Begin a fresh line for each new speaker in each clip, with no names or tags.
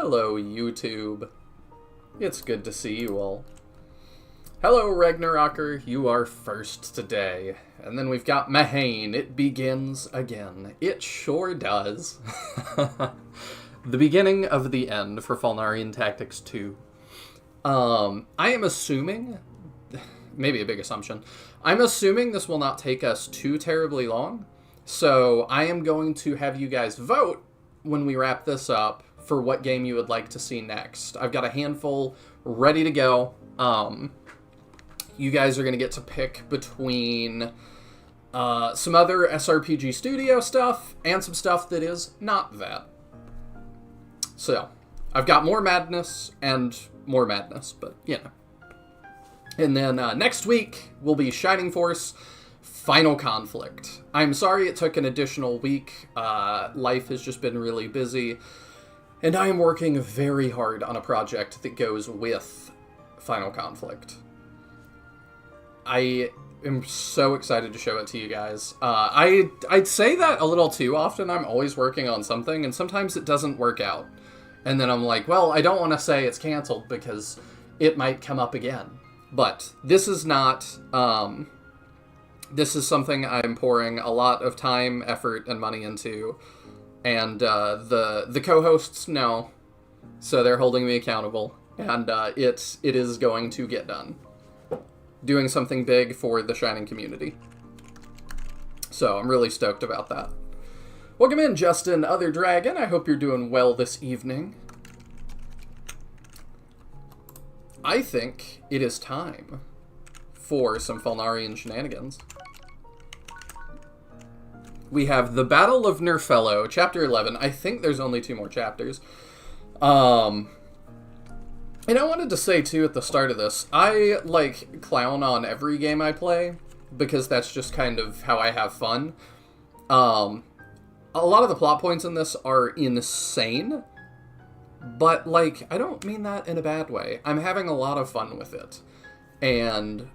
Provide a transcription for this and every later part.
Hello, YouTube. It's good to see you all. Hello, Ragnarocker. You are first today. And then we've got Mahane. It begins again. It sure does. The beginning of the end for Falnarion Tactics 2. I am assuming, maybe a big assumption, I'm assuming this will not take us too terribly long. So I am going to have you guys vote when we wrap this up for what game you would like to see next. I've got a handful ready to go. You guys are going to get to pick between some other SRPG Studio stuff and some stuff that is not that. So, I've got more madness and more madness, but, you know. And then next week will be Shining Force Final Conflict. I'm sorry it took an additional week. Life has just been really busy. And I am working very hard on a project that goes with Final Conflict. I am so excited to show it to you guys. I'd say that a little too often. I'm always working on something, and sometimes it doesn't work out. And then I'm like, well, I don't want to say it's canceled because it might come up again. But this is not... this is something I'm pouring a lot of time, effort, and money into. And the co-hosts know, so they're holding me accountable, and it is going to get done. Doing something big for the Shining community. So I'm really stoked about that. Welcome in, Justin, Other Dragon. I hope you're doing well this evening. I think it is time for some Falnarion shenanigans. We have the Battle of Nerfello, Chapter 11. I think there's only 2 more chapters. And I wanted to say, too, at the start of this, I, clown on every game I play, because that's just kind of how I have fun. A lot of the plot points in this are insane, but, I don't mean that in a bad way. I'm having a lot of fun with it. And,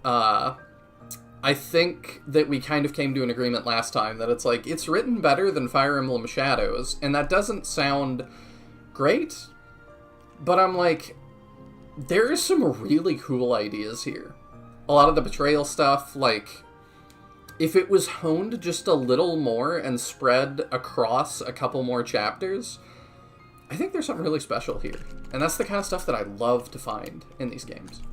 I think that we kind of came to an agreement last time that it's written better than Fire Emblem Shadows, and that doesn't sound great, but I'm there are some really cool ideas here. A lot of the betrayal stuff, if it was honed just a little more and spread across a couple more chapters, I think there's something really special here. And that's the kind of stuff that I love to find in these games.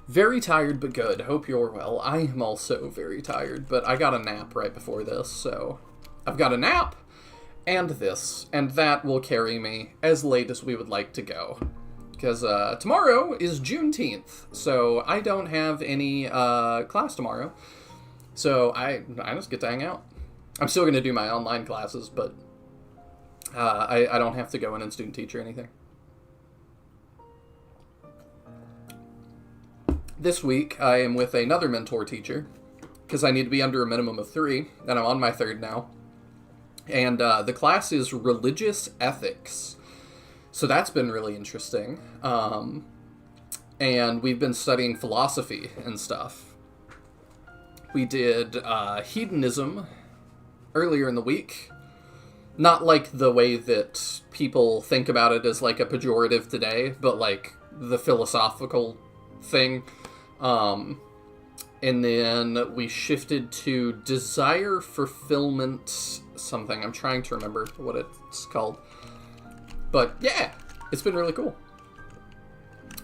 Very tired, but good. Hope you're well. I am also very tired, but I got a nap right before this, so I've got a nap, and this, and that will carry me as late as we would like to go. Because tomorrow is Juneteenth, so I don't have any class tomorrow. So I just get to hang out. I'm still going to do my online classes, but I don't have to go in and student teach or anything. This week, I am with another mentor teacher, because I need to be under a minimum of 3, and I'm on my 3rd now. And the class is Religious Ethics. So that's been really interesting. And we've been studying philosophy and stuff. We did hedonism earlier in the week. Not like the way that people think about it as like a pejorative today, but like the philosophical thing. And then we shifted to desire fulfillment something. I'm trying to remember what it's called. But yeah, it's been really cool.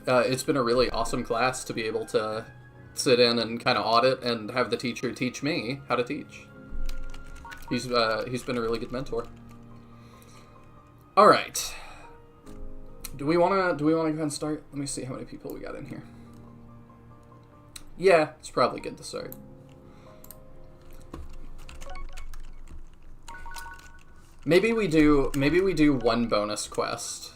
It's been a really awesome class to be able to sit in and kind of audit and have the teacher teach me how to teach. He's been a really good mentor. All right. Do we want to go ahead and start? Let me see how many people we got in here. Yeah, it's probably good to start. Maybe we do one bonus quest.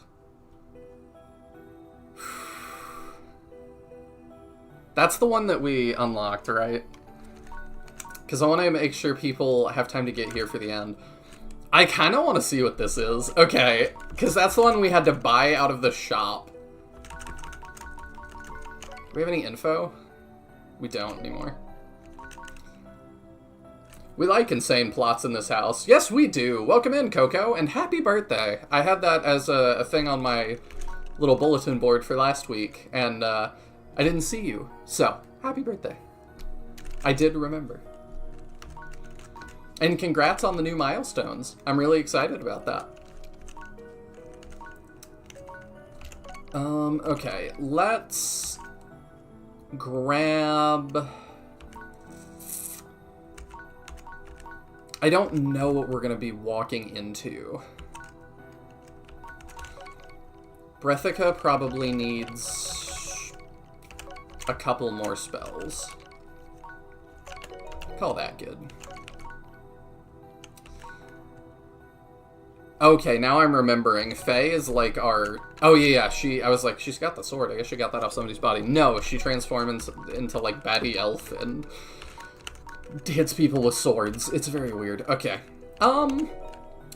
That's the one that we unlocked, right? Because I want to make sure people have time to get here for the end. I kind of want to see what this is. Okay, because that's the one we had to buy out of the shop. Do we have any info? We don't anymore. We like insane plots in this house. Yes, we do. Welcome in, Coco, and happy birthday. I had that as a thing on my little bulletin board for last week, and I didn't see you. So, happy birthday. I did remember. And congrats on the new milestones. I'm really excited about that. Okay, let's grab... I don't know what we're going to be walking into. Breathica probably needs a couple more spells. Call that good. Okay, now I'm remembering. Faye is like our... Oh, yeah, I was like, she's got the sword. I guess she got that off somebody's body. No, she transforms into like, baddie elf and hits people with swords. It's very weird. Okay.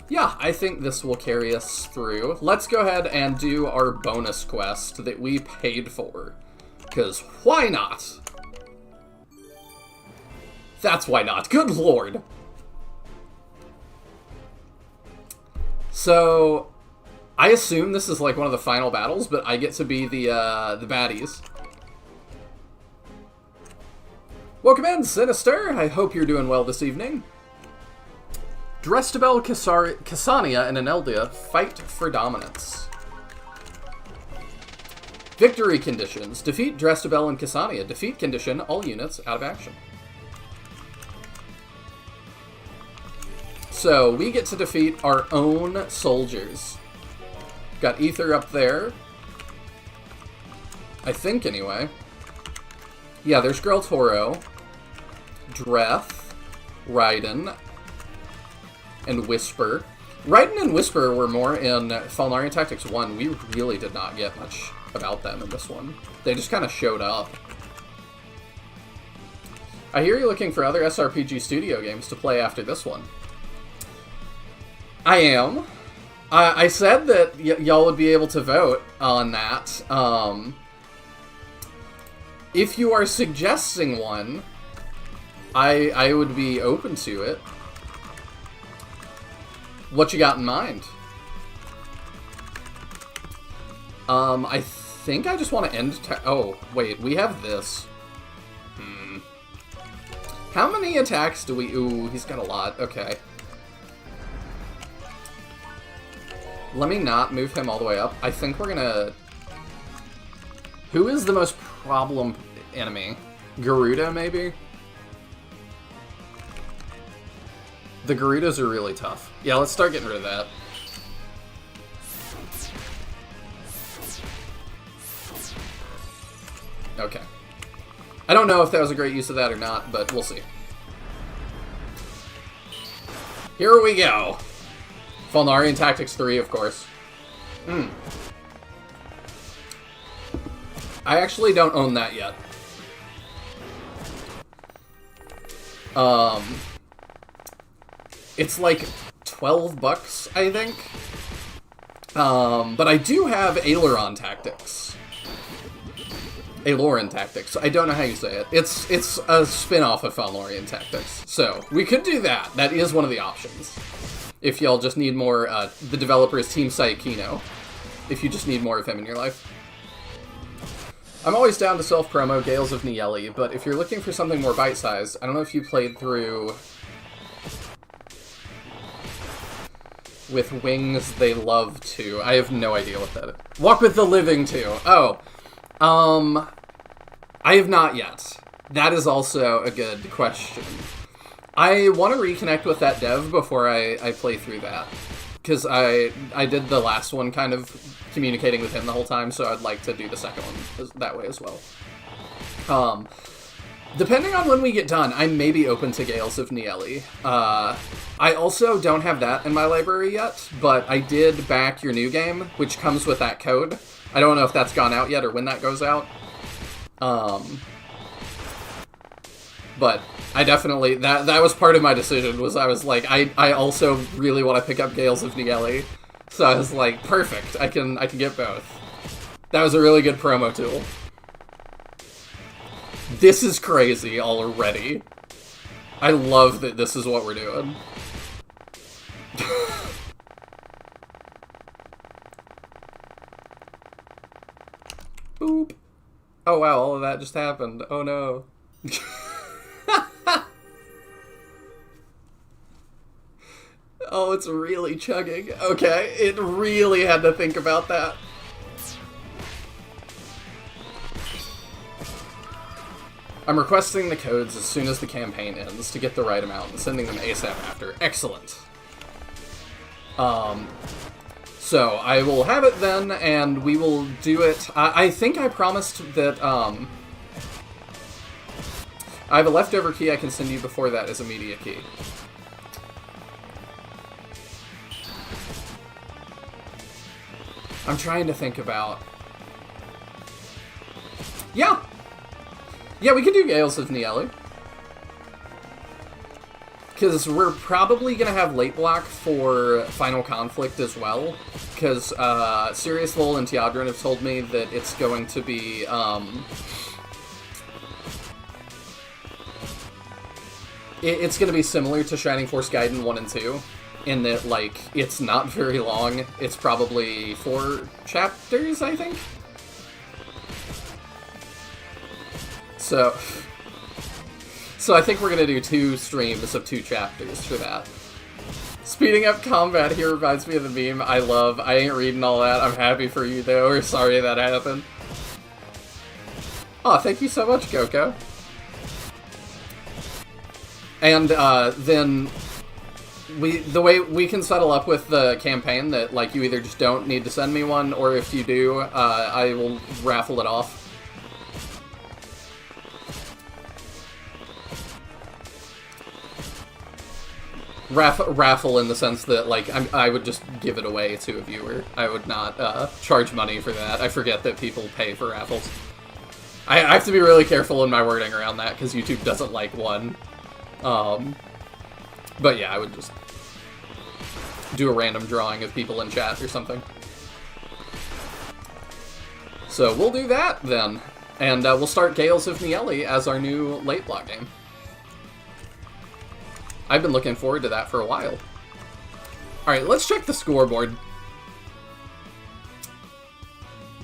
Yeah, I think this will carry us through. Let's go ahead and do our bonus quest that we paid for. Because why not? That's why not. Good lord. So, I assume this is like one of the final battles, but I get to be the baddies. Welcome in, Sinister. I hope you're doing well this evening. Drestibel, Cassania, and Eneldia fight for dominance. Victory conditions. Defeat Drestibel and Cassania. Defeat condition, all units out of action. So, we get to defeat our own soldiers. Got Ether up there. I think, anyway. Yeah, there's Greltoro, Dreth, Raiden, and Whisper. Raiden and Whisper were more in Falnarion Tactics 1. We really did not get much about them in this one. They just kind of showed up. I hear you're looking for other SRPG studio games to play after this one. I am. I said that y'all would be able to vote on that. If you are suggesting one, I would be open to it. What you got in mind? I think I just want to end... Oh, wait, we have this. How many attacks do we... Ooh, he's got a lot. Okay. Let me not move him all the way up. I think we're gonna... Who is the most problem enemy? Garuda, maybe? The Gerudos are really tough. Yeah, let's start getting rid of that. Okay. I don't know if that was a great use of that or not, but we'll see. Here we go. Falnarion Tactics 3, of course. I actually don't own that yet. It's like 12 bucks, I think. But I do have Aileron Tactics. Aileron Tactics. I don't know how you say it. It's a spin-off of Falnarion Tactics. So, we could do that. That is one of the options. If y'all just need more, the developer is Team Saikino. If you just need more of him in your life. I'm always down to self-promo Gales of Nieli, but if you're looking for something more bite-sized, I don't know if you played through... With Wings They Love To. I have no idea what that is. Walk with the Living To. Oh. I have not yet. That is also a good question. I want to reconnect with that dev before I play through that. Because I did the last one kind of communicating with him the whole time, so I'd like to do the second one that way as well. Depending on when we get done, I may be open to Gales of Nieli. I also don't have that in my library yet, but I did back your new game, which comes with that code. I don't know if that's gone out yet or when that goes out. But I definitely, that was part of my decision, was I was like, I also really want to pick up Gales of Nieli. So I was like, perfect, I can get both. That was a really good promo tool. This is crazy already. I love that this is what we're doing. Boop. Oh wow, all of that just happened. Oh no. Oh, it's really chugging. Okay, it really had to think about that. I'm requesting the codes as soon as the campaign ends to get the right amount and sending them ASAP after. Excellent. So I will have it then, and we will do it. I think I promised that, I have a leftover key I can send you before that as a media key. I'm trying to think about... Yeah! Yeah, we could do Gales of Nieli. Because we're probably going to have late block for Final Conflict as well. Because Sirius Lowell and Teodrin have told me that it's going to be... It's going to be similar to Shining Force Gaiden 1 and 2. In that, like, it's not very long. It's probably 4 chapters, I think? So I think we're gonna do 2 streams of 2 chapters for that. Speeding up combat here reminds me of the meme I love. I ain't reading all that. I'm happy for you, though. Or sorry that happened. Oh, thank you so much, Coco. And, then... the way we can settle up with the campaign that, like, you either just don't need to send me one, or if you do, I will raffle it off. Raffle in the sense that, like, I would just give it away to a viewer. I would not charge money for that. I forget that people pay for raffles. I have to be really careful in my wording around that, because YouTube doesn't like one. But yeah, I would just do a random drawing of people in chat or something. So we'll do that then. And we'll start Gales of Nieli as our new late block game. I've been looking forward to that for a while. Alright, let's check the scoreboard.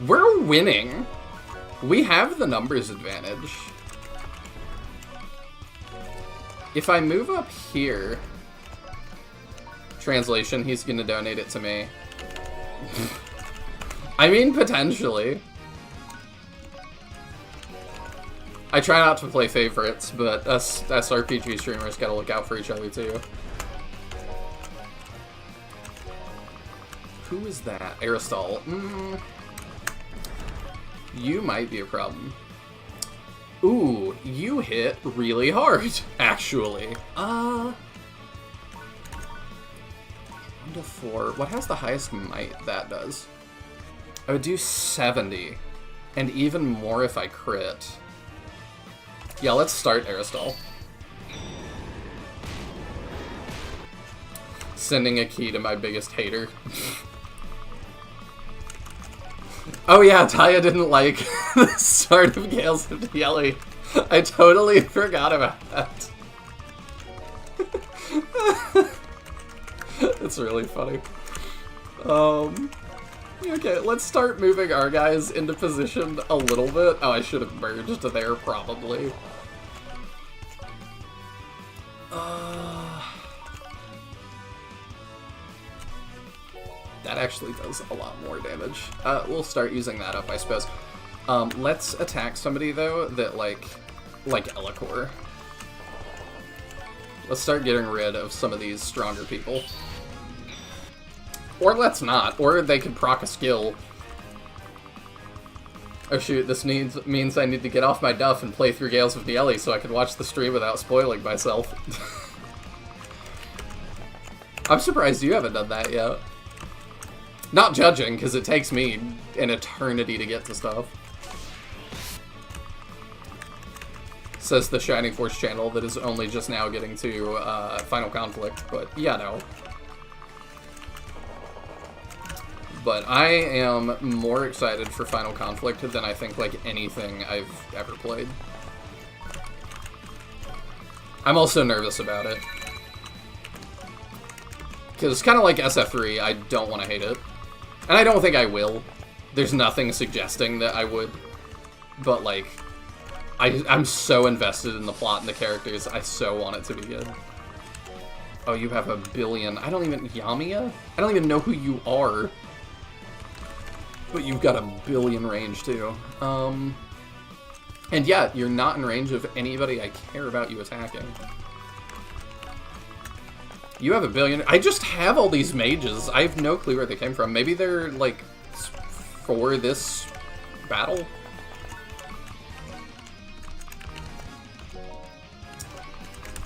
We're winning. We have the numbers advantage. If I move up here... Translation, he's gonna donate it to me. I mean, potentially. I try not to play favorites, but us RPG streamers gotta look out for each other, too. Who is that? Aristal. You might be a problem. Ooh, you hit really hard, actually. 1 to 4. What has the highest might? That does. I would do 70. And even more if I crit. Yeah, let's start Aristal. Sending a key to my biggest hater. Oh yeah, Taya didn't like the start of Gales of Dieli. I totally forgot about that. It's really funny. Okay, let's start moving our guys into position a little bit. Oh, I should have merged there, probably. That actually does a lot more damage. We'll start using that up, I suppose. Let's attack somebody, though, that, like Elicor. Let's start getting rid of some of these stronger people. Or let's not. Or they could proc a skill. Oh shoot, this means I need to get off my duff and play through Gales of Dieli so I can watch the stream without spoiling myself. I'm surprised you haven't done that yet. Not judging, because it takes me an eternity to get to stuff. Says the Shining Force channel that is only just now getting to Final Conflict, but yeah, no. But I am more excited for Final Conflict than I think like anything I've ever played. I'm also nervous about it. Because kind of like SF3, I don't want to hate it. And I don't think I will. There's nothing suggesting that I would. But, like, I'm so invested in the plot and the characters, I so want it to be good. Oh, you have a billion. Yamiya? I don't even know who you are. But you've got a billion range, too. And yeah, you're not in range of anybody I care about you attacking. You have a billion. I just have all these mages. I have no clue where they came from. Maybe they're, like, for this battle?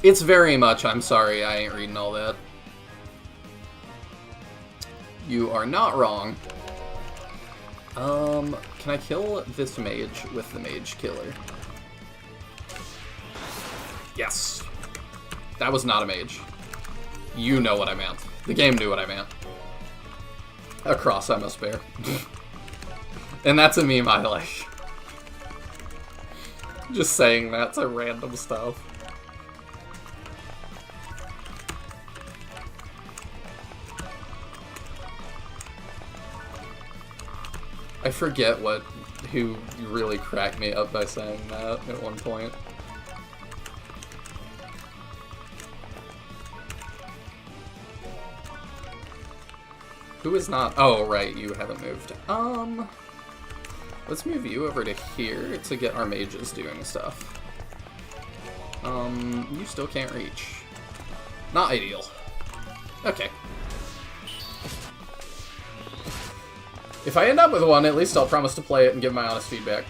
It's very much, I'm sorry, I ain't reading all that. You are not wrong. Can I kill this mage with the mage killer? Yes. That was not a mage. You know what I meant. The game knew what I meant. A cross I must bear. And that's a meme I like. Just saying that to random stuff. I forget who really cracked me up by saying that at one point. Who is not? Oh, right, you haven't moved. Let's move you over to here to get our mages doing stuff. You still can't reach. Not ideal. Okay. If I end up with one, at least I'll promise to play it and give my honest feedback.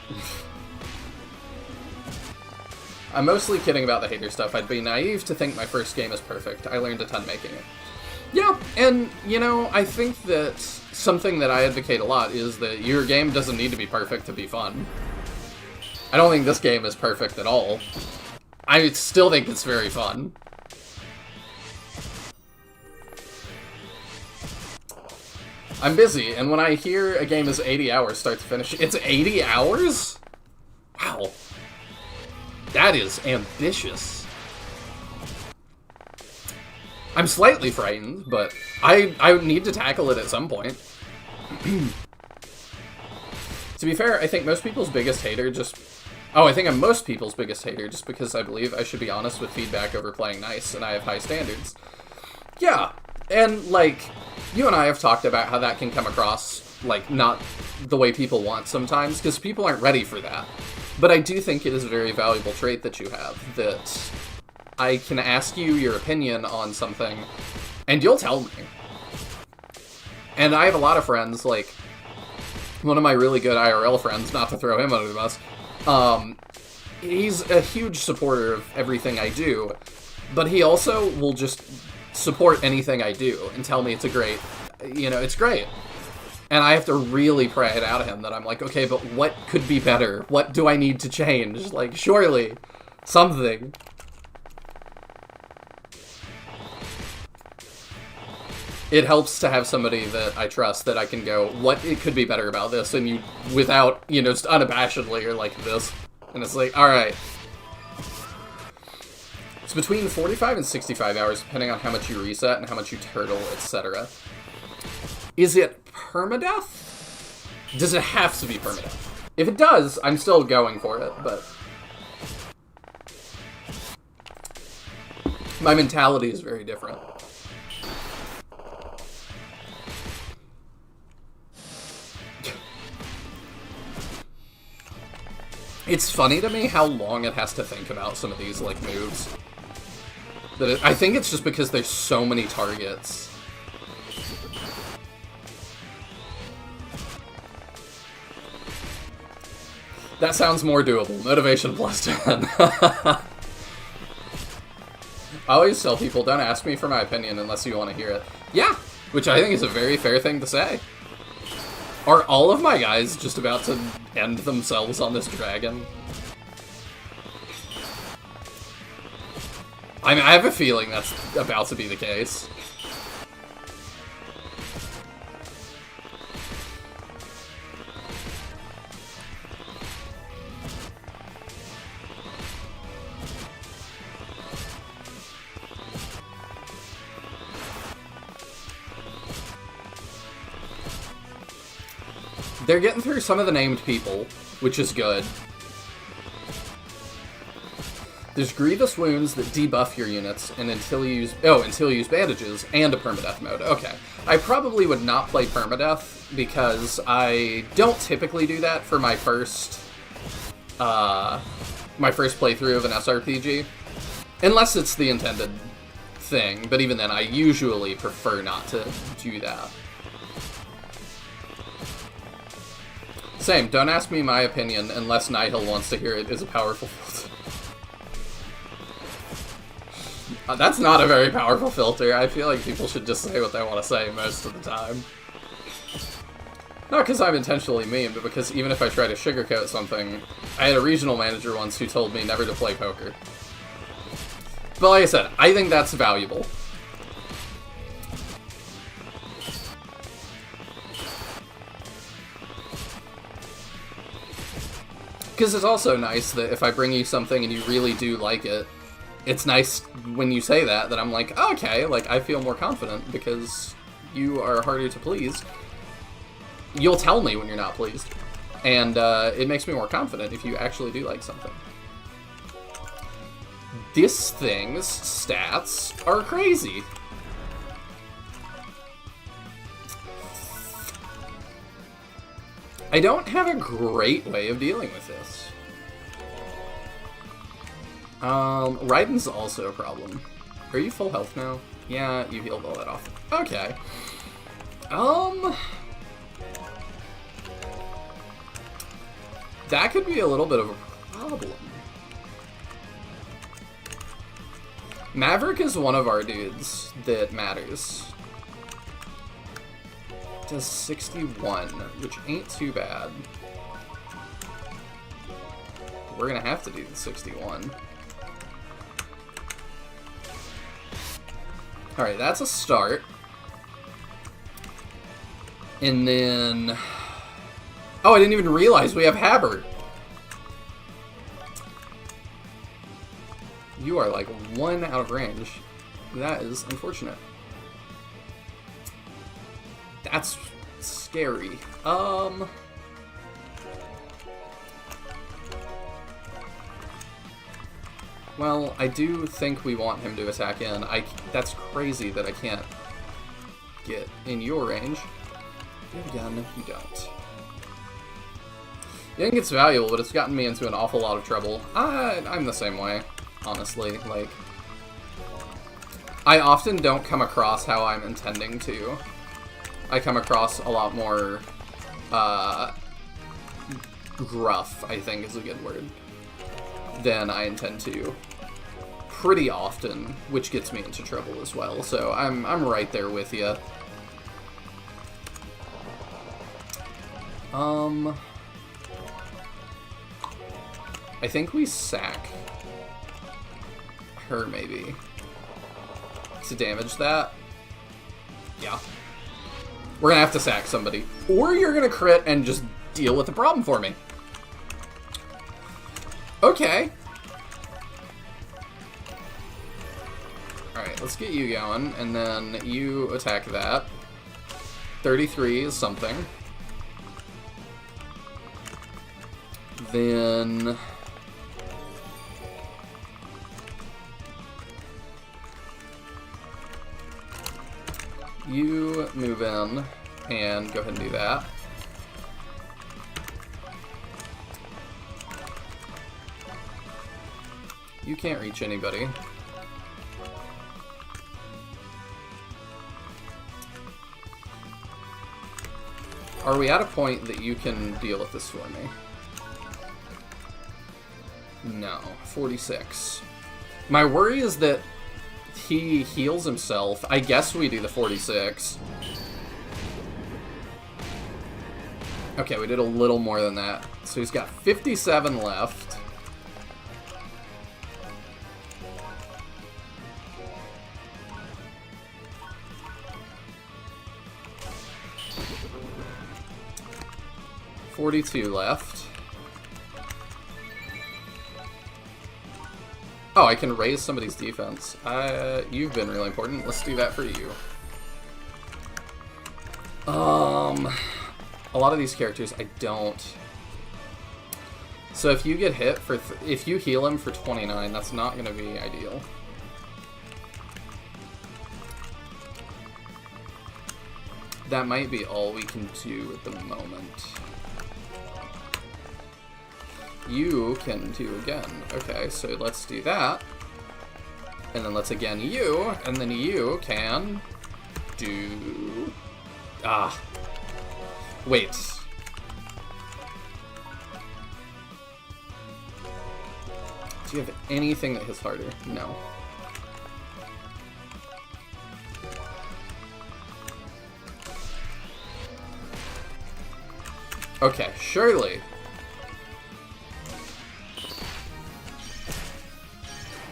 I'm mostly kidding about the hater stuff. I'd be naive to think my first game is perfect. I learned a ton making it. Yeah, and, you know, I think that something that I advocate a lot is that your game doesn't need to be perfect to be fun. I don't think this game is perfect at all. I still think it's very fun. I'm busy, and when I hear a game is 80 hours start to finish, it's 80 hours? Wow. That is ambitious. I'm slightly frightened, but I need to tackle it at some point. To be fair, I think most people's biggest hater just... Oh, I think I'm most people's biggest hater just because I believe I should be honest with feedback over playing nice, and I have high standards. Yeah, and, like, you and I have talked about how that can come across, like, not the way people want sometimes, because people aren't ready for that. But I do think it is a very valuable trait that you have, that I can ask you your opinion on something, and you'll tell me. And I have a lot of friends, like, one of my really good IRL friends, not to throw him under the bus, he's a huge supporter of everything I do, but he also will just support anything I do and tell me it's it's great. And I have to really pray it out of him that I'm like, okay, but what could be better? What do I need to change? Like, surely, something. It helps to have somebody that I trust that I can go, what it could be better about this? And you, without, just unabashedly, you're like this. And it's like, alright. It's between 45 and 65 hours, depending on how much you reset and how much you turtle, etc. Is it permadeath? Does it have to be permadeath? If it does, I'm still going for it, but my mentality is very different. It's funny to me how long it has to think about some of these, like, moves. I think it's just because there's so many targets. That sounds more doable. Motivation plus 10. I always tell people, don't ask me for my opinion unless you want to hear it. Yeah, which I think is a very fair thing to say. Are all of my guys just about to end themselves on this dragon? I mean, I have a feeling that's about to be the case. They're getting through some of the named people, which is good. There's grievous wounds that debuff your units, and until you use bandages and a permadeath mode. Okay, I probably would not play permadeath because I don't typically do that for my first playthrough of an SRPG, unless it's the intended thing. But even then, I usually prefer not to do that. Same, don't ask me my opinion unless Nihil wants to hear it is a powerful filter. That's not a very powerful filter. I feel like people should just say what they want to say most of the time. Not because I'm intentionally mean, but because even if I try to sugarcoat something, I had a regional manager once who told me never to play poker. But like I said, I think that's valuable. Because it's also nice that if I bring you something and you really do like it, it's nice when you say that I'm like, oh, okay, like, I feel more confident because you are harder to please. You'll tell me when you're not pleased. And it makes me more confident if you actually do like something. This thing's stats are crazy. I don't have a great way of dealing with this. Raiden's also a problem. Are you full health now? Yeah, you healed all that off. Okay. That could be a little bit of a problem. Maverick is one of our dudes that matters. Does 61, which ain't too bad. We're gonna have to do the 61. Alright, that's a start. And then... Oh, I didn't even realize we have Habert. You are like 1 out of range. That is unfortunate. That's scary. Well, I do think we want him to attack in. That's crazy that I can't get in your range. You have a gun? You don't. I think it's valuable, but it's gotten me into an awful lot of trouble. I'm the same way, honestly. Like, I often don't come across how I'm intending to. I come across a lot more gruff, I think is a good word, than I intend to pretty often, which gets me into trouble as well. So I'm right there with you. I think we sack her, maybe, to damage that. Yeah. We're gonna have to sack somebody. Or you're gonna crit and just deal with the problem for me. Okay. Alright, let's get you going, and then you attack that. 33 is something. Then... you move in and go ahead and do that. You can't reach anybody. Are we at a point that you can deal with this for me? No. 46. My worry is that he heals himself. I guess we do the 46. Okay, we did a little more than that. So he's got 57 left. $42 left. Oh, I can raise somebody's defense. You've been really important. Let's do that for you. A lot of these characters I don't. So if you get hit for, if you heal him for 29, that's not going to be ideal. That might be all we can do at the moment. You can do again. Okay, so let's do that. And then let's again you, and then you can do... Ah. Wait. Do you have anything that hits harder? No. Okay, surely.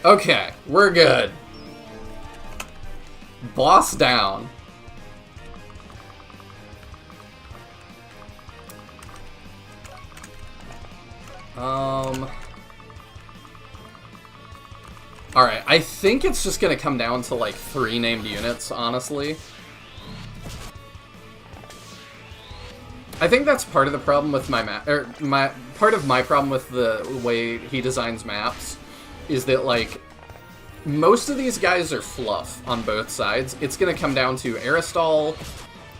Okay, we're good. Boss down. Alright, I think it's just gonna come down to like 3 named units, honestly. I think that's part of the problem with my map, or part of my problem with the way he designs maps, is that, like, most of these guys are fluff on both sides. It's gonna come down to Aristal,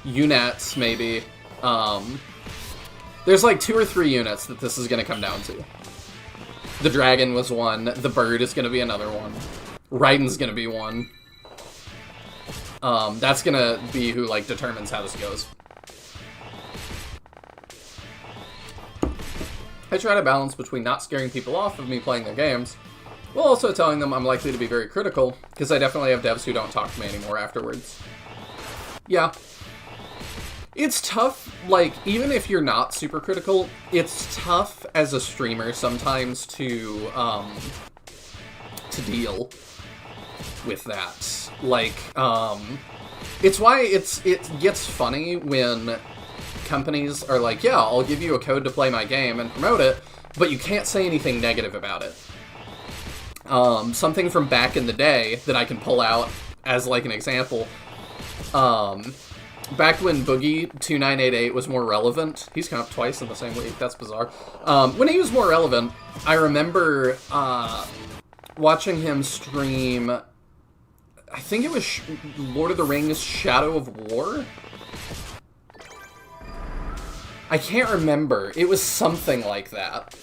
units, maybe. There's like 2 or 3 units that this is gonna come down to. The dragon was one, the bird is gonna be another one, Raiden's gonna be one. That's gonna be who, like, determines how this goes. I try to balance between not scaring people off of me playing their games, while also telling them I'm likely to be very critical, because I definitely have devs who don't talk to me anymore afterwards. Yeah. It's tough, like, even if you're not super critical, it's tough as a streamer sometimes to deal with that. Like, it's why it gets funny when companies are like, yeah, I'll give you a code to play my game and promote it, but you can't say anything negative about it. Something from back in the day that I can pull out as, like, an example, back when Boogie 2988 was more relevant, he's come up twice in the same week, that's bizarre. When he was more relevant, I remember watching him stream, I think it was Lord of the Rings Shadow of War? I can't remember. It was something like that.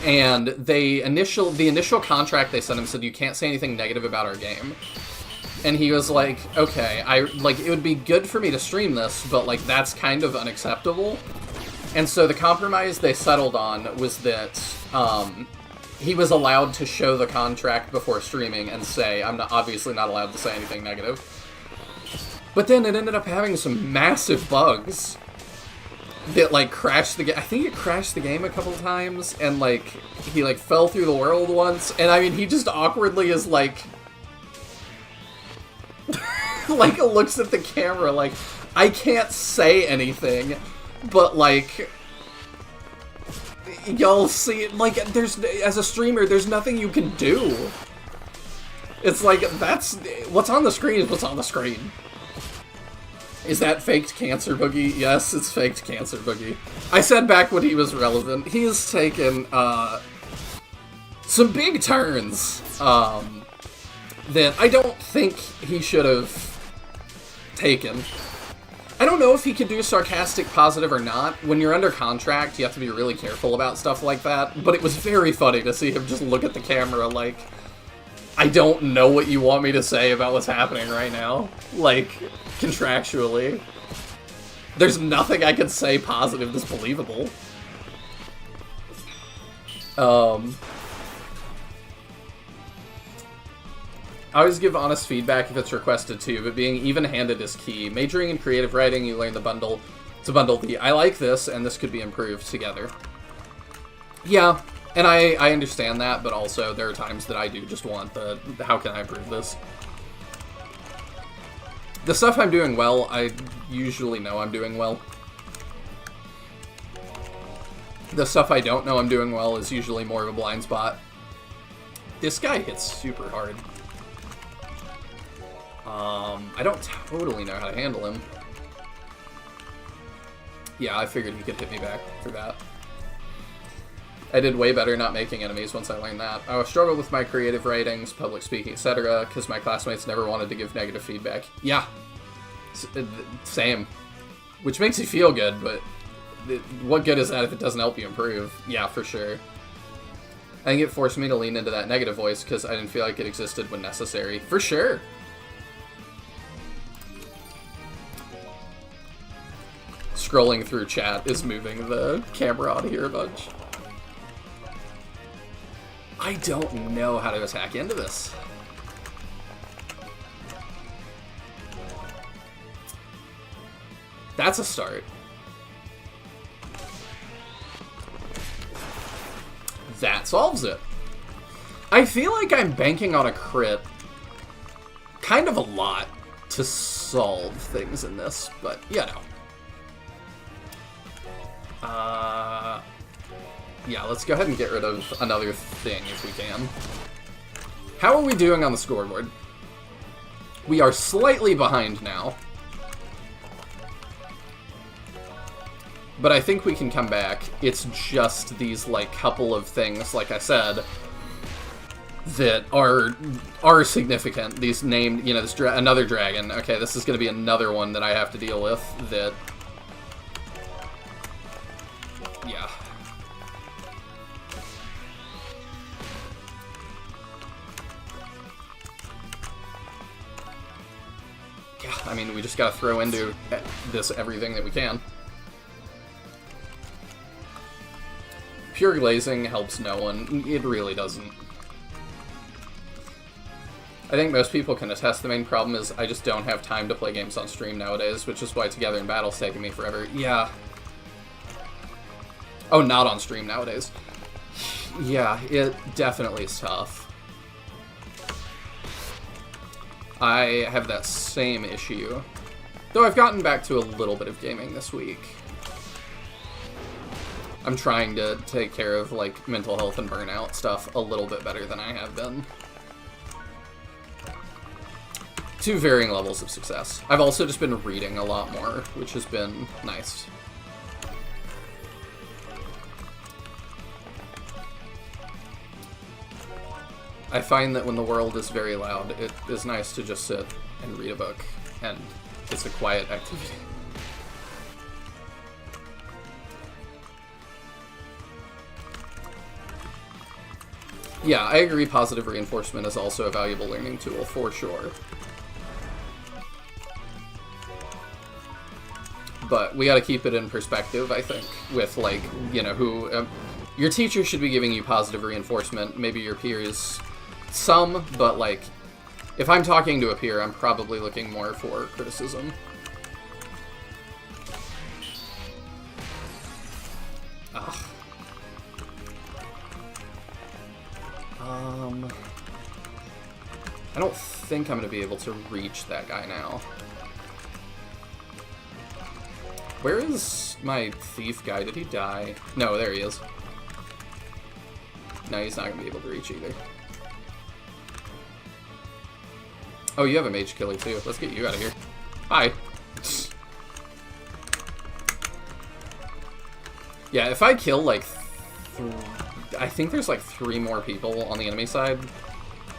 And the initial contract they sent him said, you can't say anything negative about our game. And he was like, okay, it would be good for me to stream this, but, like, that's kind of unacceptable. And so the compromise they settled on was that, he was allowed to show the contract before streaming and say, I'm obviously not allowed to say anything negative. But then it ended up having some massive bugs that, like, crashed the game. I think it crashed the game a couple times, and, like, he, like, fell through the world once, and, I mean, he just awkwardly is, like... like, looks at the camera like, I can't say anything, but, like... Y'all see, like, as a streamer, there's nothing you can do. It's like, what's on the screen is what's on the screen. Is that faked Cancer Boogie? Yes, it's faked Cancer Boogie. I said back when he was relevant, he's taken, some big turns, that I don't think he should have taken. I don't know if he could do sarcastic positive or not. When you're under contract, you have to be really careful about stuff like that, but it was very funny to see him just look at the camera like, I don't know what you want me to say about what's happening right now. Like, contractually. There's nothing I can say positive that's believable. I always give honest feedback if it's requested too, but being even-handed is key. Majoring in creative writing, you learn to bundle the I like this, and this could be improved together. Yeah, and I understand that, but also there are times that I do just want the how can I improve this? The stuff I'm doing well, I usually know I'm doing well. The stuff I don't know I'm doing well is usually more of a blind spot. This guy hits super hard. I don't totally know how to handle him. Yeah, I figured he could hit me back for that. I did way better not making enemies once I learned that. I struggled with my creative writings, public speaking, etc., because my classmates never wanted to give negative feedback. Yeah, same. Which makes you feel good, but what good is that if it doesn't help you improve? Yeah, for sure. I think it forced me to lean into that negative voice because I didn't feel like it existed when necessary. For sure. Scrolling through chat is moving the camera on here a bunch. I don't know how to attack into this. That's a start. That solves it. I feel like I'm banking on a crit kind of a lot to solve things in this, but you know. Yeah, let's go ahead and get rid of another thing if we can. How are we doing on the scoreboard? We are slightly behind now. But I think we can come back. It's just these, like, couple of things, like I said, that are significant. These named, you know, this another dragon. Okay, this is going to be another one that I have to deal with that... Yeah. Yeah, I mean, we just gotta throw into this everything that we can. Pure glazing helps no one. It really doesn't. I think most people can attest the main problem is I just don't have time to play games on stream nowadays, which is why Together in Battle's taking me forever. Yeah. Oh, not on stream nowadays. Yeah, it definitely is tough. I have that same issue. Though I've gotten back to a little bit of gaming this week. I'm trying to take care of, like, mental health and burnout stuff a little bit better than I have been. To varying levels of success. I've also just been reading a lot more, which has been nice. I find that when the world is very loud, it is nice to just sit and read a book, and it's a quiet activity. Yeah, I agree positive reinforcement is also a valuable learning tool, for sure. But we gotta keep it in perspective, I think, with, like, you know, who... your teacher should be giving you positive reinforcement, maybe your peers some, but, like, if I'm talking to a peer, I'm probably looking more for criticism. Ugh. I don't think I'm gonna be able to reach that guy now. Where is my thief guy? Did he die? No, there he is. No, he's not gonna be able to reach either. Oh, you have a mage killer too. Let's get you out of here. Hi. Yeah, if I kill, like, I think there's, like, 3 more people on the enemy side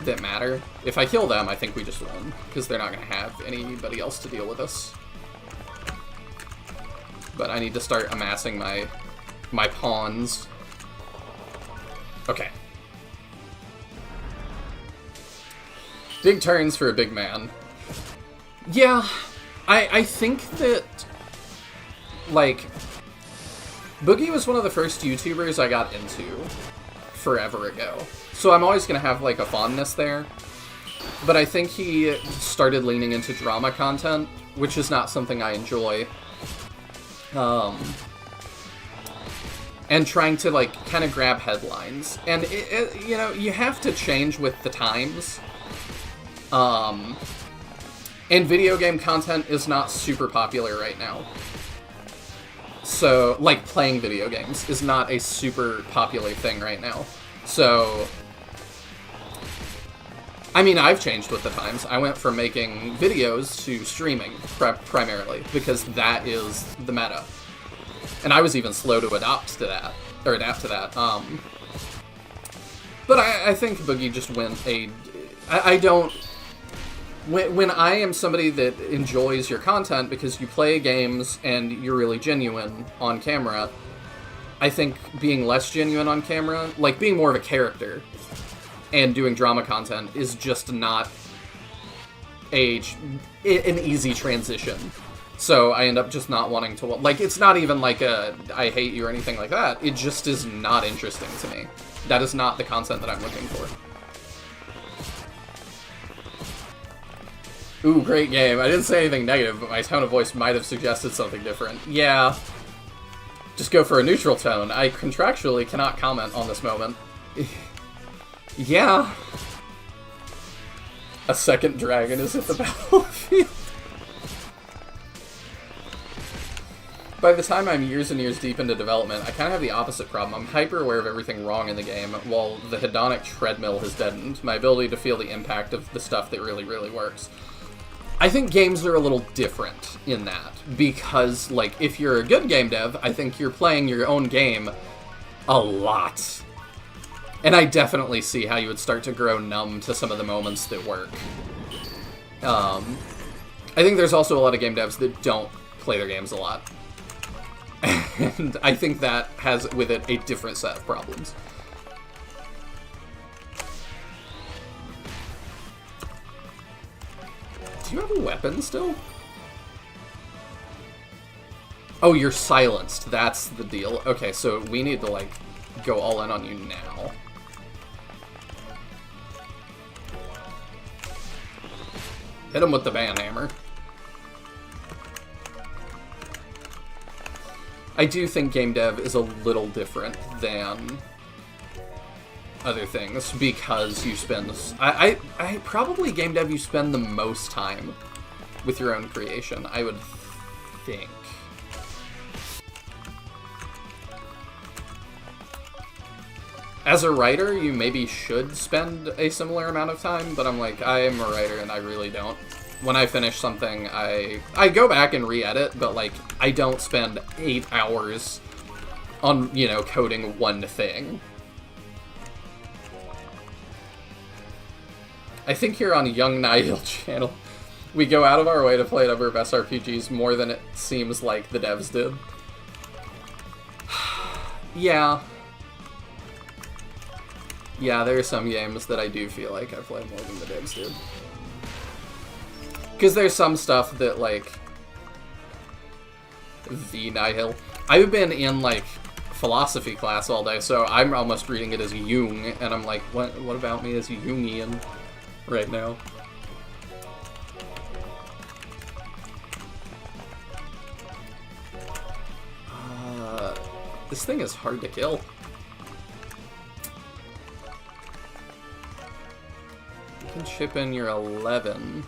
that matter. If I kill them, I think we just win, because they're not going to have anybody else to deal with us. But I need to start amassing my pawns. Okay. Big turns for a big man. Yeah, I think that, like, Boogie was one of the first YouTubers I got into forever ago. So I'm always going to have, like, a fondness there. But I think he started leaning into drama content, which is not something I enjoy. And trying to, like, kind of grab headlines. And, you know, you have to change with the times. And video game content is not super popular right now. So, like, playing video games is not a super popular thing right now. So, I mean, I've changed with the times. I went from making videos to streaming, primarily, because that is the meta. And I was even slow to adapt to that. But I think Boogie just went I don't... When I am somebody that enjoys your content because you play games and you're really genuine on camera, I think being less genuine on camera, like being more of a character and doing drama content, is just not an easy transition. So I end up just not wanting to... Like, it's not even like a I hate you or anything like that. It just is not interesting to me. That is not the content that I'm looking for. Ooh, great game. I didn't say anything negative, but my tone of voice might have suggested something different. Yeah. Just go for a neutral tone. I contractually cannot comment on this moment. Yeah. A second dragon is at the battlefield. By the time I'm years and years deep into development, I kind of have the opposite problem. I'm hyper aware of everything wrong in the game, while the hedonic treadmill has deadened my ability to feel the impact of the stuff that really, really works. I think games are a little different in that, because, like, if you're a good game dev, I think you're playing your own game a lot. And I definitely see how you would start to grow numb to some of the moments that work. I think there's also a lot of game devs that don't play their games a lot. And I think that has with it a different set of problems. Do you have a weapon still? Oh, you're silenced. That's the deal. Okay, so we need to, like, go all in on you now. Hit him with the banhammer. I do think game dev is a little different than other things, because you spend... I probably game dev, you spend the most time with your own creation, I would think. As a writer, you maybe should spend a similar amount of time, but I'm like, I am a writer and I really don't. When I finish something, I go back and re-edit, but, like, I don't spend 8 hours on, you know, coding one thing. I think here on Young Nihil channel, we go out of our way to play a number of SRPGs more than it seems like the devs did. Yeah. Yeah, there are some games that I do feel like I play more than the devs did. Because there's some stuff that, like... The Nihil. I've been in, like, philosophy class all day, so I'm almost reading it as Jung, and I'm like, what about me is Jungian right now? This thing is hard to kill. You can chip in your 11.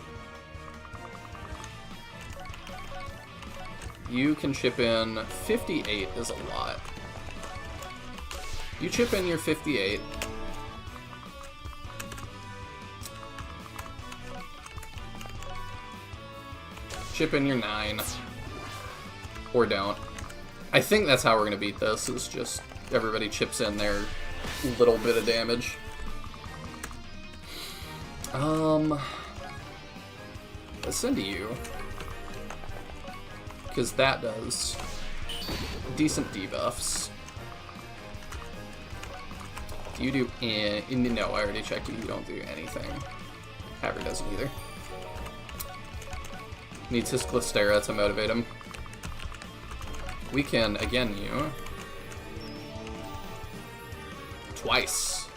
You can chip in 58 is a lot. You chip in your 58. Chip in your 9. Or don't. I think that's how we're gonna beat this, is just everybody chips in their little bit of damage. Let's send to you. Because that does decent debuffs. Do you do no, I already checked you don't do anything. Haber doesn't either. Needs his Glistera to motivate him. We can, again, you. Twice.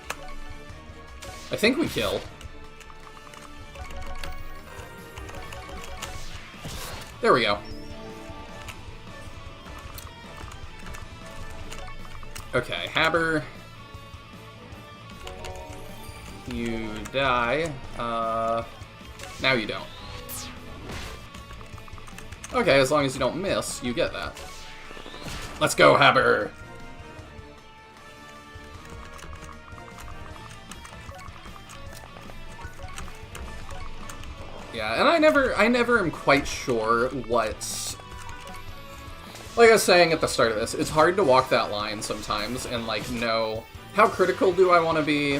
I think we kill. There we go. Okay, Haber. You die. Now you don't. Okay, as long as you don't miss, you get that. Let's go, Haber! Yeah, and I never am quite sure what's... Like I was saying at the start of this, it's hard to walk that line sometimes and, like, know how critical do I want to be?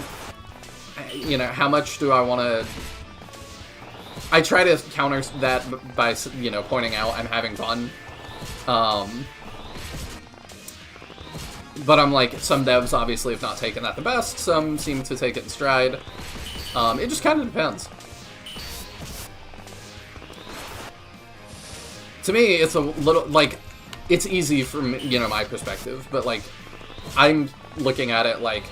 You know, how much do I want to... I try to counter that by, you know, pointing out I'm having fun. But I'm like, some devs obviously have not taken that the best, some seem to take it in stride. It just kind of depends. To me, it's a little, like, it's easy from, you know, my perspective, but, like, I'm looking at it like,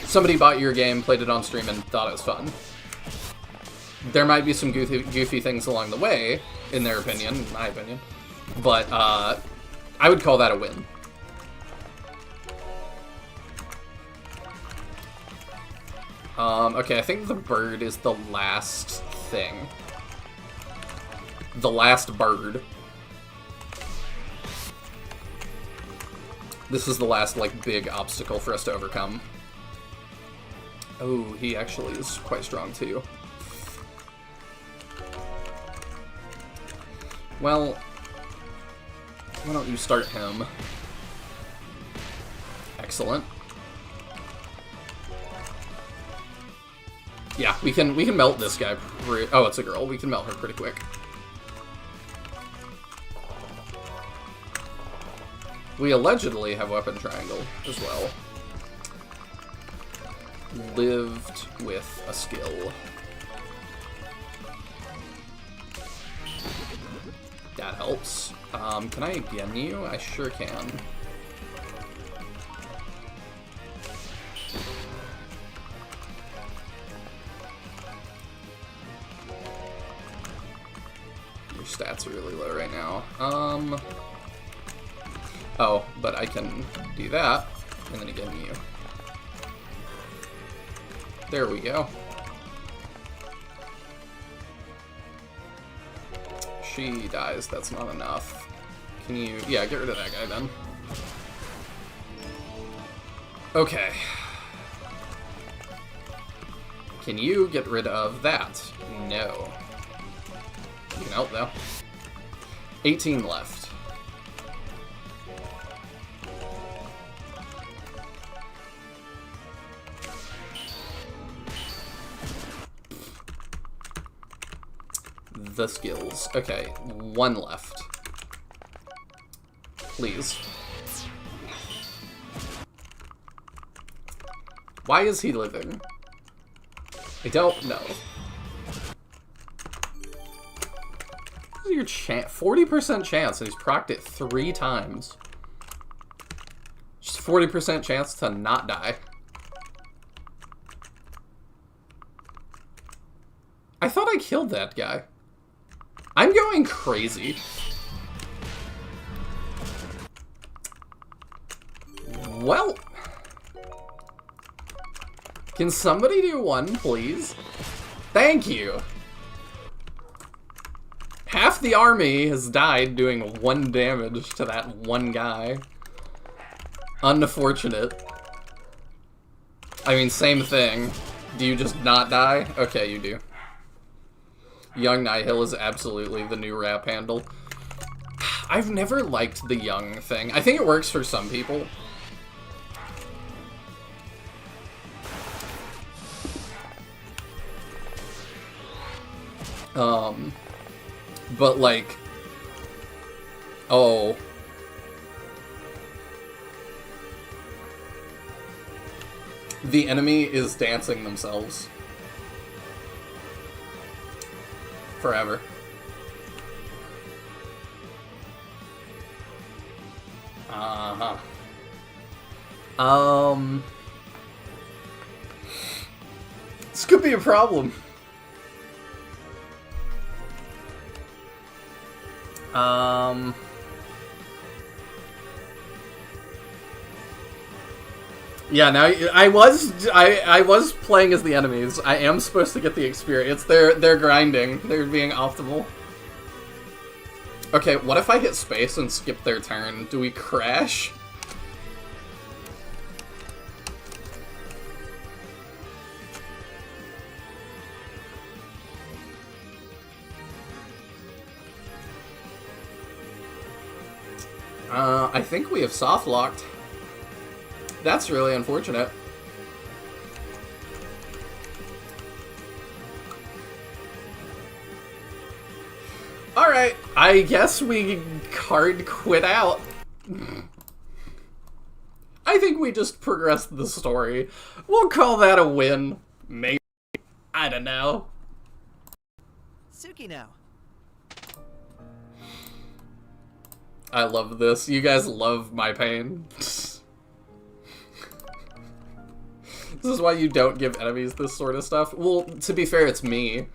somebody bought your game, played it on stream, and thought it was fun. There might be some goofy things along the way, in their opinion, in my opinion, but, I would call that a win. Okay, I think the bird is the last thing. The last bird. This is the last, like, big obstacle for us to overcome. Oh, he actually is quite strong, too. Well, why don't you start him? Excellent. Yeah, we can melt this guy oh, it's a girl. We can melt her pretty quick. We allegedly have weapon triangle as well. Lived with a skill. That helps. Can I again you? I sure can. Your stats are really low right now. Oh, but I can do that, and then again you. There we go. She dies, that's not enough. Can you... yeah, get rid of that guy then. Okay. Can you get rid of that? No. You can help, though. 18 left. The skills. Okay, 1 left. Please. Why is he living? I don't know. What is your chance? 40% chance, and he's procced it 3 times. Just 40% chance to not die. I thought I killed that guy. I'm going crazy. Well, can somebody do 1, please? Thank you. Half the army has died doing 1 damage to that 1 guy. Unfortunate. I mean, same thing. Do you just not die? Okay, you do. Young Nihil is absolutely the new rap handle. I've never liked the young thing. I think it works for some people. But like, oh. The enemy is dancing themselves. Forever. Uh-huh. This could be a problem. Yeah, now I was playing as the enemies. I am supposed to get the experience. They're grinding. They're being optimal. Okay, what if I hit space and skip their turn? Do we crash? I think we have soft locked. That's really unfortunate. Alright, I guess we hard quit out. I think we just progressed the story. We'll call that a win. Maybe. I don't know.
Suki now.
I love this. You guys love my pain. This is why you don't give enemies this sort of stuff. Well, to be fair, it's me.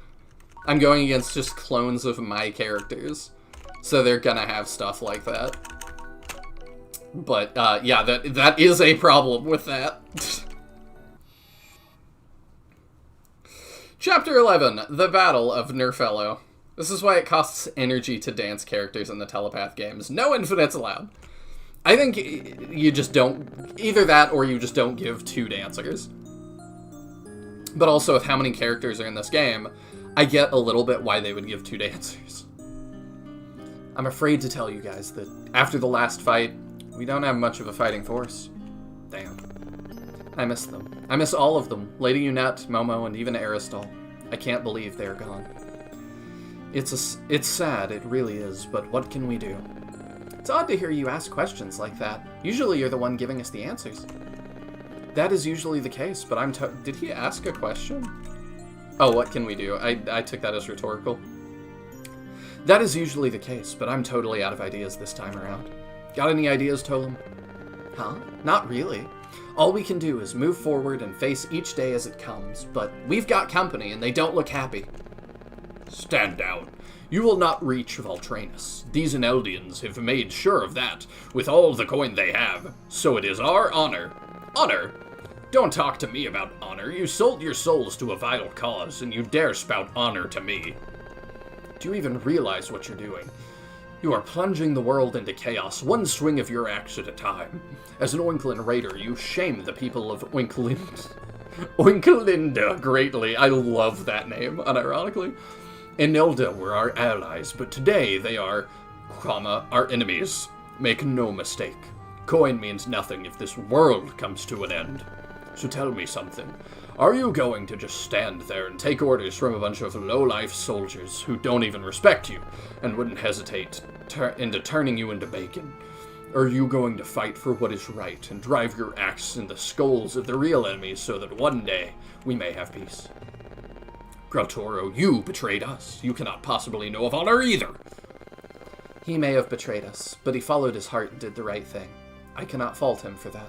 I'm going against just clones of my characters. So they're gonna have stuff like that. But, yeah, that is a problem with that. Chapter 11, The Battle of Nerfello. This is why it costs energy to dance characters in the telepath games. No infinites allowed. I think you just don't... Either that or you just don't give 2 dancers. But also, with how many characters are in this game, I get a little bit why they would give 2 dancers. I'm afraid to tell you guys that after the last fight, we don't have much of a fighting force. Damn. I miss them. I miss all of them. Lady Unette, Momo, and even Aristal. I can't believe they are gone. It's sad, it really is, but what can we do? It's odd to hear you ask questions like that. Usually you're the one giving us the answers. That is usually the case, but did he ask a question? Oh, what can we do? I took that as rhetorical. That is usually the case, but I'm totally out of ideas this time around. Got any ideas, Tolim? Huh? Not really. All we can do is move forward and face each day as it comes, but we've got company and they don't look happy. Stand down. You will not reach Valtranus. These Eneldians have made sure of that, with all the coin they have. So it is our honor. Honor? Don't talk to me about honor. You sold your souls to a vital cause, and you dare spout honor to me. Do you even realize what you're doing? You are plunging the world into chaos, one swing of your axe at a time. As an Oinklin raider, you shame the people of Oinklinda greatly. I love that name, unironically. Enelda were our allies, but today they are, our enemies. Make no mistake. Coin means nothing if this world comes to an end. So tell me something. Are you going to just stand there and take orders from a bunch of low-life soldiers who don't even respect you and wouldn't hesitate into turning you into bacon? Or are you going to fight for what is right and drive your axe in the skulls of the real enemies so that one day we may have peace? Grotoro, you betrayed us. You cannot possibly know of honor either. He may have betrayed us, but he followed his heart and did the right thing. I cannot fault him for that.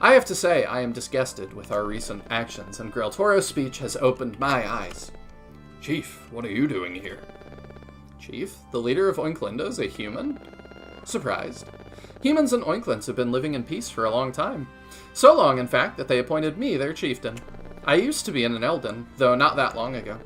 I have to say, I am disgusted with our recent actions, and Grel Toro's speech has opened my eyes.
Chief, what are you doing here?
Chief, the leader of Oinklinda is a human? Surprised. Humans and Oinklins have been living in peace for a long time. So long, in fact, that they appointed me their chieftain. I used to be in an Eldon, though not that long ago.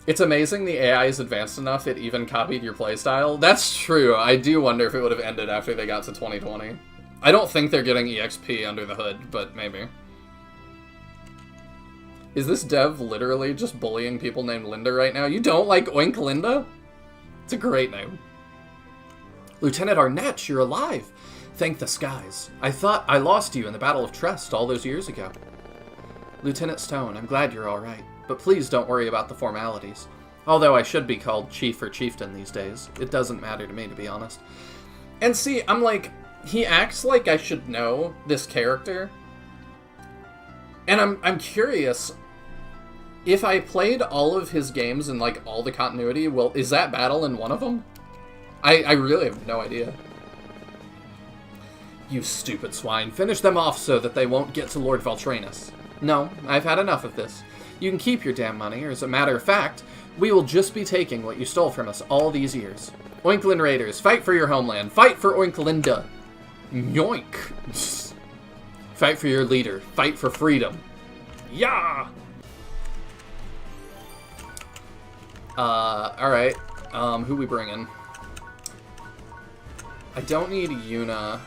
It's amazing the AI is advanced enough it even copied your playstyle. That's true. I do wonder if it would have ended after they got to 2020. I don't think they're getting EXP under the hood, but maybe. Is this dev literally just bullying people named Linda right now? You don't like Oinklinda? It's a great name. Lieutenant Arnett, you're alive. Thank the skies. I thought I lost you in the Battle of Trest all those years ago. Lieutenant Stone, I'm glad you're all right. But please don't worry about the formalities. Although I should be called Chief or Chieftain these days. It doesn't matter to me, to be honest. And see, I'm like, he acts like I should know this character. And I'm curious, if I played all of his games in, like, all the continuity, well, is that battle in one of them? I really have no idea. You stupid swine. Finish them off so that they won't get to Lord Valtranus. No, I've had enough of this. You can keep your damn money, or as a matter of fact, we will just be taking what you stole from us all these years. Oinklin Raiders, fight for your homeland. Fight for Oinklinda. Yoink. Fight for your leader. Fight for freedom. Yeah! Alright. Who we bringing? I don't need Yuna.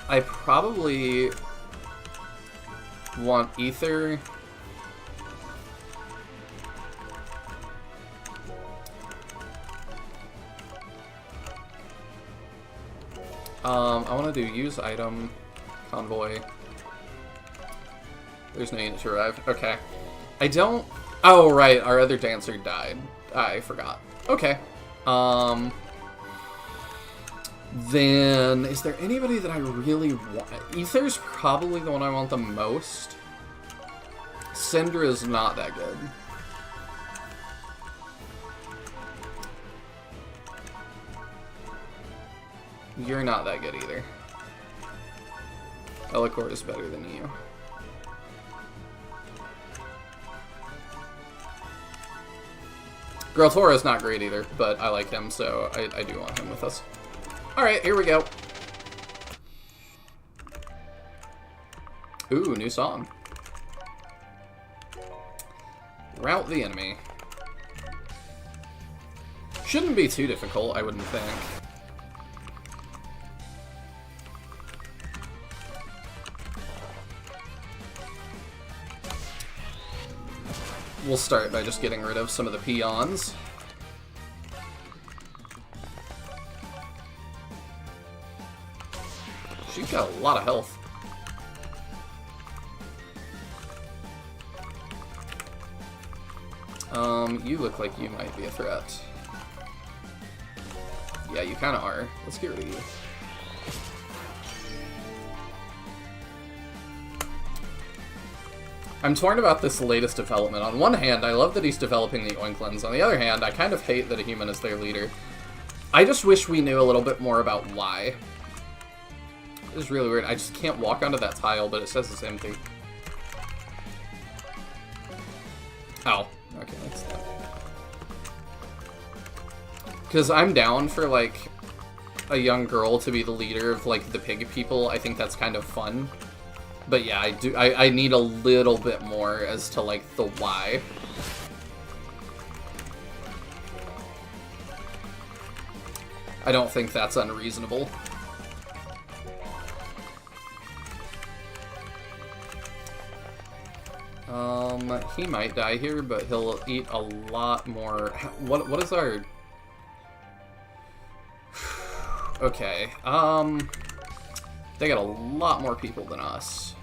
I probably want Ether. I want to do use item, convoy. There's no unit to revive. Okay. I don't... Oh, right. Our other dancer died. I forgot. Okay. Then, is there anybody that I really want? Ether's probably the one I want the most. Syndra's not that good. You're not that good either. Elicor is better than you. Grel Toro's not great either, but I like him, so I do want him with us. Alright, here we go. Ooh, new song. Rout the enemy. Shouldn't be too difficult, I wouldn't think. We'll start by just getting rid of some of the peons. She's got a lot of health. You look like you might be a threat. Yeah, you kind of are. Let's get rid of you. I'm torn about this latest development. On one hand, I love that he's developing the Oinklins. On the other hand, I kind of hate that a human is their leader. I just wish we knew a little bit more about why. This is really weird. I just can't walk onto that tile, but it says it's empty. Oh, okay, that's that. Because I'm down for, like, a young girl to be the leader of, like, the pig people. I think that's kind of fun. But yeah, I need a little bit more as to, like, the why. I don't think that's unreasonable. He might die here, but he'll eat a lot more. What is our... Okay, they got a lot more people than us.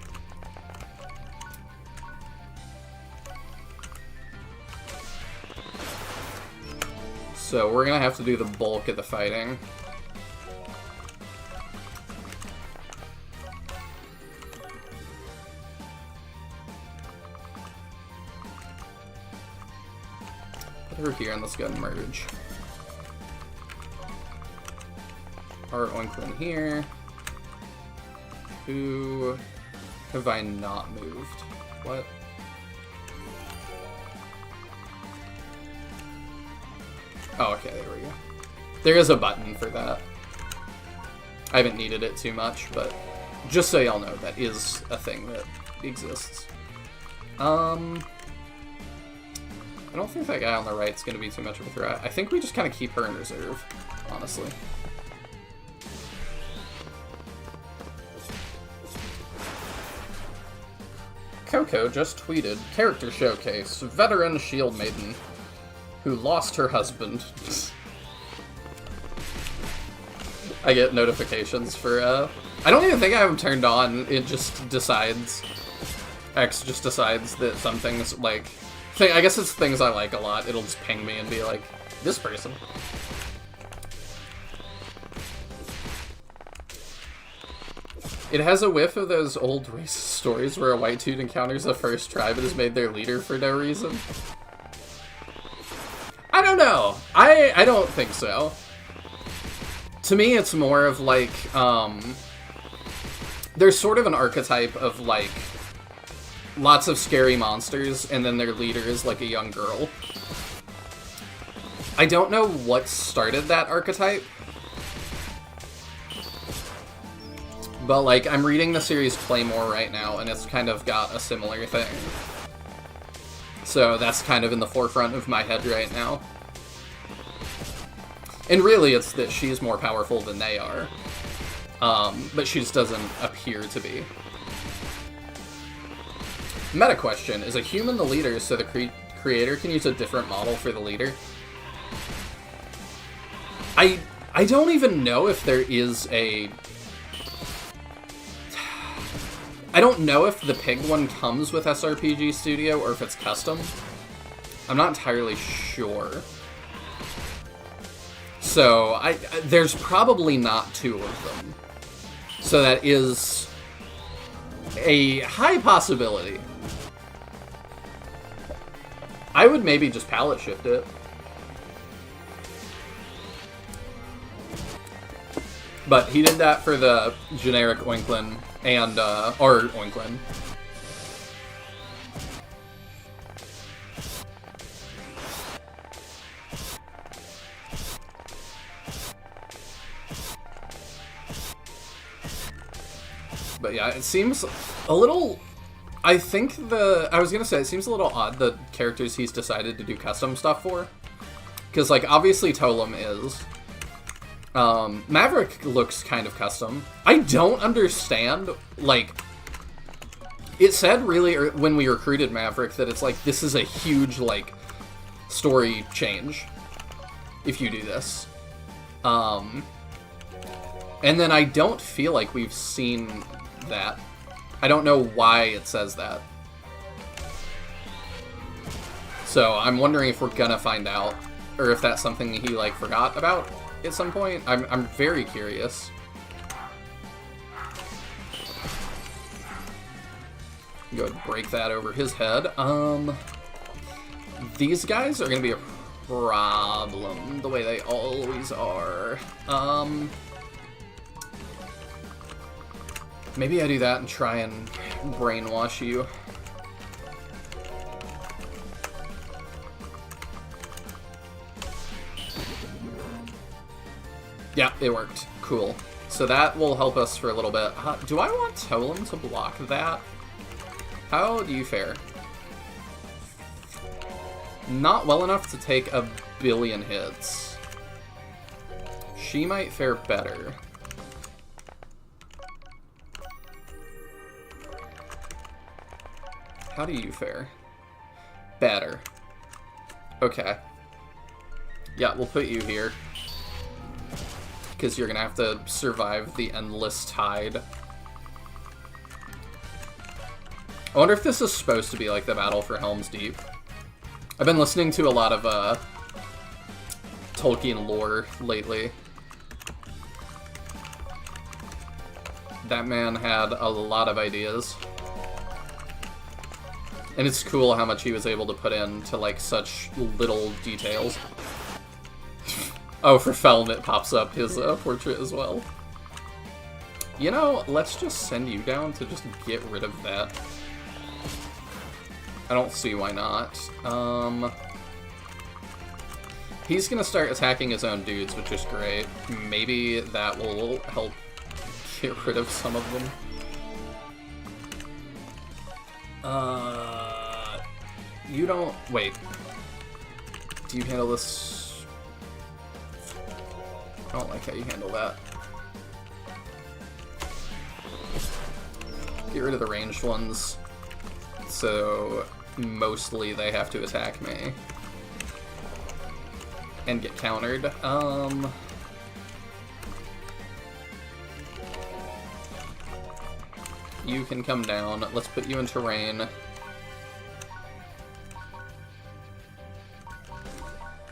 So we're gonna have to do the bulk of the fighting. her here, and let's go and merge. Our Oinklin here. Who have I not moved? What? Oh, okay, there we go. There is a button for that. I haven't needed it too much, but just so y'all know, that is a thing that exists. I don't think that guy on the right is going to be too much of a threat. I think we just kind of keep her in reserve, honestly. Coco just tweeted, character showcase, veteran shield maiden who lost her husband. I get notifications for, I don't even think I have them turned on. It just decides, X just decides that some things, like, I guess it's things I like a lot. It'll just ping me and be like, this person. It has a whiff of those old racist stories where a white dude encounters the first tribe and is made their leader for no reason. I don't know. I don't think so. To me, it's more of like, there's sort of an archetype of like, lots of scary monsters, and then their leader is like a young girl. I don't know what started that archetype. But, like, I'm reading the series Claymore right now, and it's kind of got a similar thing. So that's kind of in the forefront of my head right now. And really, it's that she's more powerful than they are. But she just doesn't appear to be. Meta question, is a human the leader so the creator can use a different model for the leader? I don't even know if there is a... I don't know if the pig one comes with SRPG Studio or if it's custom. I'm not entirely sure. So, there's probably not two of them. So that is a high possibility. I would maybe just palette shift it. But he did that for the generic Oinklin and, or Oinklin. But yeah, it seems a little... I think I was gonna say, it seems a little odd the characters he's decided to do custom stuff for. Because, like, obviously Totem is. Maverick looks kind of custom. I don't understand, like... It said really, when we recruited Maverick, that it's like, this is a huge, like, story change. If you do this. And then I don't feel like we've seen that. I don't know why it says that. So I'm wondering if we're gonna find out, or if that's something he like forgot about at some point. I'm very curious. Go ahead and break that over his head. These guys are gonna be a problem, the way they always are. Maybe I do that and try and brainwash you. Yeah, it worked. Cool. So that will help us for a little bit. Do I want Totem to block that? How do you fare? Not well enough to take a billion hits. She might fare better. How do you fare? Better. Okay. Yeah, we'll put you here. Because you're gonna have to survive the endless tide. I wonder if this is supposed to be like the battle for Helm's Deep. I've been listening to a lot of Tolkien lore lately. That man had a lot of ideas. And it's cool how much he was able to put into, like, such little details. Oh, for Feln, it pops up his portrait as well. You know, let's just send you down to just get rid of that. I don't see why not. He's gonna start attacking his own dudes, which is great. Maybe that will help get rid of some of them. You don't... Wait. Do you handle this? I don't like how you handle that. Get rid of the ranged ones. So, mostly they have to attack me. And get countered. You can come down. Let's put you in terrain.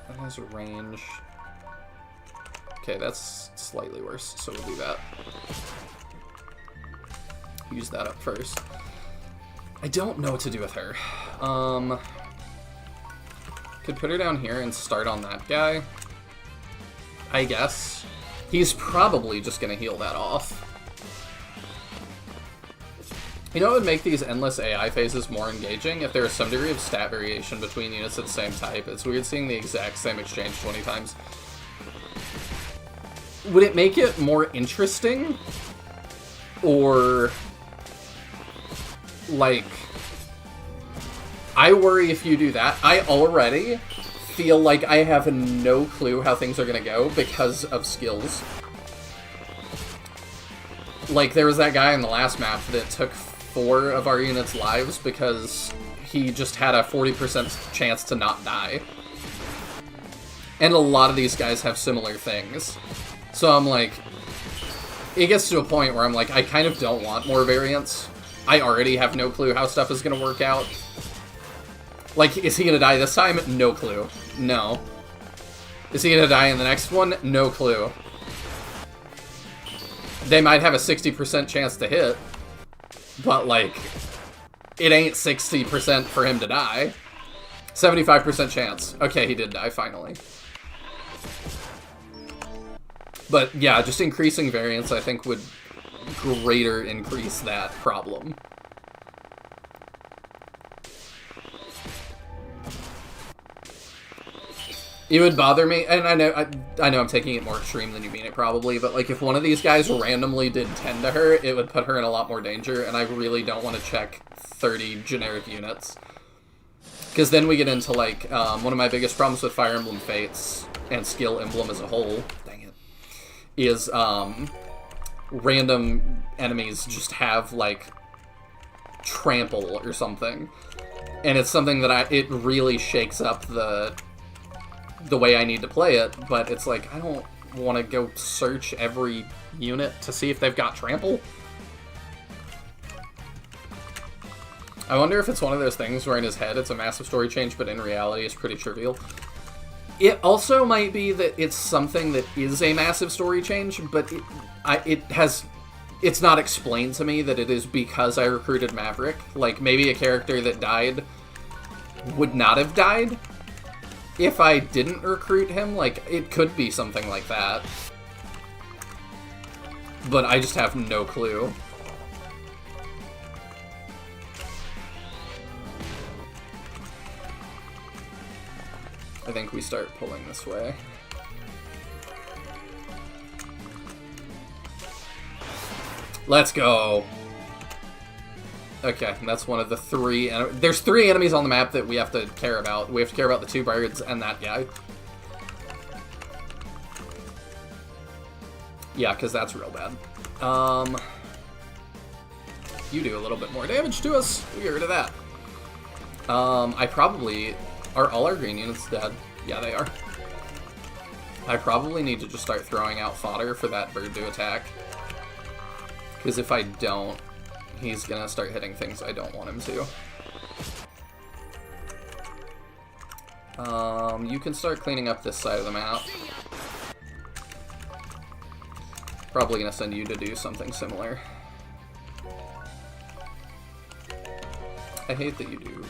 That has a range. Okay, that's slightly worse, so we'll do that. Use that up first. I don't know what to do with her. Could put her down here and start on that guy. I guess. He's probably just gonna heal that off. You know what would make these endless AI phases more engaging? If there was some degree of stat variation between units of the same type. It's weird seeing the exact same exchange 20 times. Would it make it more interesting? Or... like... I worry if you do that. I already feel like I have no clue how things are gonna go because of skills. Like, there was that guy in the last map that took 4 of our units' lives because he just had a 40% chance to not die. And a lot of these guys have similar things. So I'm like, it gets to a point where I'm like, I kind of don't want more variance. I already have no clue how stuff is gonna work out. Like, is he gonna die this time? No clue. No. Is he gonna die in the next one? No clue. They might have a 60% chance to hit, but, like, it ain't 60% for him to die. 75% chance. Okay, he did die, finally. But, yeah, just increasing variance, I think, would greater increase that problem. It would bother me, and I know I'm taking it more extreme than you mean it probably, but like if one of these guys randomly did 10 to her, it would put her in a lot more danger, and I really don't want to check 30 generic units. Because then we get into like, one of my biggest problems with Fire Emblem Fates, and Skill Emblem as a whole, dang it, is random enemies just have like trample or something. And it's something that it really shakes up the way I need to play it, but it's like, I don't want to go search every unit to see if they've got trample. I wonder if it's one of those things where in his head it's a massive story change, but in reality it's pretty trivial. It also might be that it's something that is a massive story change, but it's not explained to me that it is because I recruited Maverick. Like, maybe a character that died would not have died if I didn't recruit him. Like, it could be something like that. But I just have no clue. I think we start pulling this way. Let's go! Okay, that's one of the 3... There's 3 enemies on the map that we have to care about. We have to care about the 2 birds and that guy. Yeah, because that's real bad. You do a little bit more damage to us. We get rid of that. I probably... Are all our green units dead? Yeah, they are. I probably need to just start throwing out fodder for that bird to attack. Because if I don't, he's gonna start hitting things I don't want him to. You can start cleaning up this side of the map. Probably gonna send you to do something similar. I hate that you do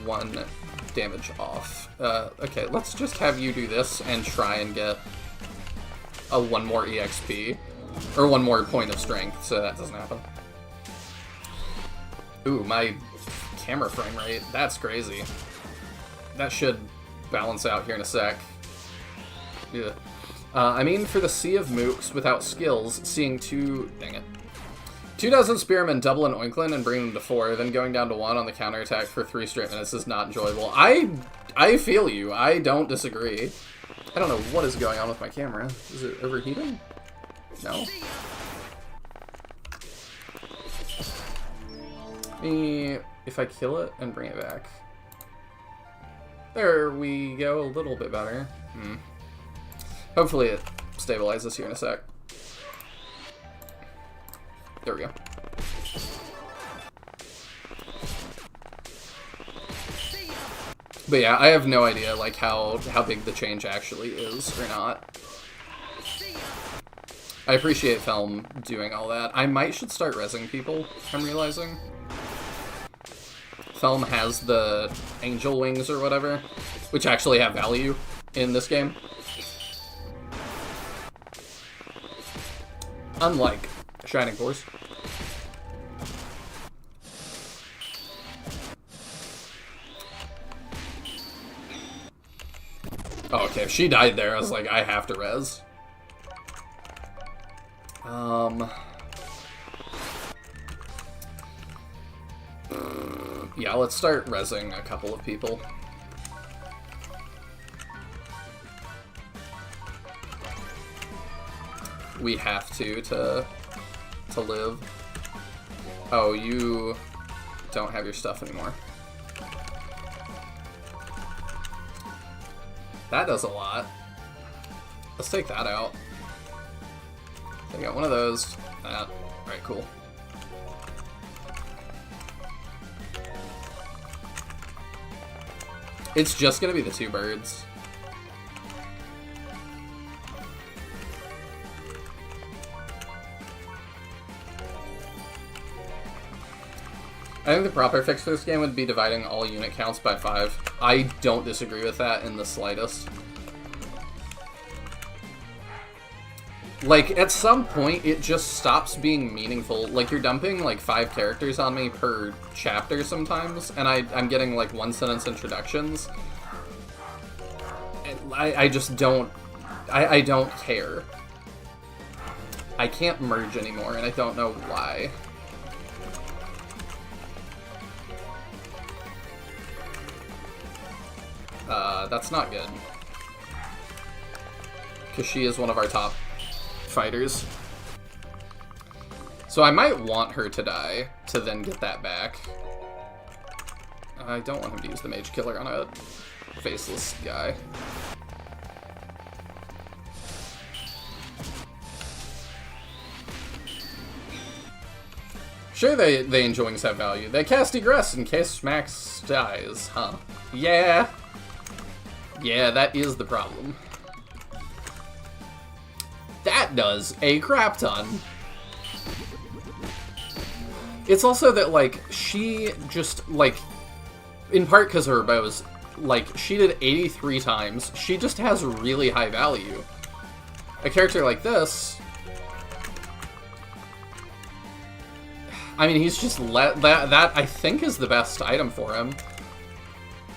1 damage off. Okay, let's just have you do this and try and get a 1 more EXP. Or 1 more point of strength, so that doesn't happen. Ooh, my camera frame rate. That's crazy. That should balance out here in a sec. Yeah. I mean, for the Sea of Mooks without skills, seeing 2... Dang it. 2 dozen spearmen double an oinklin and bring them to 4, then going down to 1 on the counterattack for 3 straight minutes is not enjoyable. I feel you. I don't disagree. I don't know what is going on with my camera. Is it overheating? No. If I kill it and bring it back. There we go, a little bit better. Hopefully it stabilizes here in a sec. There we go. But yeah, I have no idea like how big the change actually is or not. I appreciate Felm doing all that. I should start rezzing people, I'm realizing. Felm has the angel wings or whatever, which actually have value in this game. Unlike Shining Force. Oh, okay, if she died there, I was like, I have to res. Yeah, let's start rezzing a couple of people. We have to live. Oh, you don't have your stuff anymore. That does a lot. Let's take that out. I got one of those. Alright, cool. It's just gonna be the 2 birds. I think the proper fix for this game would be dividing all unit counts by 5. I don't disagree with that in the slightest. Like, at some point, it just stops being meaningful. Like, you're dumping, like, 5 characters on me per chapter sometimes, and I'm getting, like, 1-sentence introductions. And I just don't... I don't care. I can't merge anymore, and I don't know why. That's not good. Because she is one of our top fighters. So I might want her to die to then get that back. I don't want him to use the mage killer on a faceless guy. Sure, the angel wings have value. They cast egress in case Max dies, huh? Yeah. Yeah, that is the problem. That does a crap ton. It's also that, like, she just, like, in part because of her bows, like, she did 83 times. She just has really high value. A character like this... I mean, he's just that I think is the best item for him.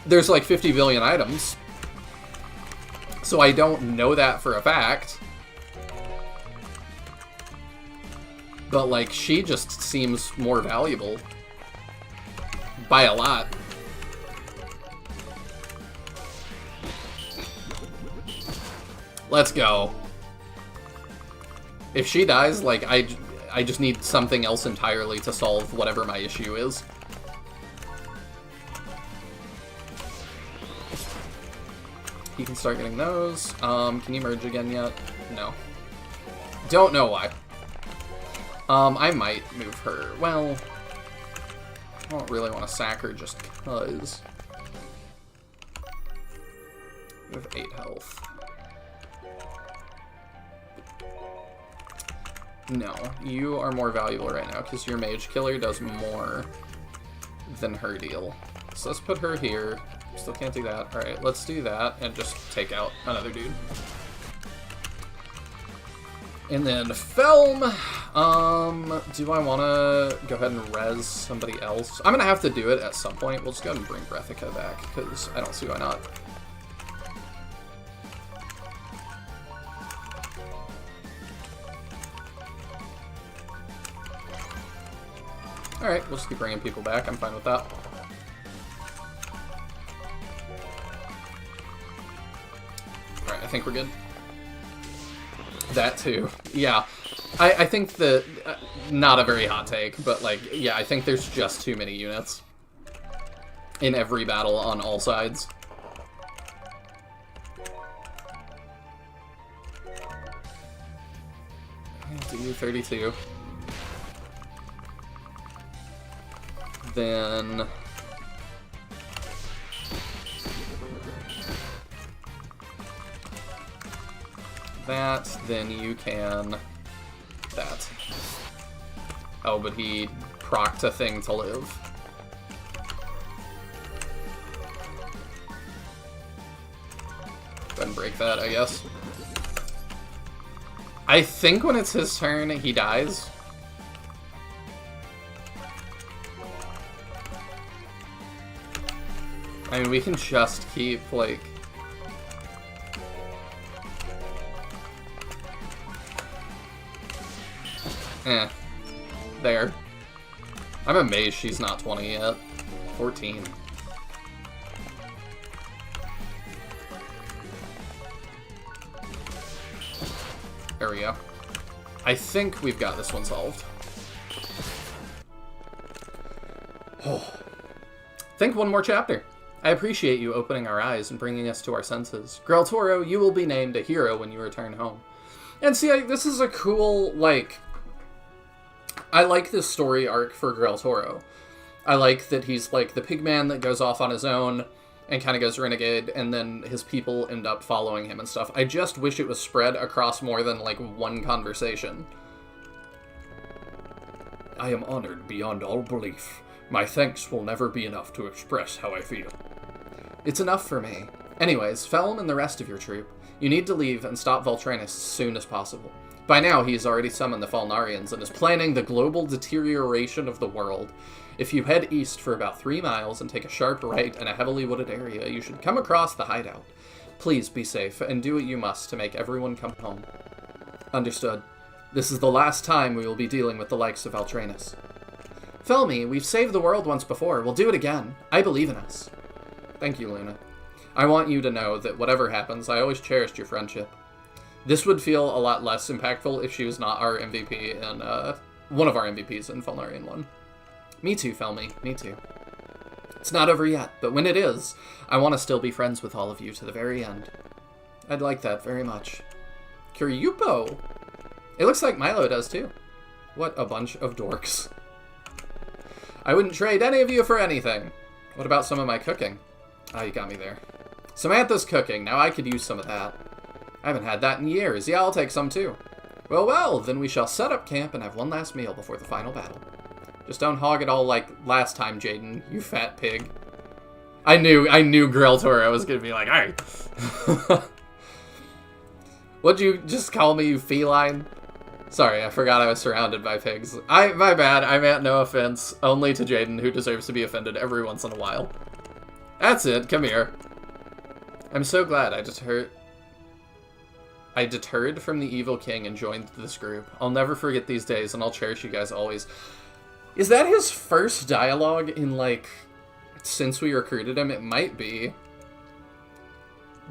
There's like 50 billion items. So I don't know that for a fact. But like, she just seems more valuable. By a lot. Let's go. If she dies, like, I just need something else entirely to solve whatever my issue is. He can start getting those. Can you merge again yet? No. Don't know why. I might move her. Well, I don't really want to sack her just because. We have 8 health. No, you are more valuable right now because your mage killer does more than her deal. So let's put her here. Still can't do that. Alright, let's do that and just take out another dude. And then Felm. Do I want to go ahead and res somebody else? I'm going to have to do it at some point. We'll just go ahead and bring Breathica back, because I don't see why not. Alright, we'll just keep bringing people back. I'm fine with that. Alright, I think we're good. That too. Yeah. I think that, not a very hot take, but like, yeah, I think there's just too many units in every battle on all sides. Do 32. Then that, then you can that. Oh, but he procced a thing to live. Go ahead and break that, I guess. I think when it's his turn, he dies. I mean, we can just keep, like... There. I'm amazed she's not 20 yet. 14. There we go. I think we've got this one solved. Oh. Think one more chapter. I appreciate you opening our eyes and bringing us to our senses. Grel Toro, you will be named a hero when you return home. And see, this is a cool, like... I like this story arc for Grel Toro. I like that he's, like, the pigman that goes off on his own and kind of goes renegade, and then his people end up following him and stuff. I just wish it was spread across more than, like, one conversation.
I am honored beyond all belief. My thanks will never be enough to express how I feel.
It's enough for me. Anyways, Felm and the rest of your troop, you need to leave and stop Valtranus as soon as possible. By now, he's already summoned the Falnarions and is planning the global deterioration of the world. If you head east for about 3 miles and take a sharp right in a heavily wooded area, you should come across the hideout. Please be safe and do what you must to make everyone come home. Understood. This is the last time we will be dealing with the likes of Valtranus. Felmy, we've saved the world once before. We'll do it again. I believe in us. Thank you, Luna. I want you to know that whatever happens, I always cherished your friendship. This would feel a lot less impactful if she was not our MVP in, one of our MVPs in Falnarion 1. Me too, Felmy. Me too. It's not over yet, but when it is, I want to still be friends with all of you to the very end. I'd like that very much. Kuryupo! It looks like Milo does too. What a bunch of dorks. I wouldn't trade any of you for anything. What about some of my cooking? Ah, you got me there. Samantha's cooking. Now I could use some of that. I haven't had that in years. Yeah, I'll take some too. Well, well, then we shall set up camp and have one last meal before the final battle. Just don't hog it all like last time, Jaden, you fat pig. I knew Grel Toro was gonna be like, alright. What'd you just call me, you feline? Sorry, I forgot I was surrounded by pigs. My bad, I meant no offense, only to Jaden, who deserves to be offended every once in a while. That's it, come here. I'm so glad I deterred from the evil king and joined this group. I'll never forget these days, and I'll cherish you guys always. Is that his first dialogue in, like, since we recruited him? It might be.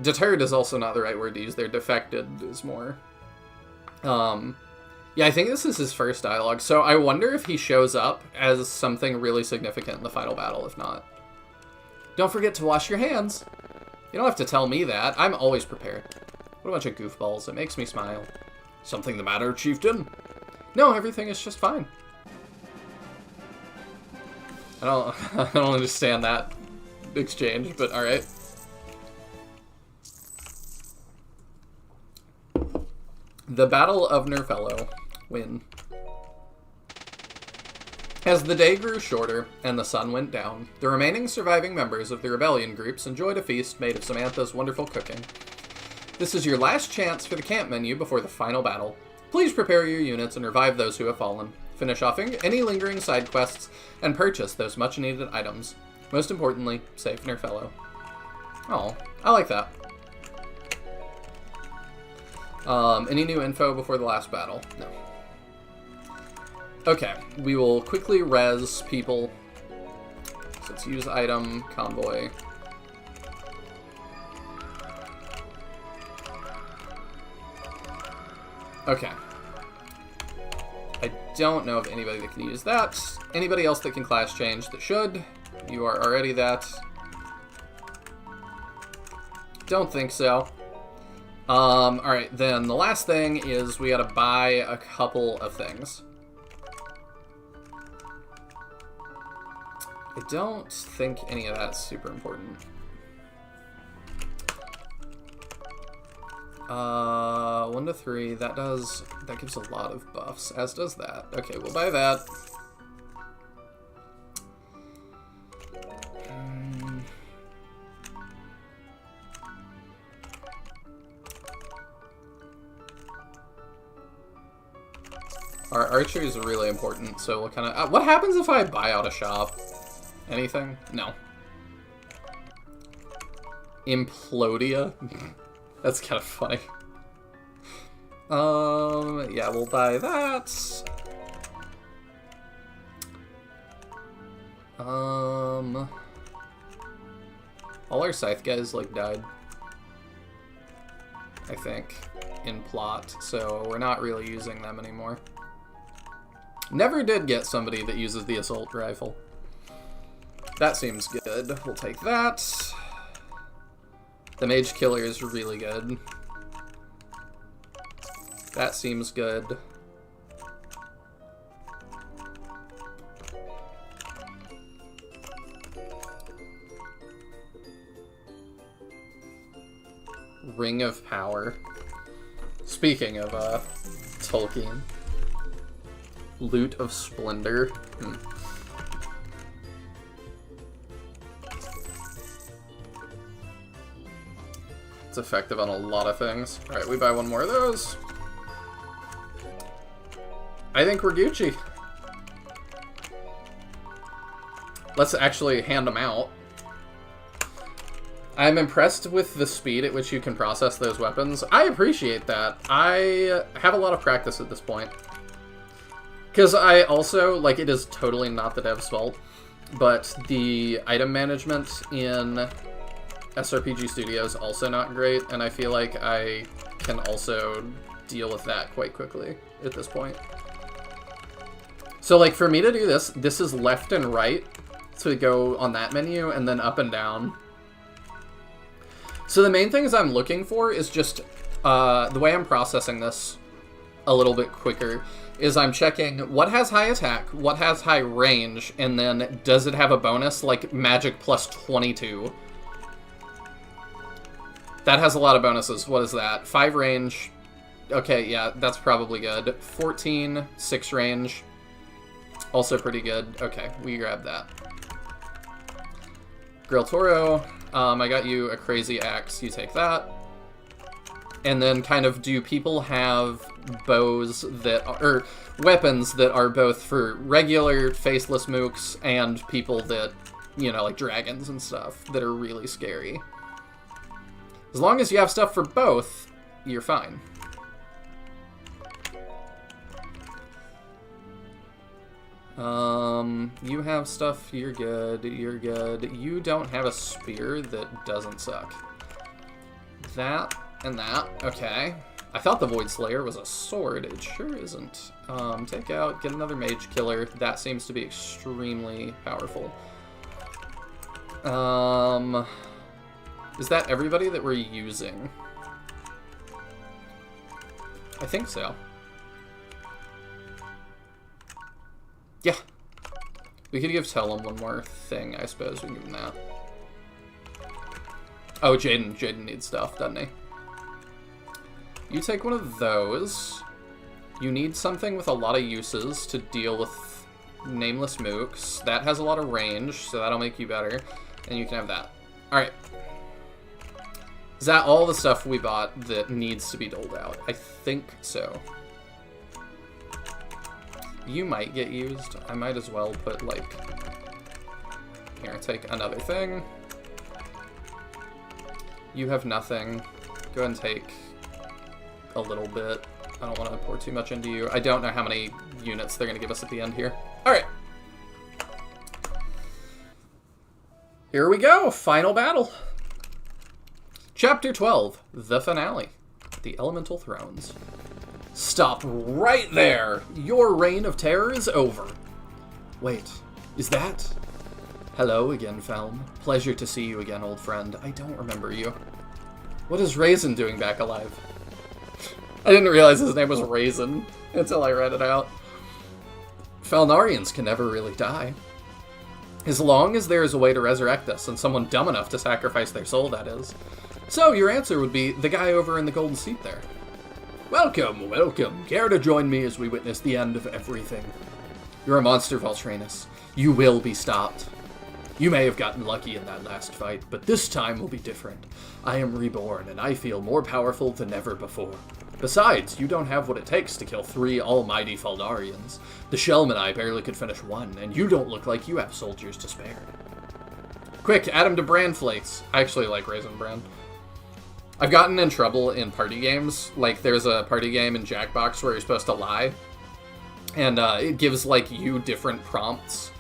Deterred is also not the right word to use there. Defected is more. Yeah, I think this is his first dialogue, so I wonder if he shows up as something really significant in the final battle, if not. Don't forget to wash your hands. You don't have to tell me that. I'm always prepared. What a bunch of goofballs. It makes me smile.
Something the matter, Chieftain?
No, everything is just fine. I don't understand that exchange, but alright. The Battle of Nerfello. Win. As the day grew shorter and the sun went down, the remaining surviving members of the rebellion groups enjoyed a feast made of Samantha's wonderful cooking. This is your last chance for the camp menu before the final battle. Please prepare your units and revive those who have fallen. Finish off any lingering side quests and purchase those much-needed items. Most importantly, save your fellow. Oh, I like that. Any new info before the last battle? No. Okay, we will quickly res people. So let's use item, convoy. Okay. I don't know of anybody that can use that. Anybody else that can class change that should? You are already that. Don't think so. Alright, then the last thing is we gotta buy a couple of things. I don't think any of that's super important. 1 to 3, that gives a lot of buffs, as does that. Okay, we'll buy that. Our archery is really important, so we'll kind of... what happens if I buy out a shop? Anything? No. Implodia? That's kind of funny. Yeah, we'll buy that. All our scythe guys, like, died. I think. In plot, so we're not really using them anymore. Never did get somebody that uses the assault rifle. That seems good. We'll take that. The mage killer is really good. That seems good. Ring of Power. Speaking of Tolkien. Loot of Splendor. It's effective on a lot of things. Alright, we buy one more of those. I think we're Gucci. Let's actually hand them out. I'm impressed with the speed at which you can process those weapons. I appreciate that. I have a lot of practice at this point. Because I also, like, it is totally not the dev's fault, but the item management in SRPG Studio is also not great, and I feel like I can also deal with that quite quickly at this point. So, like, for me to do this, this is left and right to go on that menu, and then up and down. So the main things I'm looking for is just, the way I'm processing this a little bit quicker is I'm checking what has high attack, what has high range, and then does it have a bonus like magic plus 22? That has a lot of bonuses. What is that? 5 range. Okay, yeah, that's probably good. 14, 6 range. Also pretty good. Okay, we grab that. Grill Toro, I got you a crazy axe. You take that. And then kind of, do people have bows that are, or weapons that are both for regular faceless mooks and people that, you know, like dragons and stuff that are really scary? As long as you have stuff for both, you're fine. You have stuff, you're good, you're good. You don't have a spear that doesn't suck. That and that, okay. I thought the Void Slayer was a sword, it sure isn't. Take out, get another mage killer. That seems to be extremely powerful. Is that everybody that we're using? I think so. Yeah. We could give Tellum one more thing, I suppose. We can give him that. Oh, Jaden needs stuff, doesn't he? You take one of those. You need something with a lot of uses to deal with Nameless Mooks. That has a lot of range, so that'll make you better. And you can have that. Alright. Is that all the stuff we bought that needs to be doled out? I think so. You might get used. I might as well put, like... Here, take another thing. You have nothing. Go ahead and take a little bit. I don't want to pour too much into you. I don't know how many units they're going to give us at the end here. Alright. Here we go. Final battle. Chapter 12. The finale. The Elemental Thrones. Stop right there. Your reign of terror is over. Wait, is that... Hello again, Felm. Pleasure to see you again, old friend. I don't remember you. What is Raisin doing back alive? I didn't realize his name was Raisin until I read it out. Falnarions can never really die. As long as there is a way to resurrect us, and someone dumb enough to sacrifice their soul, that is. So, your answer would be the guy over in the golden seat there. Welcome, welcome. Care to join me as we witness the end of everything? You're a monster, Valtranus. You will be stopped. You may have gotten lucky in that last fight, but this time will be different. I am reborn, and I feel more powerful than ever before. Besides, you don't have what it takes to kill 3 almighty Falnarions. The Shelm and I barely could finish 1, and you don't look like you have soldiers to spare. Quick, add him to Bran Flakes. I actually like Raisin Bran. I've gotten in trouble in party games. Like, there's a party game in Jackbox where you're supposed to lie, and it gives, like, you different prompts.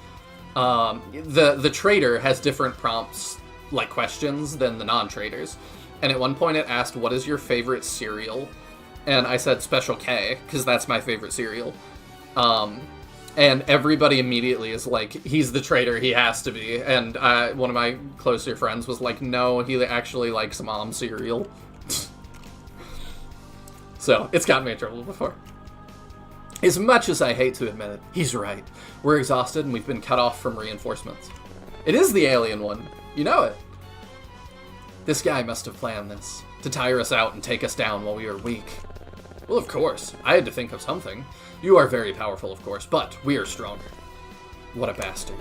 The trader has different prompts, like questions, than the non-traders. And at one point it asked, what is your favorite cereal? And I said Special K, because that's my favorite cereal. And everybody immediately is like, he's the trader, he has to be. And one of my closer friends was like, no, he actually likes mom cereal. So, it's gotten me in trouble before. As much as I hate to admit it, he's right. We're exhausted and we've been cut off from reinforcements. It is the alien one. You know it. This guy must have planned this, to tire us out and take us down while we were weak. Well, of course. I had to think of something. You are very powerful, of course, but we are stronger. What a bastard.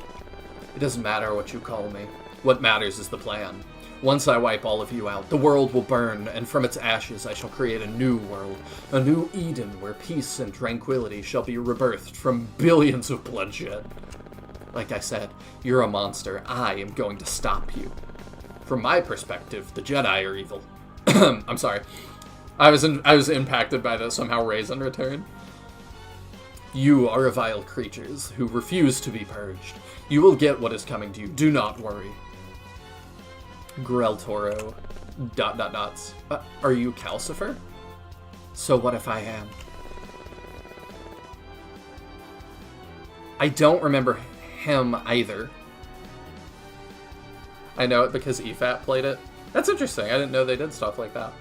It doesn't matter what you call me. What matters is the plan. Once I wipe all of you out, the world will burn, and from its ashes I shall create a new world, a new Eden where peace and tranquility shall be rebirthed from billions of bloodshed. Like I said, you're a monster. I am going to stop you. From my perspective, the Jedi are evil. I'm sorry. I was impacted by this. Somehow Raisin returned. You are vile creatures who refuse to be purged. You will get what is coming to you. Do not worry. Grel Toro. ... Are you Calcifer? So what if I am? I don't remember him either. I know it because EFAT played it. That's interesting. I didn't know they did stuff like that.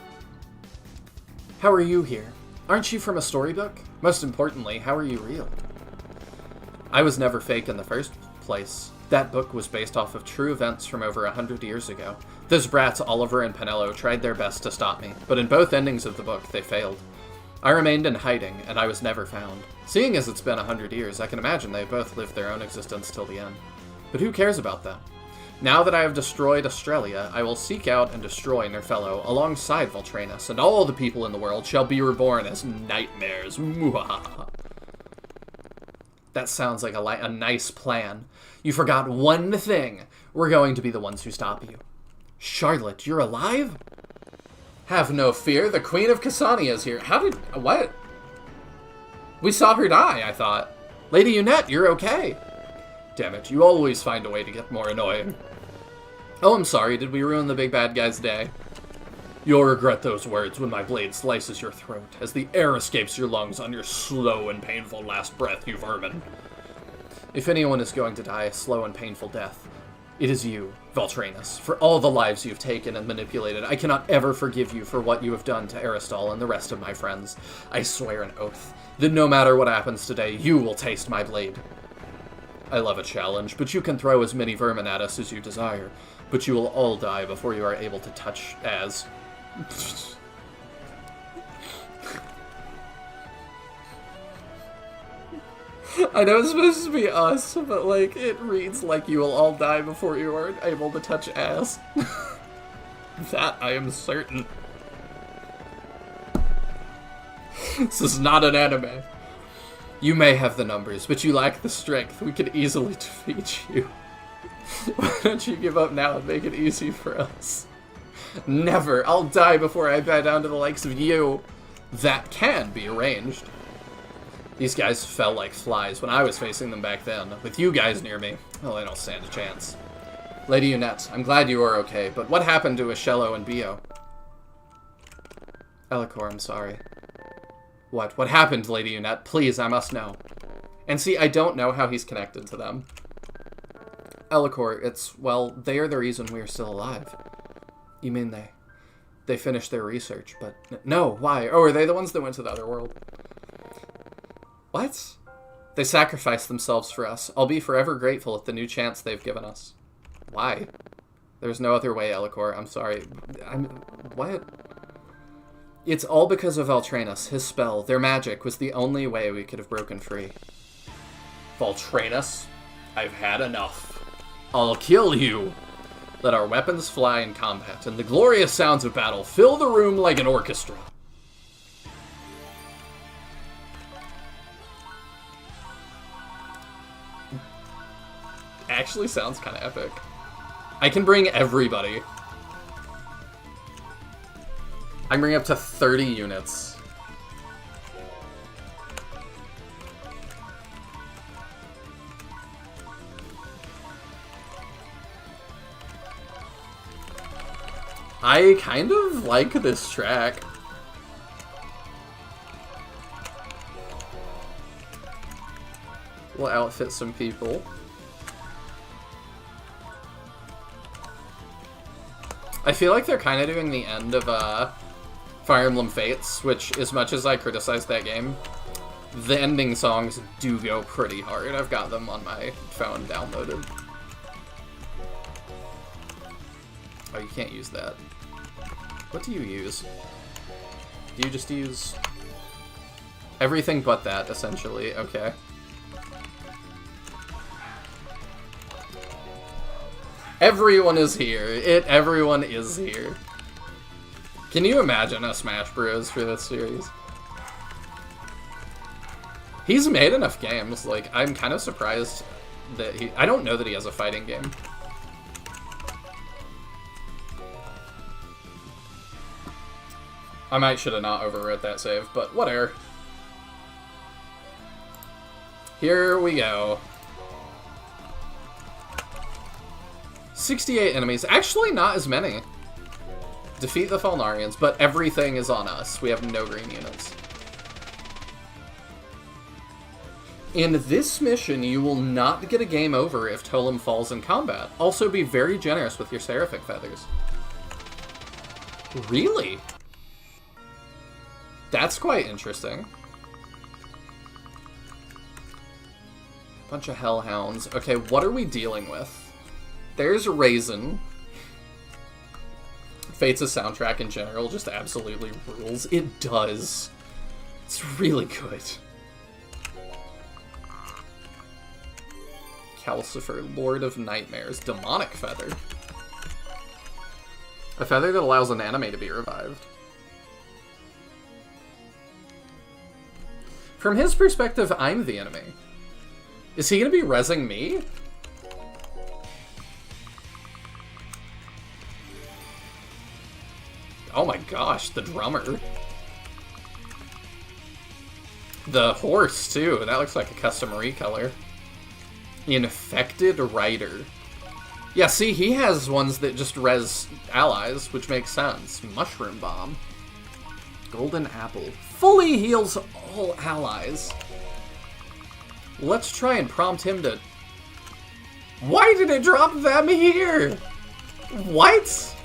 How are you here? Aren't you from a storybook? Most importantly, how are you real? I was never fake in the first place. That book was based off of true events from over 100 years ago. Those brats Oliver and Penello tried their best to stop me, but in both endings of the book, they failed. I remained in hiding, and I was never found. Seeing as it's been 100 years, I can imagine they both lived their own existence till the end. But who cares about them? Now that I have destroyed Australia, I will seek out and destroy Nerfello alongside Valtranus, and all the people in the world shall be reborn as nightmares. Mwahaha. That sounds like a nice plan. You forgot one thing. We're going to be the ones who stop you. Charlotte, you're alive? Have no fear, the Queen of Cassania is here. What? We saw her die, I thought. Lady Unette, you're okay. Damn it, you always find a way to get more annoying. Oh, I'm sorry, did we ruin the big bad guy's day? You'll regret those words when my blade slices your throat, as the air escapes your lungs on your slow and painful last breath, you vermin. If anyone is going to die a slow and painful death, it is you, Valtranus, for all the lives you've taken and manipulated. I cannot ever forgive you for what you have done to Aristal and the rest of my friends. I swear an oath that no matter what happens today, you will taste my blade. I love a challenge, but you can throw as many vermin at us as you desire, but you will all die before you are able to touch as... I know it's supposed to be us, but like it reads like you will all die before you are able to touch ass. That I am certain. This is not an anime. You may have the numbers, but you lack the strength. We could easily defeat you. Why don't you give up now and make it easy for us? Never. I'll die before I bow down to the likes of you. That can be arranged. These guys fell like flies when I was facing them back then. With you guys near me, well, I don't stand a chance. Lady Unette, I'm glad you are okay, but what happened to Ashello and Bio? Elikor, I'm sorry. What? What happened, Lady Unette? Please, I must know. And see, I don't know how he's connected to them. Elikor, it's, well, they are the reason we are still alive. You mean they finished their research, but no, why? Oh, are they the ones that went to the other world? What? They sacrificed themselves for us. I'll be forever grateful at the new chance they've given us. Why? There's no other way, Elikor. I'm sorry. What? It's all because of Valtranus, his spell. Their magic was the only way we could have broken free.
Valtranus, I've had enough.
I'll kill you! Let our weapons fly in combat, and the glorious sounds of battle fill the room like an orchestra. Actually sounds kind of epic. I can bring everybody. I can bring up to 30 units. I kind of like this track. We'll outfit some people. I feel like they're kind of doing the end of Fire Emblem Fates, which, as much as I criticize that game, the ending songs do go pretty hard. I've got them on my phone downloaded. Oh, you can't use that. What do you use? Do you just use everything but that, essentially? Okay. Everyone is here. Everyone is here. Can you imagine a Smash Bros. For this series? He's made enough games. Like, I'm kind of surprised that I don't know that he has a fighting game. I might should have not overwrote that save, but whatever. Here we go. 68 enemies. Actually, not as many. Defeat the Falnarions, but everything is on us. We have no green units. In this mission, you will not get a game over if Tolim falls in combat. Also, be very generous with your Seraphic Feathers. Really? That's quite interesting. Bunch of hellhounds. Okay, what are we dealing with? There's Raisin. Fates' soundtrack in general just absolutely rules. It does. It's really good. Calcifer, Lord of Nightmares, Demonic Feather. A feather that allows an anime to be revived. From his perspective, I'm the enemy. Is he gonna be rezzing me? Oh my gosh, the drummer. The horse, too. That looks like a custom recolor. Infected Rider. Yeah, see, he has ones that just res allies, which makes sense. Mushroom Bomb. Golden Apple. Fully heals all allies. Let's try and prompt him to... Why did it drop them here? What?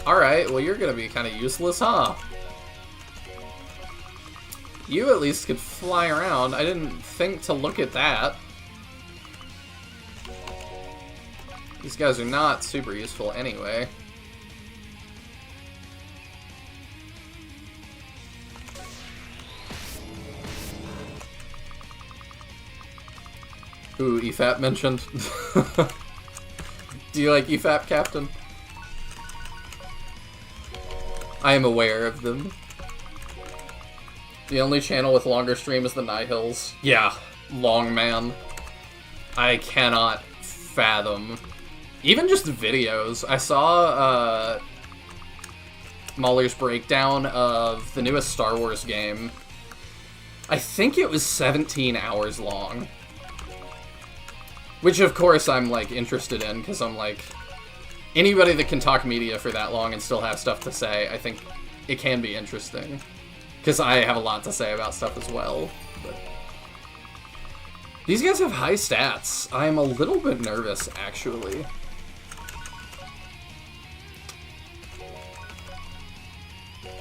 Alright, well you're gonna be kind of useless, huh? You at least could fly around. I didn't think to look at that. These guys are not super useful anyway. Ooh, EFAP mentioned. Do you like EFAP, Captain? I am aware of them. The only channel with longer stream is the Nihills. Yeah, long man. I cannot fathom. Even just videos. I saw Mauler's breakdown of the newest Star Wars game. I think it was 17 hours long. Which, of course, I'm, like, interested in, because I'm, like... Anybody that can talk media for that long and still have stuff to say, I think it can be interesting. Because I have a lot to say about stuff as well. But these guys have high stats. I'm a little bit nervous, actually.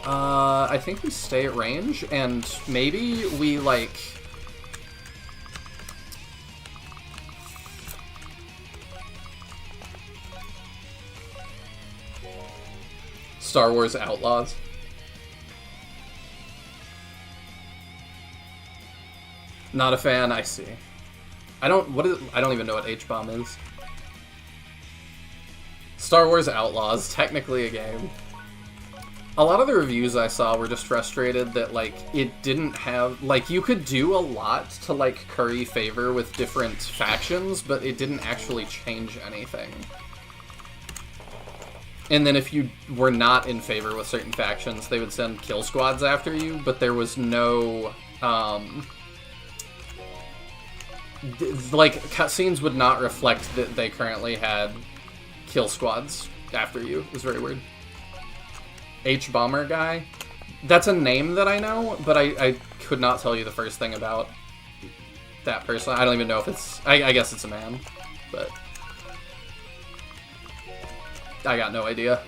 I think we stay at range, and maybe we, like... Star Wars Outlaws. Not a fan, I see. I don't even know what H-bomb is. Star Wars Outlaws, technically a game. A lot of the reviews I saw were just frustrated that, like, it didn't have... Like, you could do a lot to, like, curry favor with different factions, but it didn't actually change anything. And then if you were not in favor with certain factions, they would send kill squads after you, but there was no... like, cutscenes would not reflect that they currently had kill squads after you. It was very weird. H-Bomber guy? That's a name that I know, but I could not tell you the first thing about that person. I don't even know if it's... I guess it's a man, but... I got no idea.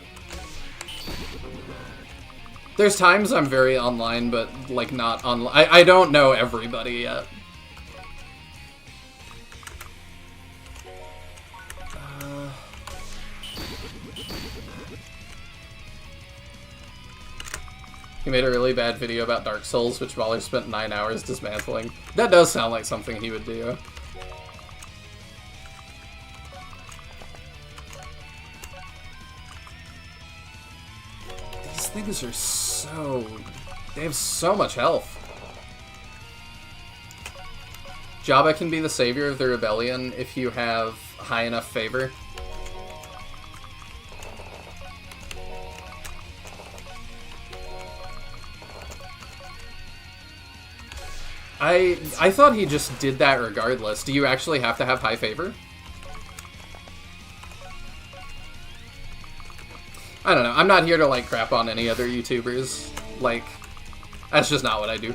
There's times I'm very online, but, like, not online. I don't know everybody yet. He made a really bad video about Dark Souls, which Baller spent 9 hours dismantling. That does sound like something he would do. These things are so... They have so much health. Jabba can be the savior of the rebellion if you have high enough favor. I thought he just did that regardless. Do you actually have to have high favor? I don't know. I'm not here to, like, crap on any other YouTubers. Like, that's just not what I do.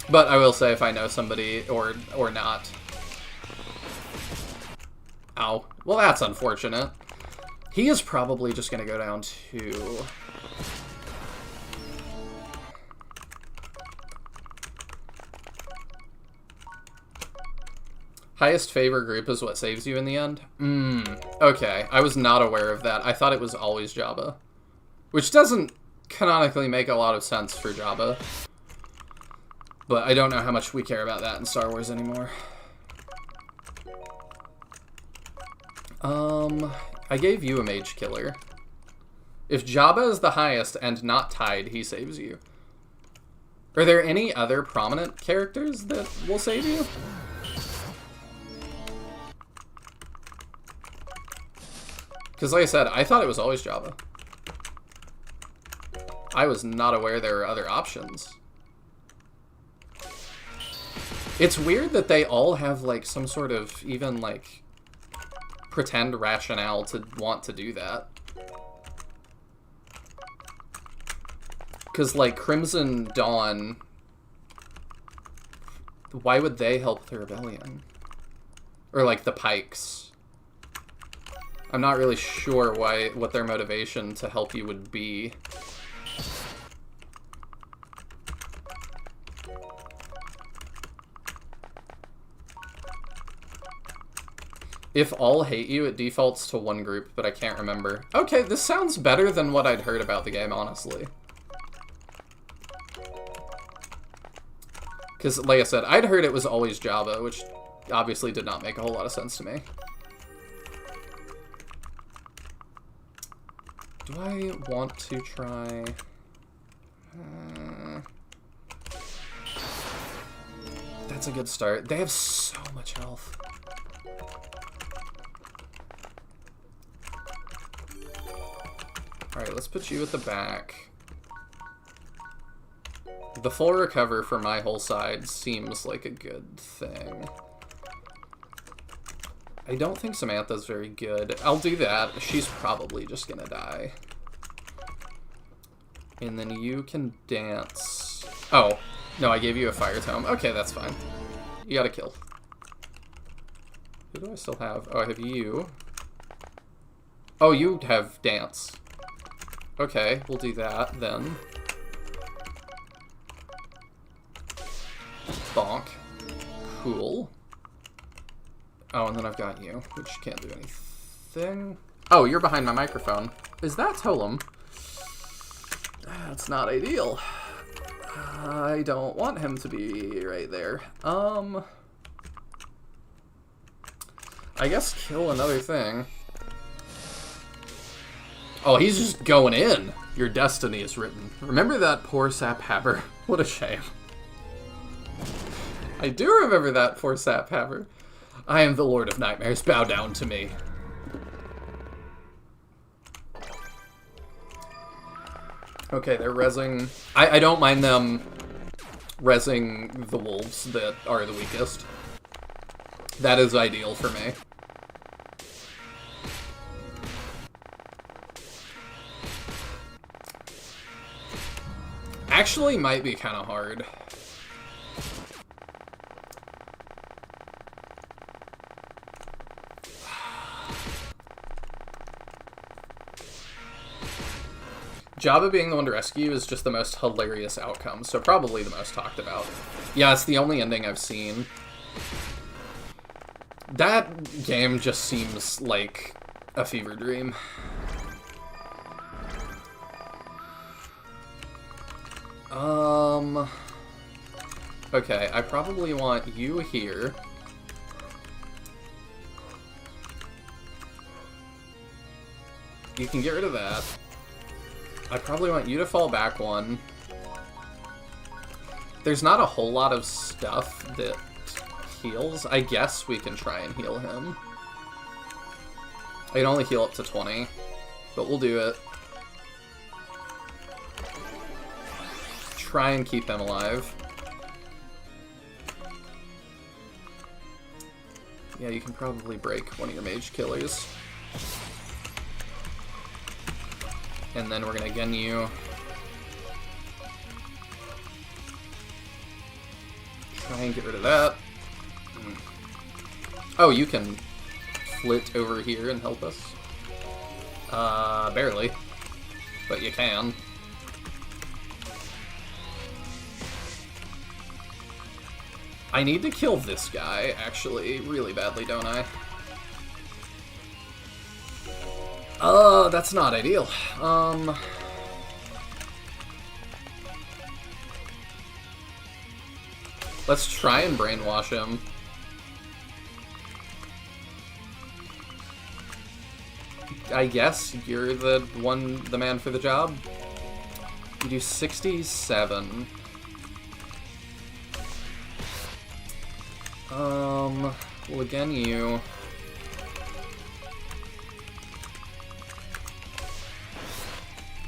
But I will say if I know somebody or not. Ow. Well, that's unfortunate. He is probably just gonna go down to... Highest favor group is what saves you in the end? Okay. I was not aware of that. I thought it was always Jabba. Which doesn't canonically make a lot of sense for Jabba. But I don't know how much we care about that in Star Wars anymore. I gave you a mage killer. If Jabba is the highest and not tied, he saves you. Are there any other prominent characters that will save you? Because like I said, I thought it was always Jabba. I was not aware there were other options. It's weird that they all have, like, some sort of even, like, pretend rationale to want to do that. Because, like, Crimson Dawn, why would they help the rebellion? Or, like, the Pikes. I'm not really sure what their motivation to help you would be. If all hate you, it defaults to one group, but I can't remember. Okay, this sounds better than what I'd heard about the game, honestly. Because, like I said, I'd heard it was always Java, which obviously did not make a whole lot of sense to me. Do I want to try... That's a good start. They have so much health. Alright, let's put you at the back. The full recover for my whole side seems like a good thing. I don't think Samantha's very good. I'll do that. She's probably just gonna die. And then you can dance. Oh, no, I gave you a fire tome. Okay, that's fine. You got a kill. Who do I still have? Oh, I have you. Oh, you have dance. Okay, we'll do that then. Bonk. Cool. Oh, and then I've got you, which can't do anything. Oh, you're behind my microphone. Is that Totem? That's not ideal. I don't want him to be right there. I guess kill another thing. Oh, he's just going in. Your destiny is written. Remember that poor Sap Haber? What a shame. I do remember that poor Sap Haber. I am the Lord of Nightmares. Bow down to me. Okay, they're rezzing. I don't mind them rezzing the wolves that are the weakest. That is ideal for me. Actually, might be kind of hard. Jabba being the one to rescue is just the most hilarious outcome, so probably the most talked about. Yeah, it's the only ending I've seen. That game just seems like a fever dream. Okay, I probably want you here. You can get rid of that. I probably want you to fall back one. There's not a whole lot of stuff that heals. I guess we can try and heal him. I can only heal up to 20, but we'll do it. Try and keep him alive. Yeah, you can probably break one of your mage killers. And then we're gonna again you. Try and get rid of that. Oh, you can flit over here and help us. Barely. But you can. I need to kill this guy, actually, really badly, don't I? That's not ideal. Let's try and brainwash him. I guess you're the man for the job. You do 67. Well, again, you.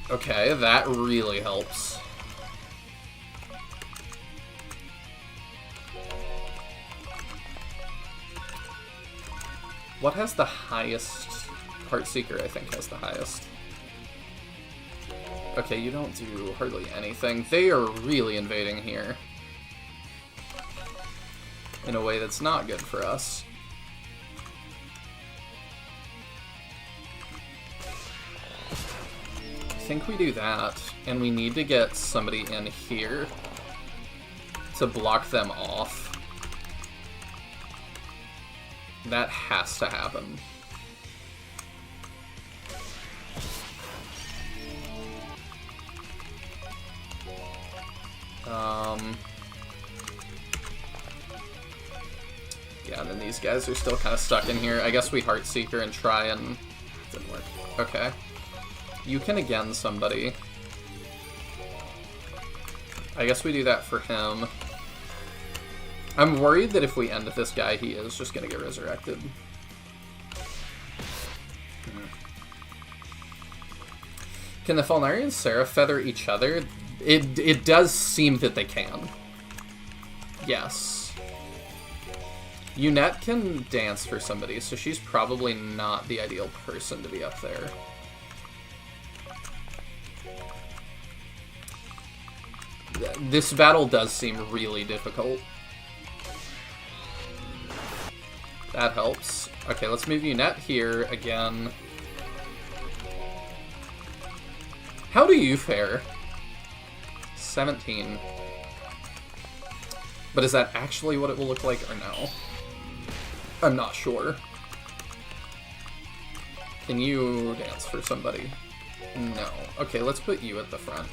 Okay, that really helps. What has the highest? Heartseeker, I think, has the highest. Okay, you don't do hardly anything. They are really invading here. In a way that's not good for us. I think we do that, and we need to get somebody in here to block them off. That has to happen. Yeah, and then these guys are still kind of stuck in here. I guess we Heartseeker and try and... Didn't work. Okay. You can again somebody. I guess we do that for him. I'm worried that if we end this guy, he is just going to get resurrected. Can the Falnarion and Seraph feather each other? It does seem that they can. Yes. Unette can dance for somebody, so she's probably not the ideal person to be up there. This battle does seem really difficult. That helps. Okay, let's move Unette here again. How do you fare? 17. But is that actually what it will look like or no? I'm not sure. Can you dance for somebody? No. Okay, let's put you at the front.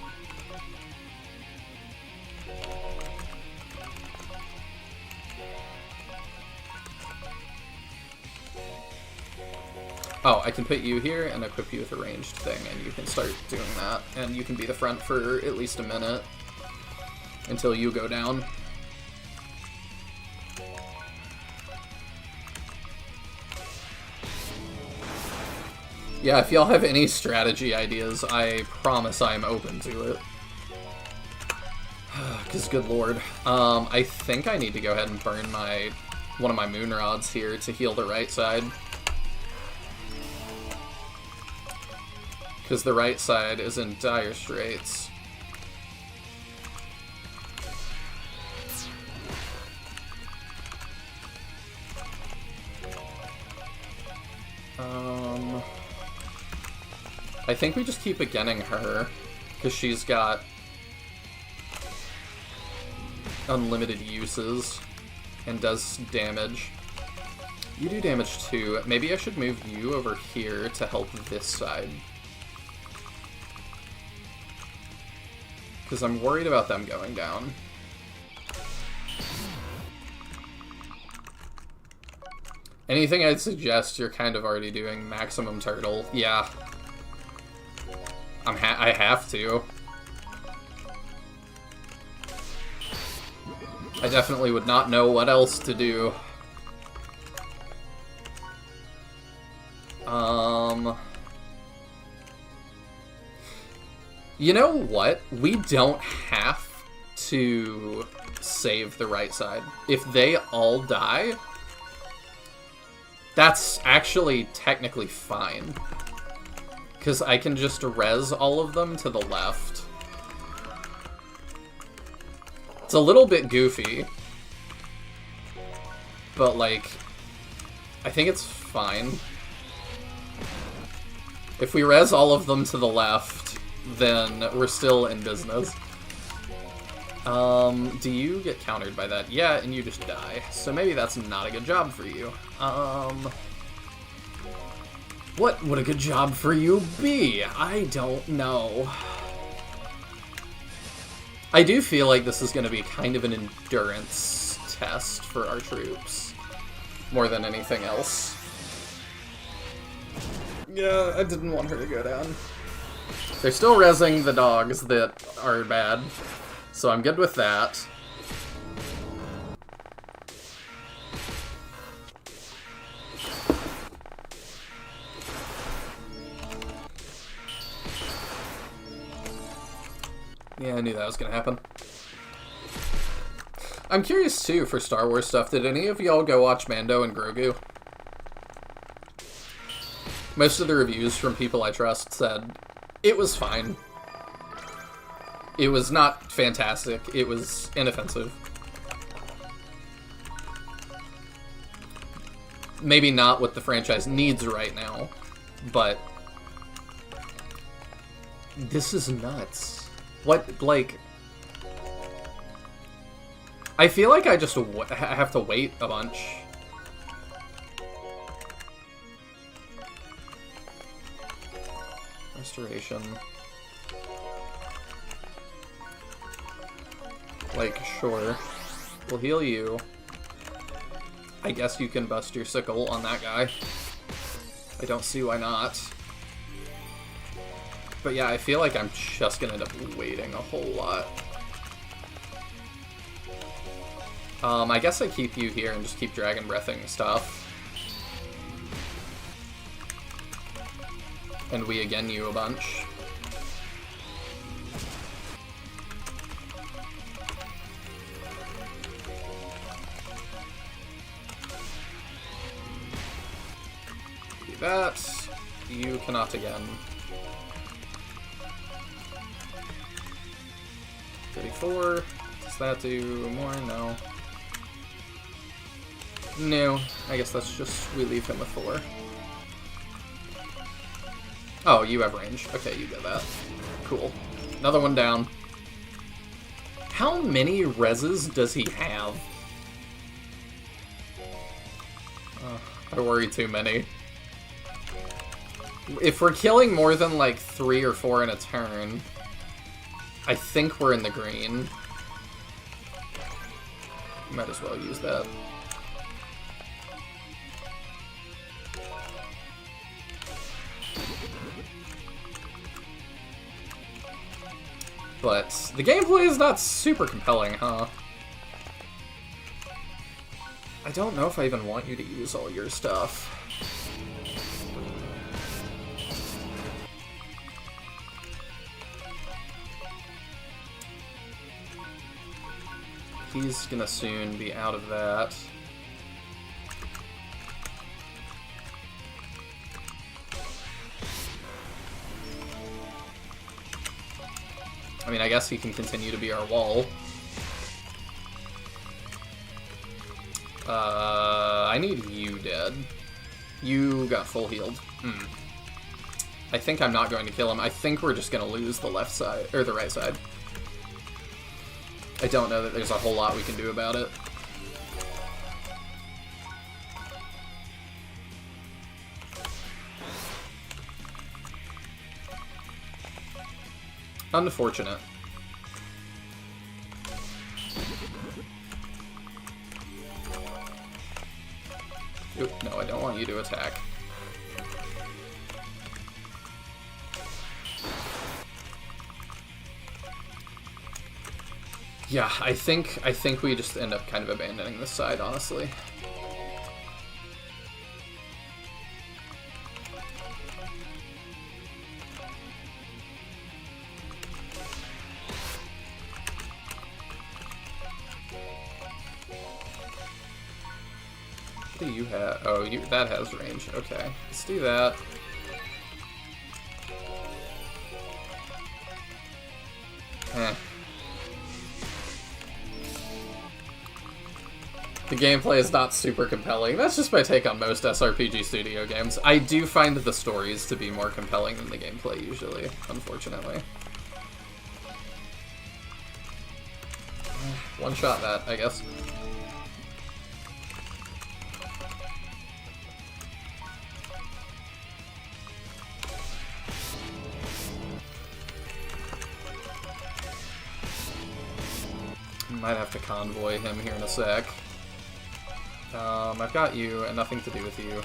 Oh, I can put you here and equip you with a ranged thing, and you can start doing that. And you can be the front for at least a minute until you go down. Yeah, if y'all have any strategy ideas, I promise I'm open to it. Because, good lord. I think I need to go ahead and burn one of my moon rods here to heal the right side. Because the right side is in dire straits. I think we just keep againning her, because she's got unlimited uses and does damage. You do damage too. Maybe I should move you over here to help this side. Because I'm worried about them going down. Anything I'd suggest you're kind of already doing. Maximum turtle. Yeah. I have to. I definitely would not know what else to do. You know what? We don't have to save the right side. If they all die, that's actually technically fine. Because I can just res all of them to the left. It's a little bit goofy. But, like, I think it's fine. If we res all of them to the left, then we're still in business. Do you get countered by that? Yeah, and you just die. So maybe that's not a good job for you. What would a good job for you be? I don't know. I do feel like this is going to be kind of an endurance test for our troops, more than anything else. Yeah, I didn't want her to go down. They're still rezzing the dogs that are bad, so I'm good with that. Yeah, I knew that was gonna happen. I'm curious, too, for Star Wars stuff. Did any of y'all go watch Mando and Grogu? Most of the reviews from people I trust said it was fine. It was not fantastic. It was inoffensive. Maybe not what the franchise needs right now, but this is nuts. What, like... I feel like I just have to wait a bunch. Restoration. Like, sure. We'll heal you. I guess you can bust your sickle on that guy. I don't see why not. But yeah, I feel like I'm just gonna end up waiting a whole lot. I guess I keep you here and just keep Dragon Breathing stuff. And we again you a bunch. Do that. You cannot again. 34. Does that do more? No. No. I guess that's just, we leave him with 4. Oh, you have range. Okay, you get that. Cool. Another one down. How many reses does he have? I worry too many. If we're killing more than like 3 or 4 in a turn, I think we're in the green. Might as well use that. But the gameplay is not super compelling, huh? I don't know if I even want you to use all your stuff. He's gonna soon be out of that. I mean, I guess he can continue to be our wall. I need you dead. You got full healed. I think I'm not going to kill him. I think we're just gonna lose the left side, or the right side. I don't know that there's a whole lot we can do about it. Unfortunate. Oop, no, I don't want you to attack. Yeah, I think we just end up kind of abandoning this side, honestly. What do you have? Oh, that has range. Okay, let's do that. The gameplay is not super compelling. That's just my take on most SRPG studio games. I do find the stories to be more compelling than the gameplay usually, unfortunately. One shot that, I guess. Might have to convoy him here in a sec. I've got you, and nothing to do with you.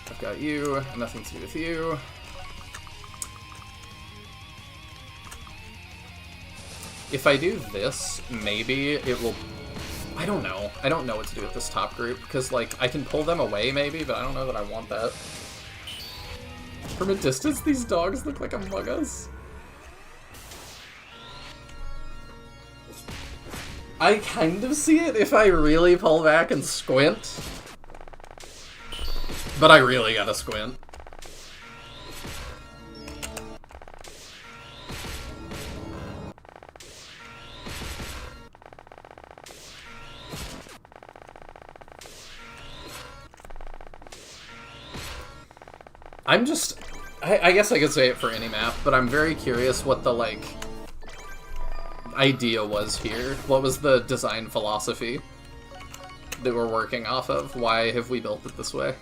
I've got you, and nothing to do with you. If I do this, maybe it will... I don't know. I don't know what to do with this top group, because, like, I can pull them away, maybe, but I don't know that I want that. From a distance, these dogs look like Among Us. I kind of see it if I really pull back and squint. But I really gotta squint. I'm just... I guess I could say it for any map, but I'm very curious what the, like... idea was here. What was the design philosophy that we're working off of? Why have we built it this way?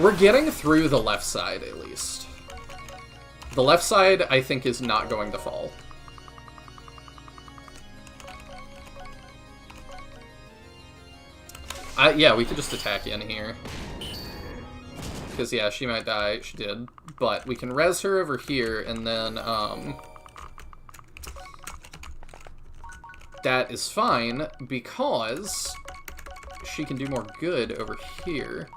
We're getting through the left side, at least. The left side, I think, is not going to fall. Yeah, we could just attack in here. Because, yeah, she might die. She did. But we can res her over here, and then, that is fine, because she can do more good over here.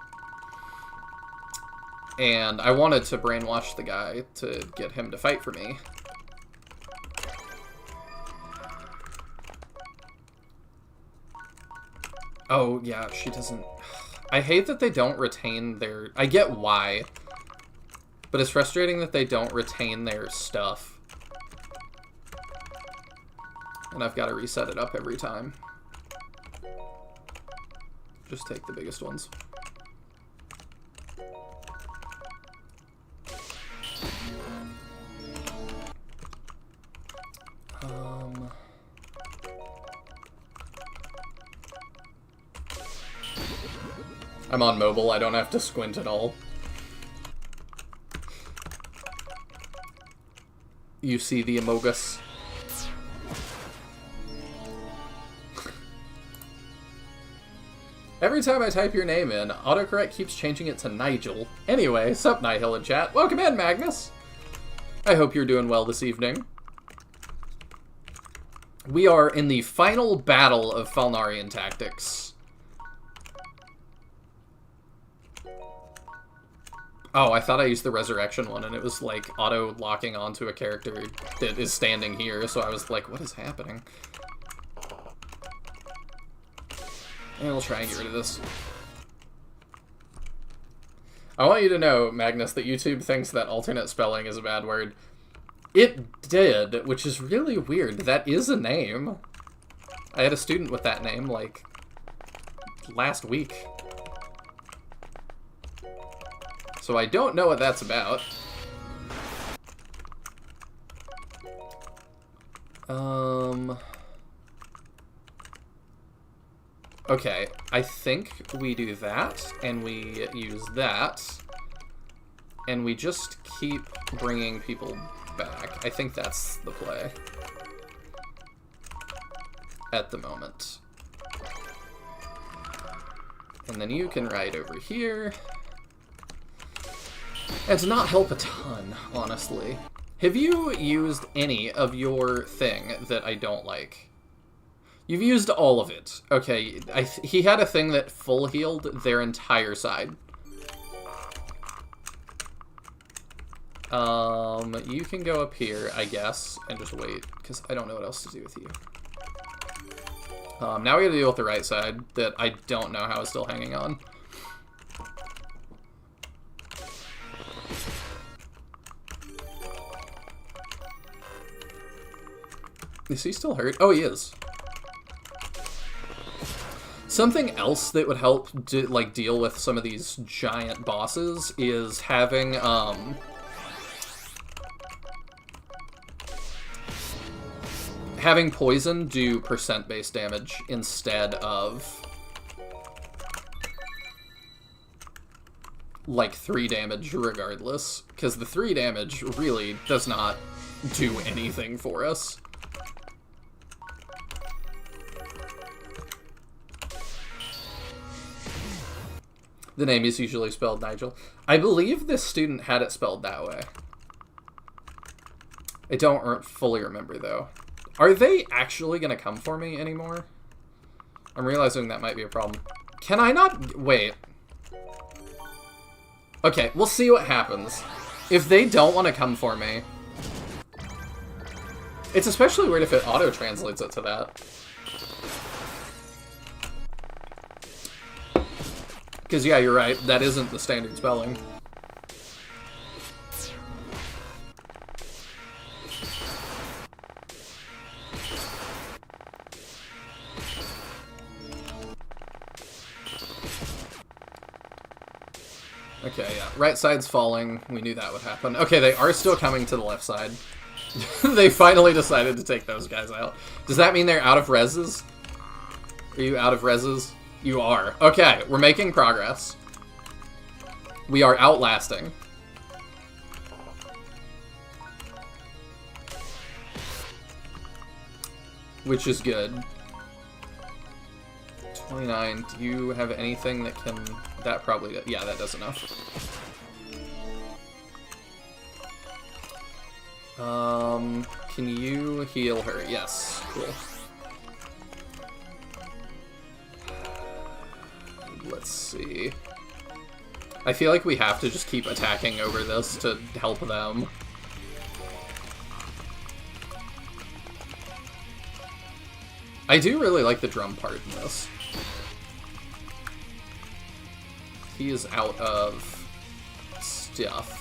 And I wanted to brainwash the guy to get him to fight for me. Oh, yeah, she doesn't... I hate that they don't retain their... I get why. But it's frustrating that they don't retain their stuff. And I've got to reset it up every time. Just take the biggest ones. I'm on mobile, I don't have to squint at all. You see the Amogus. Every time I type your name in, autocorrect keeps changing it to Nigel. Anyway, sup Nihil in chat. Welcome in, Magnus! I hope you're doing well this evening. We are in the final battle of Falnarion tactics. Oh, I thought I used the resurrection one, and it was, like, auto-locking onto a character that is standing here, so I was like, what is happening? And we'll try and get rid of this. I want you to know, Magnus, that YouTube thinks that alternate spelling is a bad word. It did, which is really weird. That is a name. I had a student with that name, like, last week. So I don't know what that's about. Okay, I think we do that, and we use that, and we just keep bringing people back. I think that's the play. At the moment. And then you can ride over here. And to not help a ton, honestly. Have you used any of your thing that I don't like? You've used all of it. Okay, he had a thing that full healed their entire side. You can go up here, I guess, and just wait, because I don't know what else to do with you. Now we gotta deal with the right side that I don't know how is still hanging on. Is he still hurt? Oh, he is. Something else that would help deal with some of these giant bosses is having having poison do percent-based damage instead of like 3 damage regardless, because the 3 damage really does not do anything for us. The name is usually spelled Nigel. I believe this student had it spelled that way. I don't fully remember, though. Are they actually going to come for me anymore? I'm realizing that might be a problem. Can I not... Wait. Okay, we'll see what happens. If they don't want to come for me... It's especially weird if it auto-translates it to that. Because, yeah, you're right. That isn't the standard spelling. Okay, yeah. Right side's falling. We knew that would happen. Okay, they are still coming to the left side. They finally decided to take those guys out. Does that mean they're out of reses? Are you out of reses? You are. Okay, we're making progress. We are outlasting. Which is good. 29. Do you have anything that can... That probably... Yeah, that does enough. Can you heal her? Yes. Cool. Let's see. I feel like we have to just keep attacking over this to help them. I do really like the drum part in this. He is out of stuff.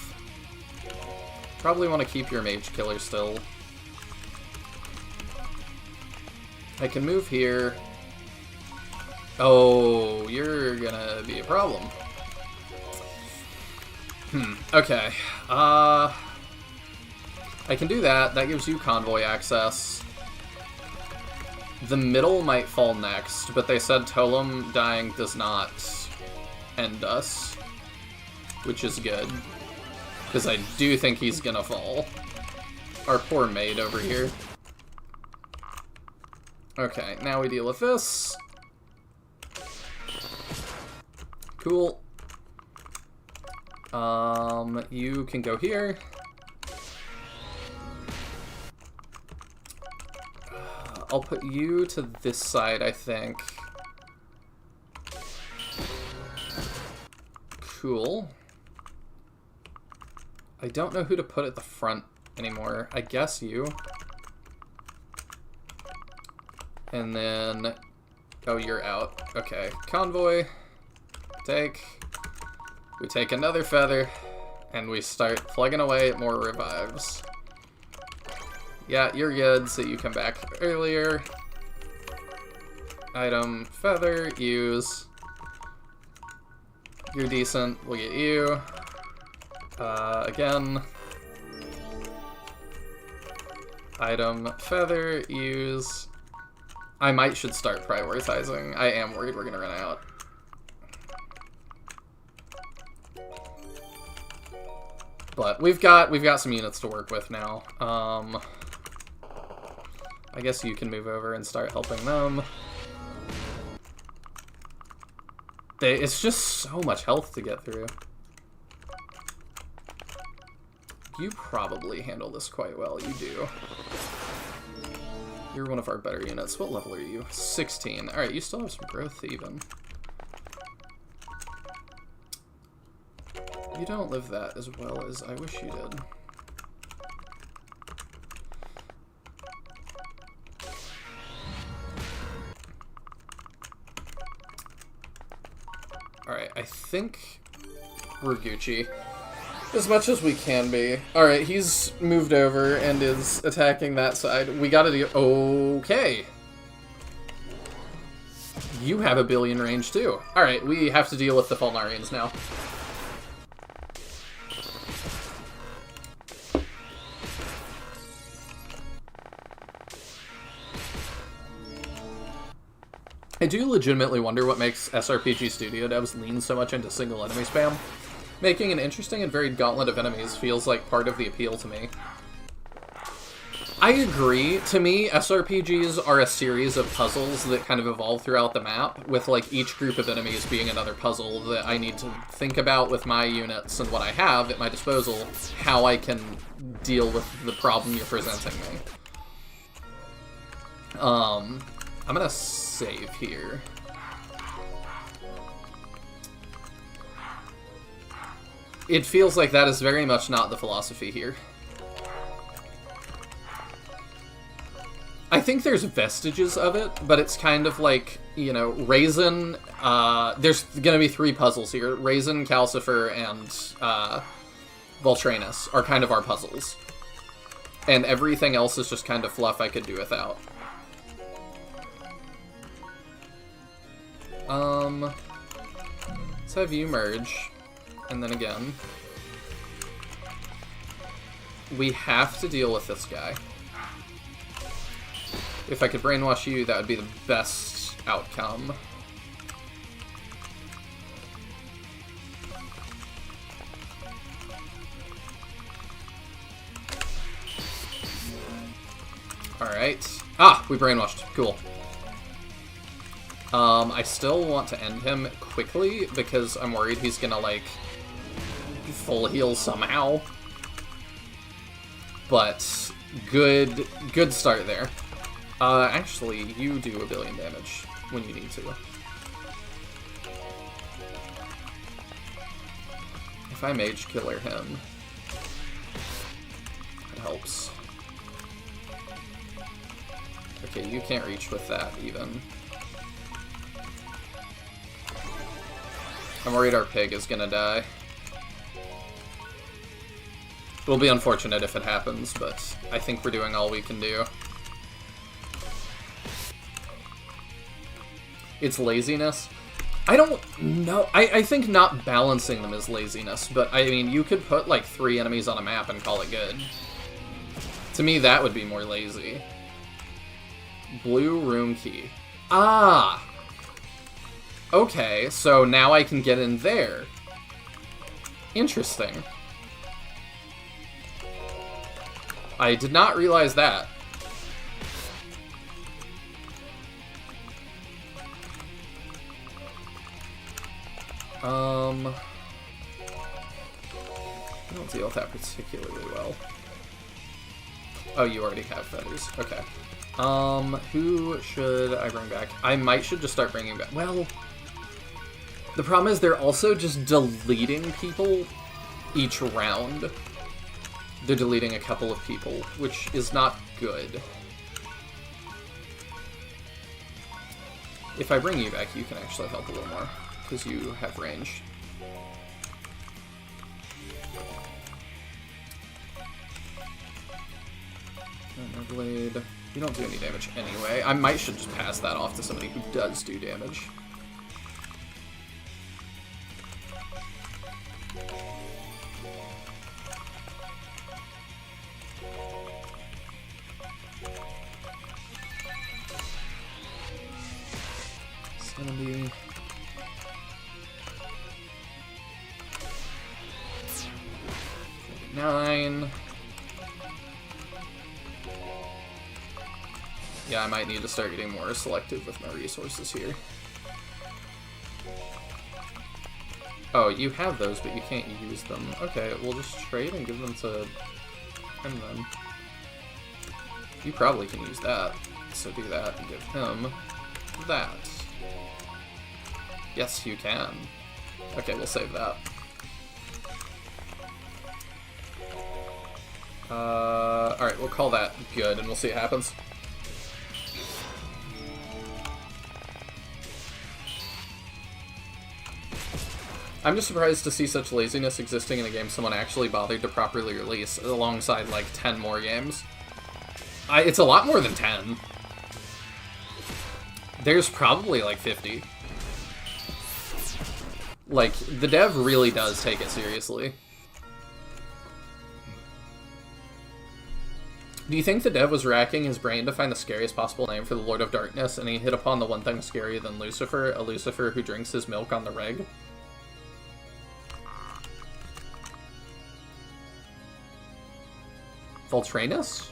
Probably want to keep your mage killer still. I can move here. Oh, you're gonna be a problem. Okay. I can do that. That gives you convoy access. The middle might fall next, but they said Totem dying does not end us, which is good, because I do think he's gonna fall. Our poor maid over here. Okay, now we deal with this. Cool. You can go here. I'll put you to this side, I think. Cool. I don't know who to put at the front anymore. I guess you. And then... Oh, you're out. Okay. Convoy. Take. We take another feather. And we start plugging away at more revives. Yeah, you're good, so you come back earlier. Item, feather, use. You're decent, we'll get you. Again. Item, feather, use. I should start prioritizing. I am worried we're gonna run out. But we've got some units to work with now. I guess you can move over and start helping them. It's just so much health to get through. You probably handle this quite well. You do. You're one of our better units. What level are you? 16. Alright, you still have some growth even. You don't live that as well as I wish you did. Alright, I think we're Gucci. As much as we can be. Alright, he's moved over and is attacking that side. We gotta do... Okay. You have a billion range too. Alright, we have to deal with the Falnarions now. I do legitimately wonder what makes SRPG Studio devs lean so much into single enemy spam. Making an interesting and varied gauntlet of enemies feels like part of the appeal to me. I agree. To me, SRPGs are a series of puzzles that kind of evolve throughout the map, with like each group of enemies being another puzzle that I need to think about with my units and what I have at my disposal, how I can deal with the problem you're presenting me. I'm gonna save here. It feels like that is very much not the philosophy here. I think there's vestiges of it, but it's kind of like, you know, Raisin, there's gonna be 3 puzzles here. Raisin, Calcifer, and Voltranus are kind of our puzzles. And everything else is just kind of fluff I could do without. Let's have you merge. And then again. We have to deal with this guy. If I could brainwash you, that would be the best outcome. Alright. Ah, we brainwashed. Cool. I still want to end him quickly because I'm worried he's gonna, like, full heal somehow. But good start there. Actually, you do 1 billion damage when you need to. If I mage killer him, it helps. Okay, you can't reach with that even. I'm worried our pig is gonna die. It will be unfortunate if it happens, but I think we're doing all we can do. It's laziness. I don't know. I think not balancing them is laziness, but I mean, you could put like 3 enemies on a map and call it good. To me, that would be more lazy. Blue room key. Ah! Okay, so now I can get in there. Interesting. I did not realize that. I don't deal with that particularly well. Oh, you already have feathers. Okay. Who should I bring back? I might should just start bringing back. Well, the problem is they're also just deleting people each round. They're deleting a couple of people, which is not good. If I bring you back, you can actually help a little more, because you have range. Blade. You don't do any damage anyway. I might should just pass that off to somebody who does do damage. Yeah, I might need to start getting more selective with my resources here. Oh, you have those, but you can't use them. Okay, we'll just trade and give them to him then. You probably can use that, so do that and give him that. Yes, you can. Okay, we'll save that. Alright, we'll call that good, and we'll see what happens. I'm just surprised to see such laziness existing in a game someone actually bothered to properly release, alongside, like, 10 more games. It's a lot more than 10. There's probably, like, 50. Like, the dev really does take it seriously. Do you think the dev was racking his brain to find the scariest possible name for the Lord of Darkness, and he hit upon the one thing scarier than Lucifer, a Lucifer who drinks his milk on the reg? Voltranus?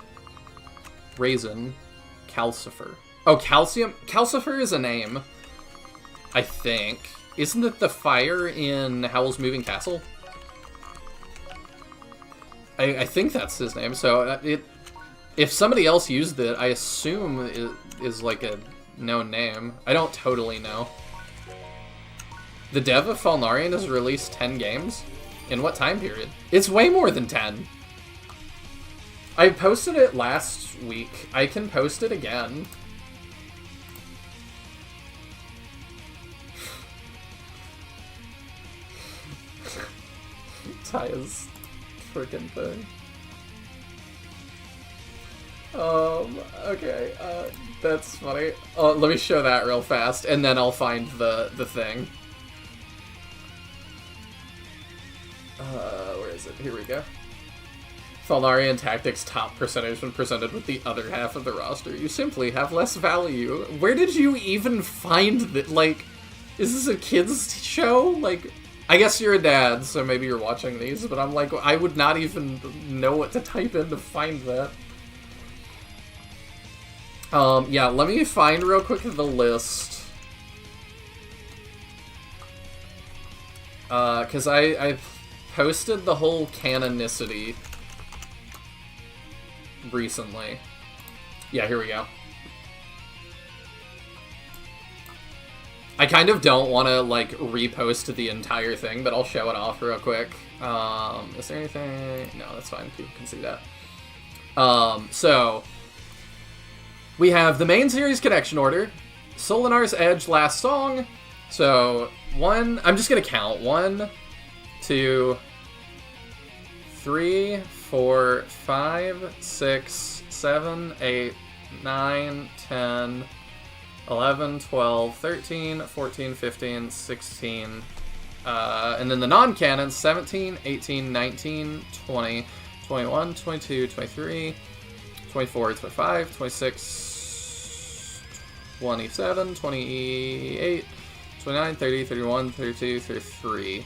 Raisin. Calcifer. Oh, Calcium? Calcifer is a name. I think. Isn't it the fire in Howl's Moving Castle? I think that's his name, so if somebody else used it, I assume it is like a known name. I don't totally know. The dev of Falnarion has released 10 games? In what time period? It's way more than 10. I posted it last week. I can post it again. Taya's freaking thing. Okay, that's funny. Let me show that real fast, and then I'll find the thing. Where is it? Here we go. Falnarion tactics top percentage when presented with the other half of the roster. You simply have less value. Where did you even find that? Like, is this a kid's show? Like, I guess you're a dad, so maybe you're watching these, but I'm like, I would not even know what to type in to find that. Yeah, let me find real quick the list. Because I posted the whole canonicity recently. Yeah, here we go. I kind of don't want to, like, repost the entire thing, but I'll show it off real quick. Is there anything? No, that's fine. People can see that. So, we have the main series connection order, Solinar's Edge last song. So, I'm just going to count. 1, 2, 3, 4, 5, 6, 7, 8, 9, 10, 11, 12, 13, 14, 15, 16, and then the non-canons, 17, 18, 19, 20, 21, 22, 23, 24, 25, 26, 27, 28, 29, 30, 31, 32, 33.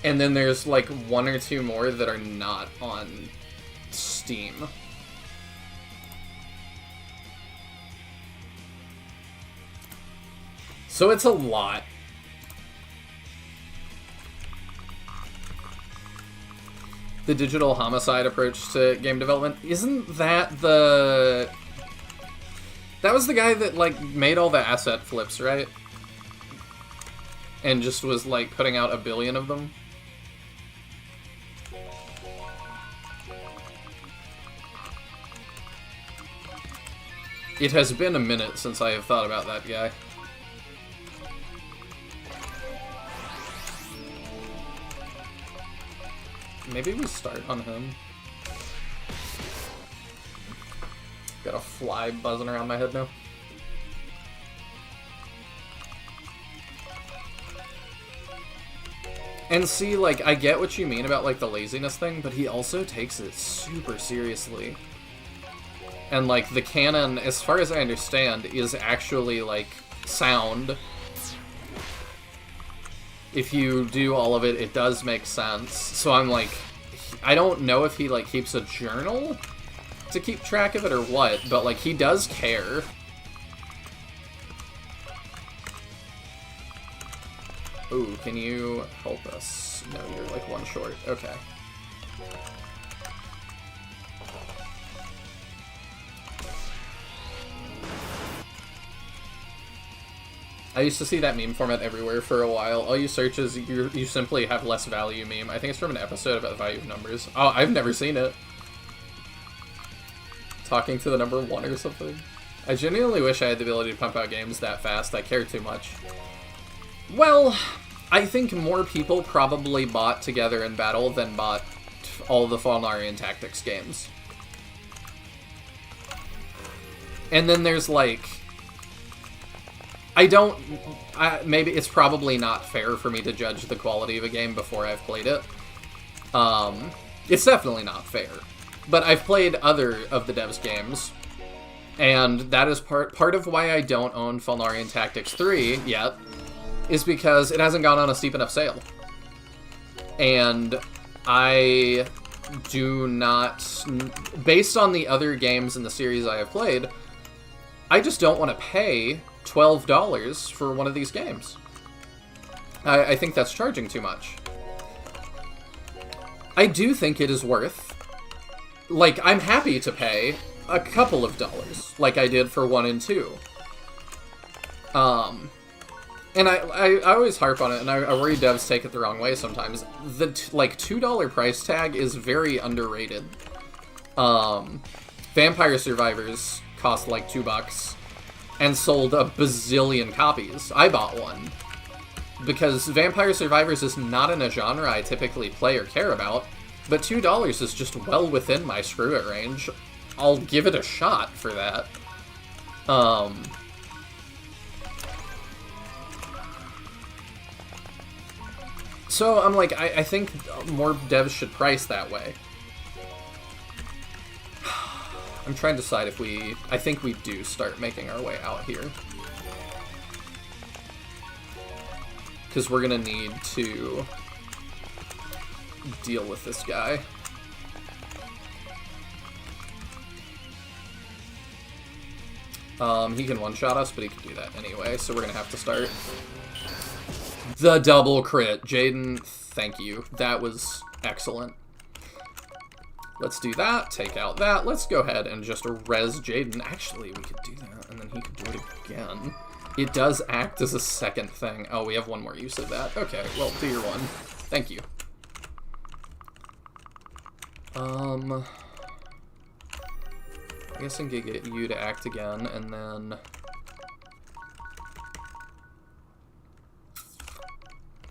And then there's like 1 or 2 more that are not on Steam. So it's a lot. The digital homicide approach to game development, isn't that the... That was the guy that, like, made all the asset flips, right? And just was, like, putting out 1 billion of them? It has been a minute since I have thought about that guy. Maybe we start on him. Got a fly buzzing around my head now. And see, like, I get what you mean about, like, the laziness thing, but he also takes it super seriously. And, like, the canon, as far as I understand, is actually, like, sound. If you do all of it, it does make sense. So I'm like, I don't know if he, like, keeps a journal to keep track of it or what, but, like, he does care. Ooh, can you help us? No, you're, like, 1 short. Okay. I used to see that meme format everywhere for a while. All you search is you simply have less value meme. I think it's from an episode about the value of numbers. Oh, I've never seen it. Talking to the number 1 or something. I genuinely wish I had the ability to pump out games that fast. I care too much. Well, I think more people probably bought Together in Battle than bought all the Falnarion Tactics games. And then there's, like... maybe it's probably not fair for me to judge the quality of a game before I've played it. It's definitely not fair. But I've played other of the devs' games, and that is part of why I don't own Falnarion Tactics 3 yet, is because it hasn't gone on a steep enough sale. And I do not... Based on the other games in the series I have played, I just don't want to pay $12 for one of these games. I think that's charging too much. I do think it is worth... Like, I'm happy to pay a couple of dollars, like I did for 1 and 2. And I always harp on it, and I worry devs take it the wrong way sometimes. The, $2 price tag is very underrated. Vampire Survivors cost, like, $2. And sold a bazillion copies. I bought one. Because Vampire Survivors is not in a genre I typically play or care about, but $2 is just well within my screw it range. I'll give it a shot for that. So I'm like, I think more devs should price that way. I'm trying to decide if I think we do start making our way out here. Because we're going to need to deal with this guy. He can one-shot us, but he can do that anyway, so we're gonna have to start. The double crit. Jaden, thank you. That was excellent. Let's do that, take out that. Let's go ahead and just res Jaden. Actually, we could do that, and then he could do it again. It does act as a second thing. Oh, we have one more use of that. Okay, well, do your one. Thank you. I guess I can get you to act again, and then...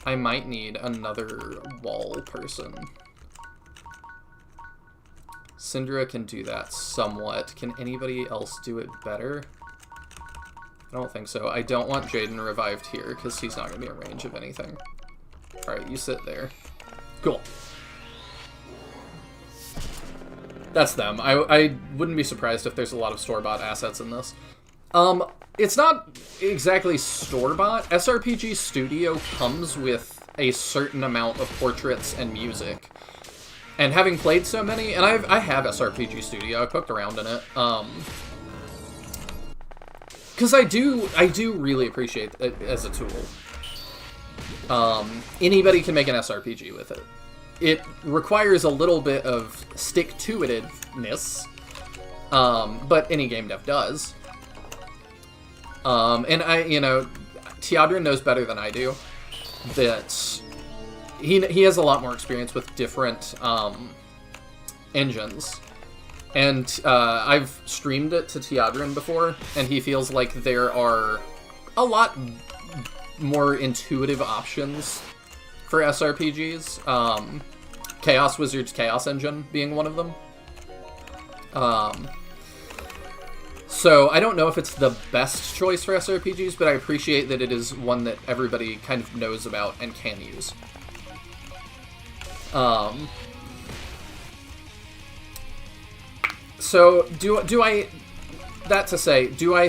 I might need another wall person. Syndra can do that somewhat. Can anybody else do it better? I don't think so. I don't want Jaden revived here, because he's not going to be in range of anything. Alright, you sit there. Cool. That's them. I wouldn't be surprised if there's a lot of store-bought assets in this. It's not exactly store-bought. SRPG Studio comes with a certain amount of portraits and music. And having played so many, and I have SRPG Studio, I poked around in it, because I do really appreciate it as a tool. Anybody can make an SRPG with it. It requires a little bit of stick-to-itedness, but any game dev does. And Teodrin knows better than I do that he has a lot more experience with different engines. And I've streamed it to Teodrin before, and he feels like there are a lot more intuitive options for SRPGs. Chaos Wizard's Chaos Engine being one of them. So I don't know if it's the best choice for SRPGs, but I appreciate that it is one that everybody kind of knows about and can use. So do I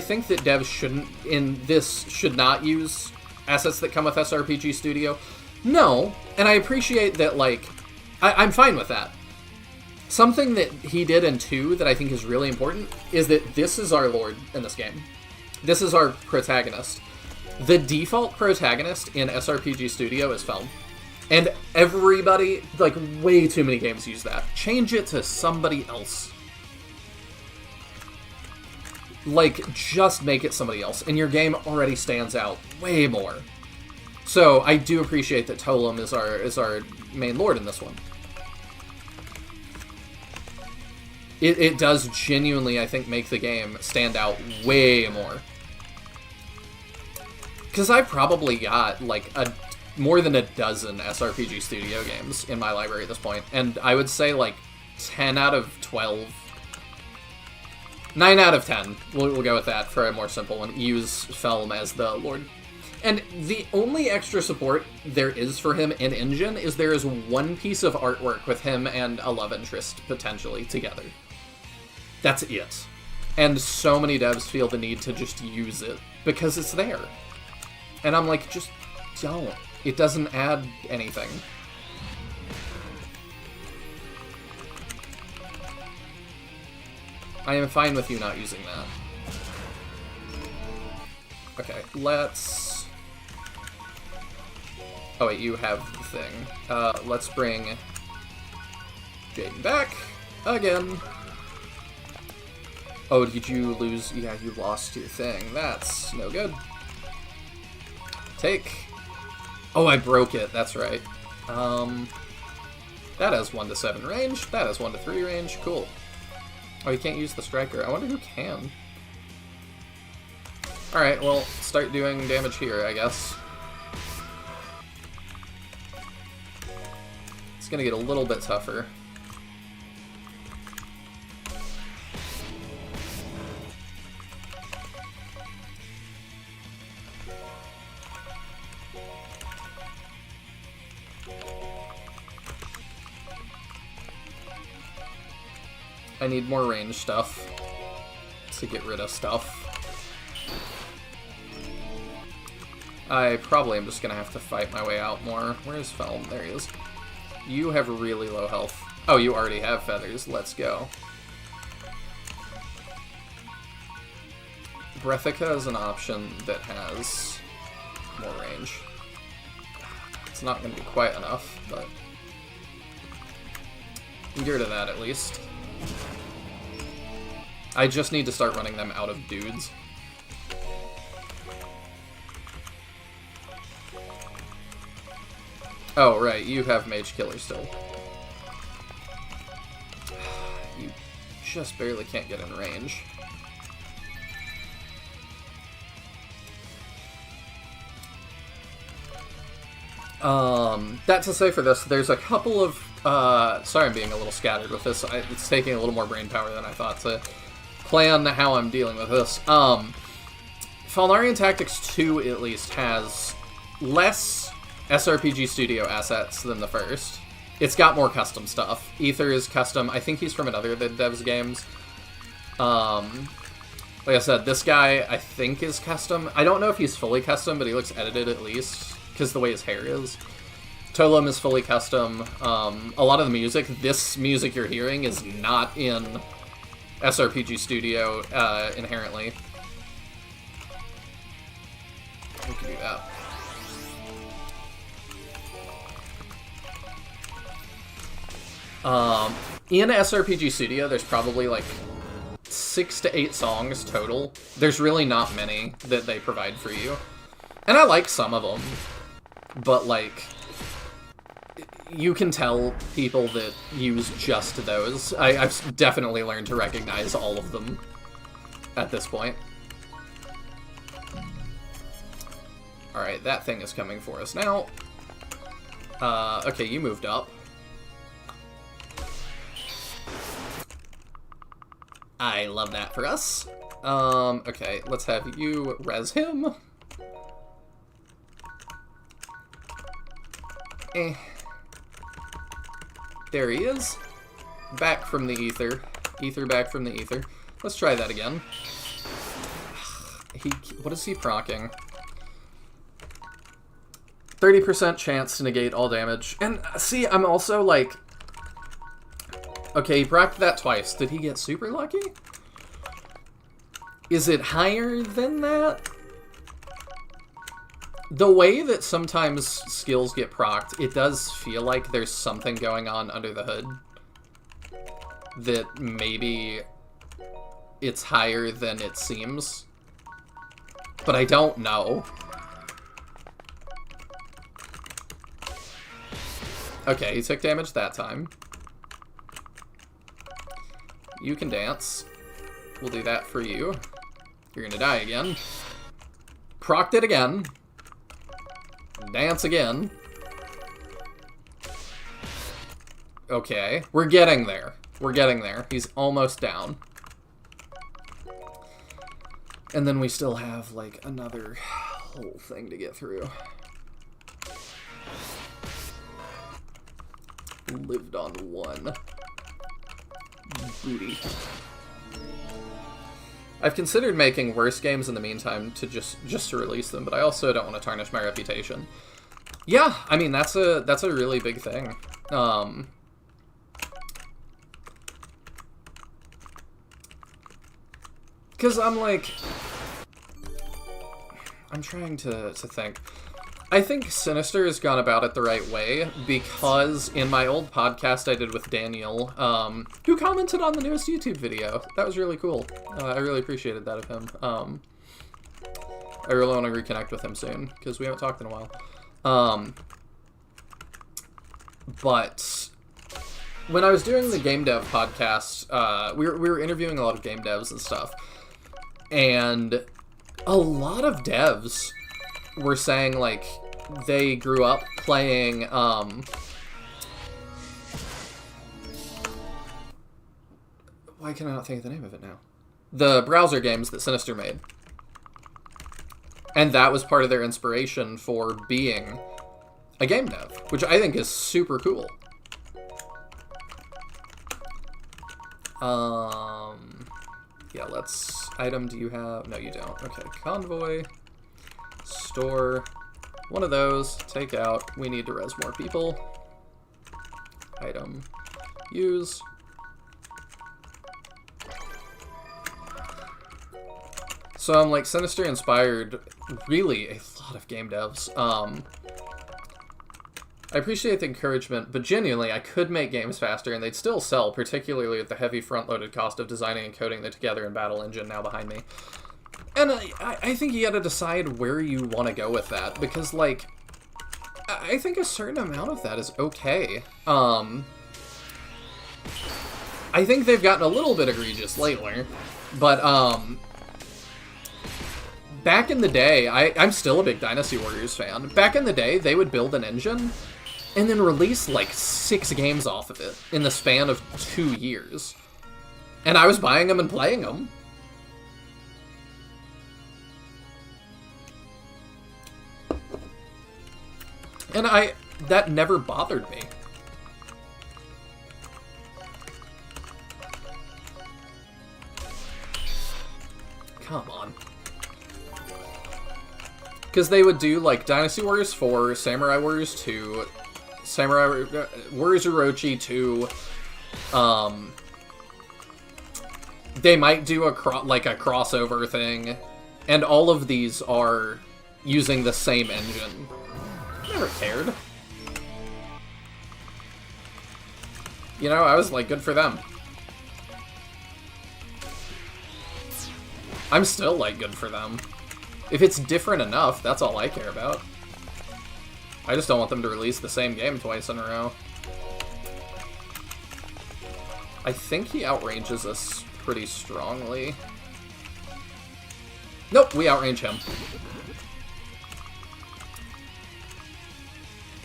think that devs should not use assets that come with SRPG Studio? No, and I appreciate that, like, I'm fine with that. Something that he did in 2 that I think is really important is that this is our lord in this game. This is our protagonist. The default protagonist in SRPG Studio is Felm. And everybody, like, way too many games use that. Change it to somebody else. Like, just make it somebody else, and your game already stands out way more. So, I do appreciate that Tolam is our main lord in this one. It does genuinely, I think, make the game stand out way more. Because I probably got, like, more than a dozen SRPG Studio games in my library at this point, and I would say, like, 10 out of 12... 9 out of 10, we'll go with that for a more simple one, use Felm as the lord. And the only extra support there is for him in Engine is there is one piece of artwork with him and a love interest, potentially, together. That's it. And so many devs feel the need to just use it, because it's there. And I'm like, just don't. It doesn't add anything. I am fine with you not using that. Okay, let's... Oh wait, you have the thing. Let's bring Jaden back again. Oh, did you lose? Yeah, you lost your thing. That's no good. Take. Oh, I broke it. That's right. That has 1 to 7 range. That has 1 to 3 range. Cool. Oh, you can't use the striker. I wonder who can. Alright, well, start doing damage here, I guess. It's gonna get a little bit tougher. I need more range stuff to get rid of stuff. I probably am just gonna have to fight my way out more. Where's Felm? There he is. You have really low health. Oh, you already have feathers. Let's go. Breathica is an option that has more range. It's not going to be quite enough, but we can get rid of that at least. I just need to start running them out of dudes. Oh, right, you have Mage Killer still. You just barely can't get in range. That to say for this, there's a couple of, sorry I'm being a little scattered with this, it's taking a little more brain power than I thought to plan how I'm dealing with this. Falnarion Tactics 2 at least has less SRPG Studio assets than the first. It's got more custom stuff. Ether is custom, I think he's from another of the devs games. Like I said, this guy I think is custom. I don't know if he's fully custom, but he looks edited at least, because the way his hair is. Tolem is fully custom. A lot of the music, this music you're hearing, is not in SRPG Studio inherently. We can do that. In SRPG Studio, there's probably like 6 to 8 songs total. There's really not many that they provide for you. And I like some of them, but like, you can tell people that use just those. I've definitely learned to recognize all of them at this point. Alright, that thing is coming for us now. Okay, you moved up. I love that for us. Okay, let's have you res him. There he is. Back from the ether. Ether back from the ether. Let's try that again. What is he proccing? 30% chance to negate all damage. And see, I'm also like... Okay, he procced that twice. Did he get super lucky? Is it higher than that? The way that sometimes skills get procced, it does feel like there's something going on under the hood. That maybe it's higher than it seems. But I don't know. Okay, he took damage that time. You can dance. We'll do that for you. You're gonna die again. Procced it again. Dance again. Okay, we're getting there. We're getting there. He's almost down. And then we still have, like, another whole thing to get through. Lived on one. Booty. I've considered making worse games in the meantime to just to release them, but I also don't want to tarnish my reputation. Yeah, I mean that's a really big thing. Because I'm like, I'm trying to think. I think Sinister has gone about it the right way, because in my old podcast I did with Daniel, who commented on the newest YouTube video. That was really cool. I really appreciated that of him. I really want to reconnect with him soon, because we haven't talked in a while. But when I was doing the game dev podcast, we were interviewing a lot of game devs and stuff, and a lot of devs were saying, like, they grew up playing, why can I not think of the name of it now? The browser games that Sinister made. And that was part of their inspiration for being a game dev, which I think is super cool. Yeah, let's... Item, do you have... No, you don't. Okay, Convoy... Store, one of those, take out, we need to res more people. Item, use. So I'm like, Sinister inspired really a lot of game devs. I appreciate the encouragement, but genuinely, I could make games faster and they'd still sell, particularly with the heavy front-loaded cost of designing and coding the Together in Battle engine now behind me. And I think you gotta decide where you want to go with that, because, like, I think a certain amount of that is okay. I think they've gotten a little bit egregious lately, but, back in the day, I'm still a big Dynasty Warriors fan. Back in the day, they would build an engine and then release like 6 games off of it in the span of 2 years. And I was buying them and playing them. And that never bothered me. Come on. Because they would do, like, Dynasty Warriors 4, Samurai Warriors 2, Warriors Orochi 2, they might do a crossover thing, and all of these are using the same engine. Never cared. You know, I was like, good for them. I'm still like, good for them. If it's different enough, that's all I care about. I just don't want them to release the same game twice in a row. I think he outranges us pretty strongly. Nope, we outrange him.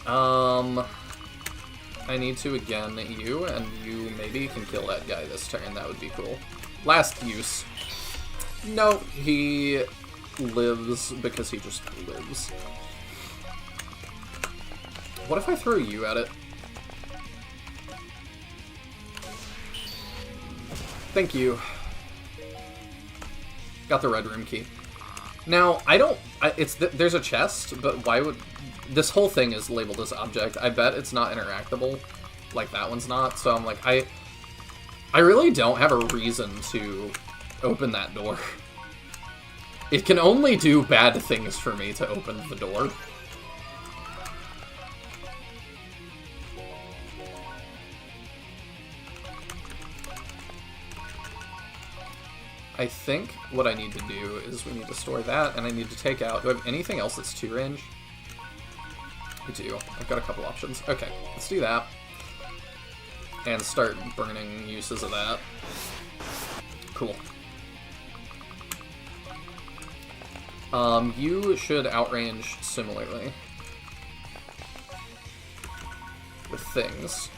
I need to again you, and you maybe can kill that guy this turn. That would be cool. Last use. No, he lives because he just lives. What if I throw you at it? Thank you. Got the red room key. Now, there's a chest, but why would... This whole thing is labeled as object. I bet it's not interactable. Like, that one's not. So I'm like, I really don't have a reason to open that door. It can only do bad things for me to open the door. I think what I need to do is we need to store that, and I need to take out... Do I have anything else that's 2 range? I do. I've got a couple options. Okay, let's do that. And start burning uses of that. Cool. You should outrange similarly. With things.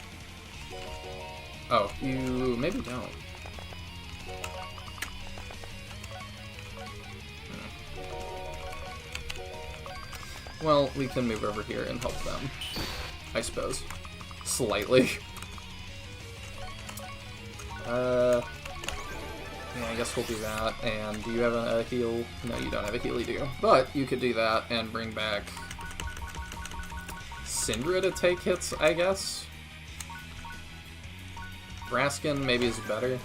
Oh, you maybe don't. Well, we can move over here and help them, I suppose. Slightly. Yeah, I guess we'll do that. And do you have a heal? No, you don't have a heal, you do. But you could do that and bring back Syndra to take hits, I guess. Braskin maybe is better.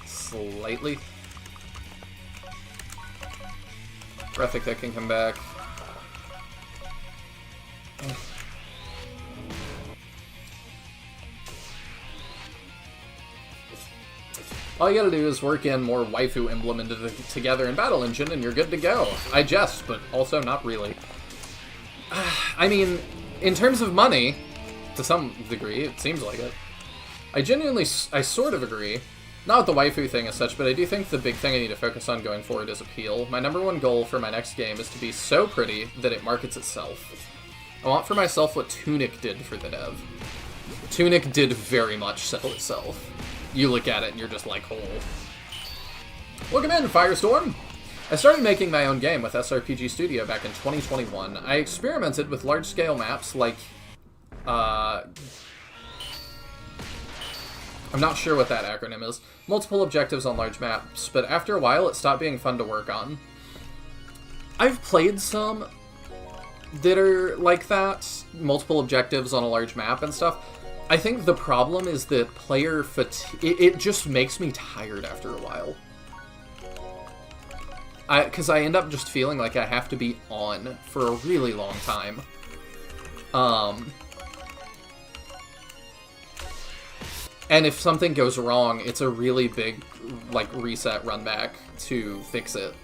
Slightly. Breathic can come back. All you gotta do is work in more waifu emblem into the Together in Battle engine and you're good to go. I jest, but also not really. I mean, in terms of money, to some degree, it seems like it. I sort of agree. Not with the waifu thing as such, but I do think the big thing I need to focus on going forward is appeal. My #1 goal for my next game is to be so pretty that it markets itself. I want for myself what Tunic did for the dev. Tunic did very much sell itself. You look at it and you're just like, oh. Welcome in, Firestorm! I started making my own game with SRPG Studio back in 2021. I experimented with large-scale maps like, I'm not sure what that acronym is. Multiple objectives on large maps, but after a while it stopped being fun to work on. I've played some that are like that, multiple objectives on a large map and stuff. I think the problem is that player fatigue. It just makes me tired after a while. Because I end up just feeling like I have to be on for a really long time. And if something goes wrong, it's a really big, like, reset run back to fix it.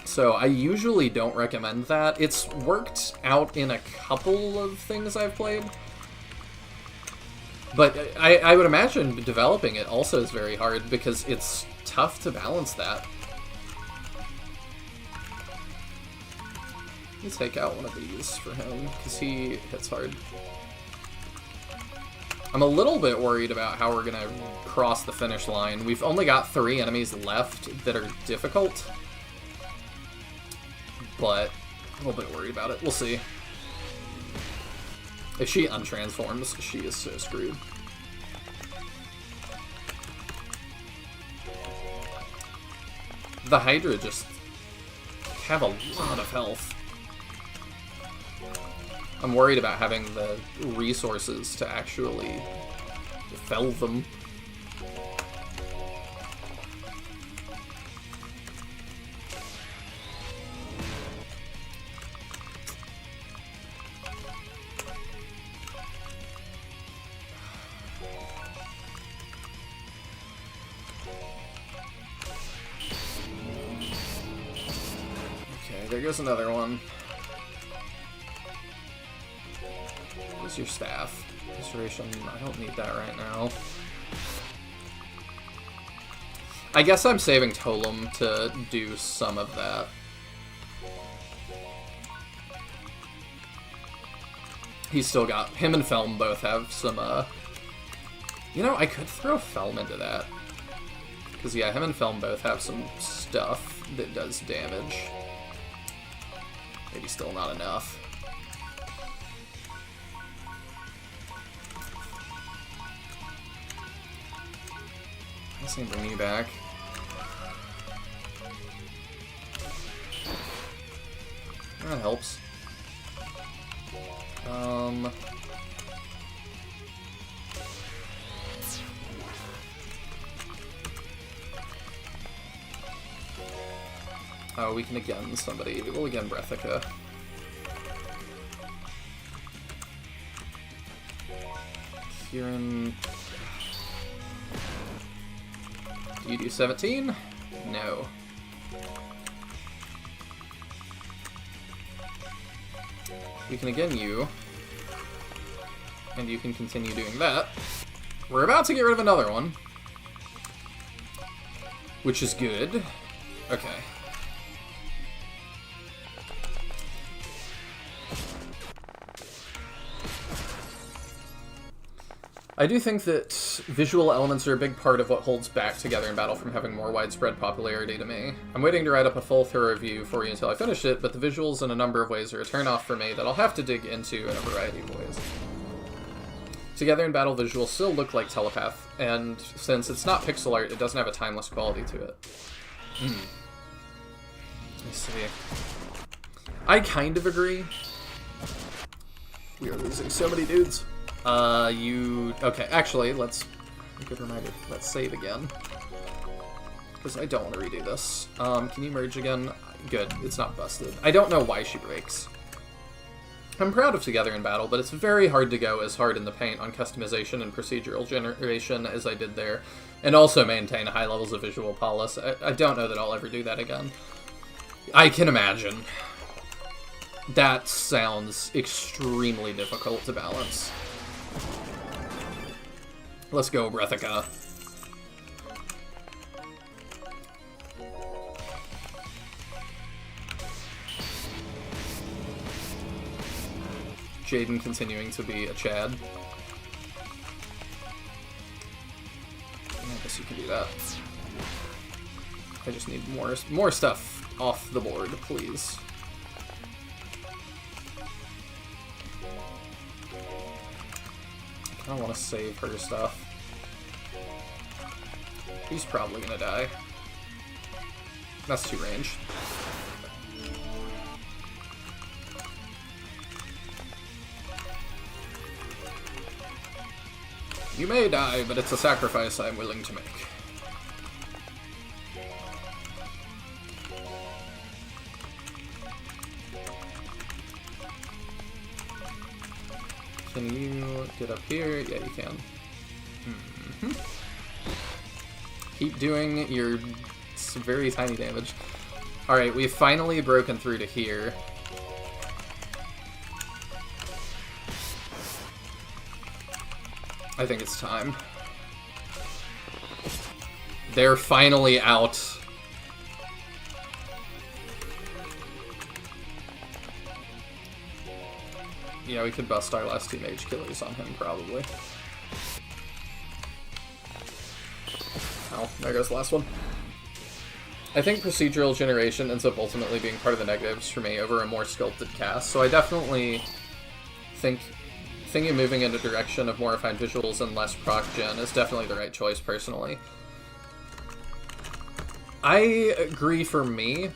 So I usually don't recommend that. It's worked out in a couple of things I've played. But I would imagine developing it also is very hard because it's tough to balance that. Let me take out one of these for him because he hits hard. I'm a little bit worried about how we're going to cross the finish line. We've only got 3 enemies left that are difficult. But I'm a little bit worried about it. We'll see. If she untransforms, she is so screwed. The Hydra just have a lot of health. I'm worried about having the resources to actually fell them. Okay, there goes another one. Where's your staff? Restoration, I don't need that right now. I guess I'm saving Totem to do some of that. He's still got... Him and Felm both have some, You know, I could throw Felm into that. Because, yeah, him and Felm both have some stuff that does damage. Maybe still not enough. Let's see, bring you back. That helps. Oh, we can again somebody. We'll again Breathica. Kieran. Do you do 17? No. We can again you. And you can continue doing that. We're about to get rid of another one. Which is good. Okay. I do think that visual elements are a big part of what holds back Together in Battle from having more widespread popularity to me. I'm waiting to write up a full thorough review for you until I finish it, but the visuals in a number of ways are a turn-off for me that I'll have to dig into in a variety of ways. Together in Battle visuals still look like Telepath, and since it's not pixel art, it doesn't have a timeless quality to it. Let me see. I kind of agree. We are losing so many dudes. Okay, actually, good reminder, let's save again. Because I don't want to redo this. Can you merge again? Good, it's not busted. I don't know why she breaks. I'm proud of Together in Battle, but it's very hard to go as hard in the paint on customization and procedural generation as I did there, and also maintain high levels of visual polish. I don't know that I'll ever do that again. I can imagine. That sounds extremely difficult to balance. Let's go, Breathica. Jaden continuing to be a Chad. I guess you can do that. I just need more stuff off the board, please. I don't want to save her stuff. He's probably gonna die. That's too range. You may die, but it's a sacrifice I'm willing to make. Can you get up here? Yeah, you can. Keep doing your very tiny damage. Alright, we've finally broken through to here. I think it's time. They're finally out. Yeah, we could bust our last two mage killers on him, probably. Oh, there goes the last one. I think procedural generation ends up ultimately being part of the negatives for me over a more sculpted cast, so I definitely think thinking moving in a direction of more refined visuals and less proc gen is definitely the right choice, personally. I agree for me,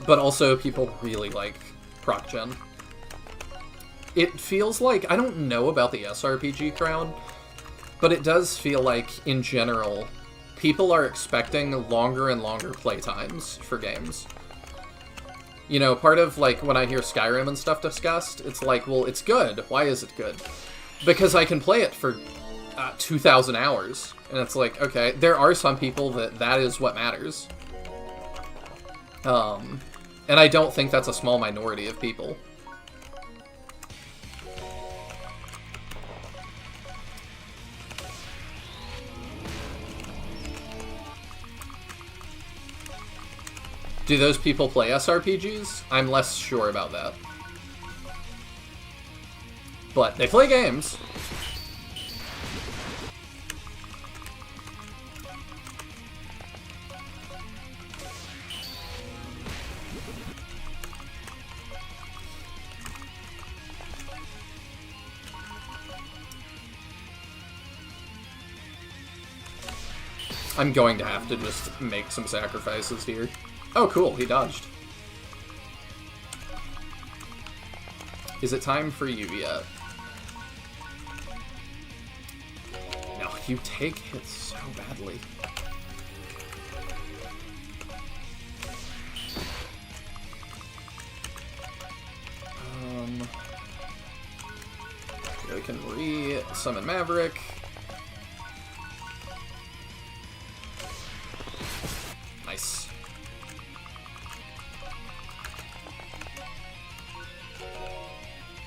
but also people really like proc gen. It feels like, I don't know about the SRPG crowd, but it does feel like, in general, people are expecting longer and longer playtimes for games. You know, part of, like, when I hear Skyrim and stuff discussed, it's like, well, it's good. Why is it good? Because I can play it for 2,000 hours. And it's like, okay, there are some people that is what matters. And I don't think that's a small minority of people. Do those people play SRPGs? I'm less sure about that. But they play games. I'm going to have to just make some sacrifices here. Oh, cool, he dodged. Is it time for you yet? No, you take hits so badly. We can re-summon Maverick. Nice.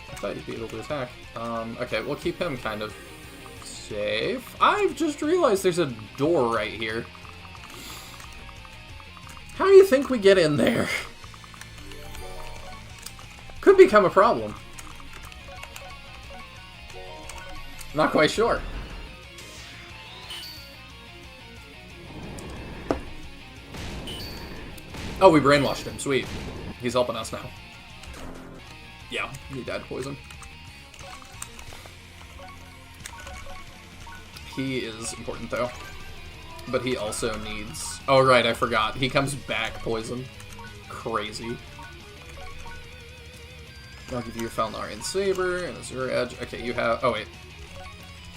I thought you'd be able to attack. Okay, we'll keep him kind of safe. I've just realized there's a door right here. How do you think we get in there? Could become a problem. Not quite sure. Oh, we brainwashed him. Sweet. He's helping us now. Yeah, he died of poison. He is important, though. But he also needs... Oh, right, I forgot. He comes back poison. Crazy. I'll give you a Falnarion Saber and a Azure Edge. Okay, you have... Oh, wait.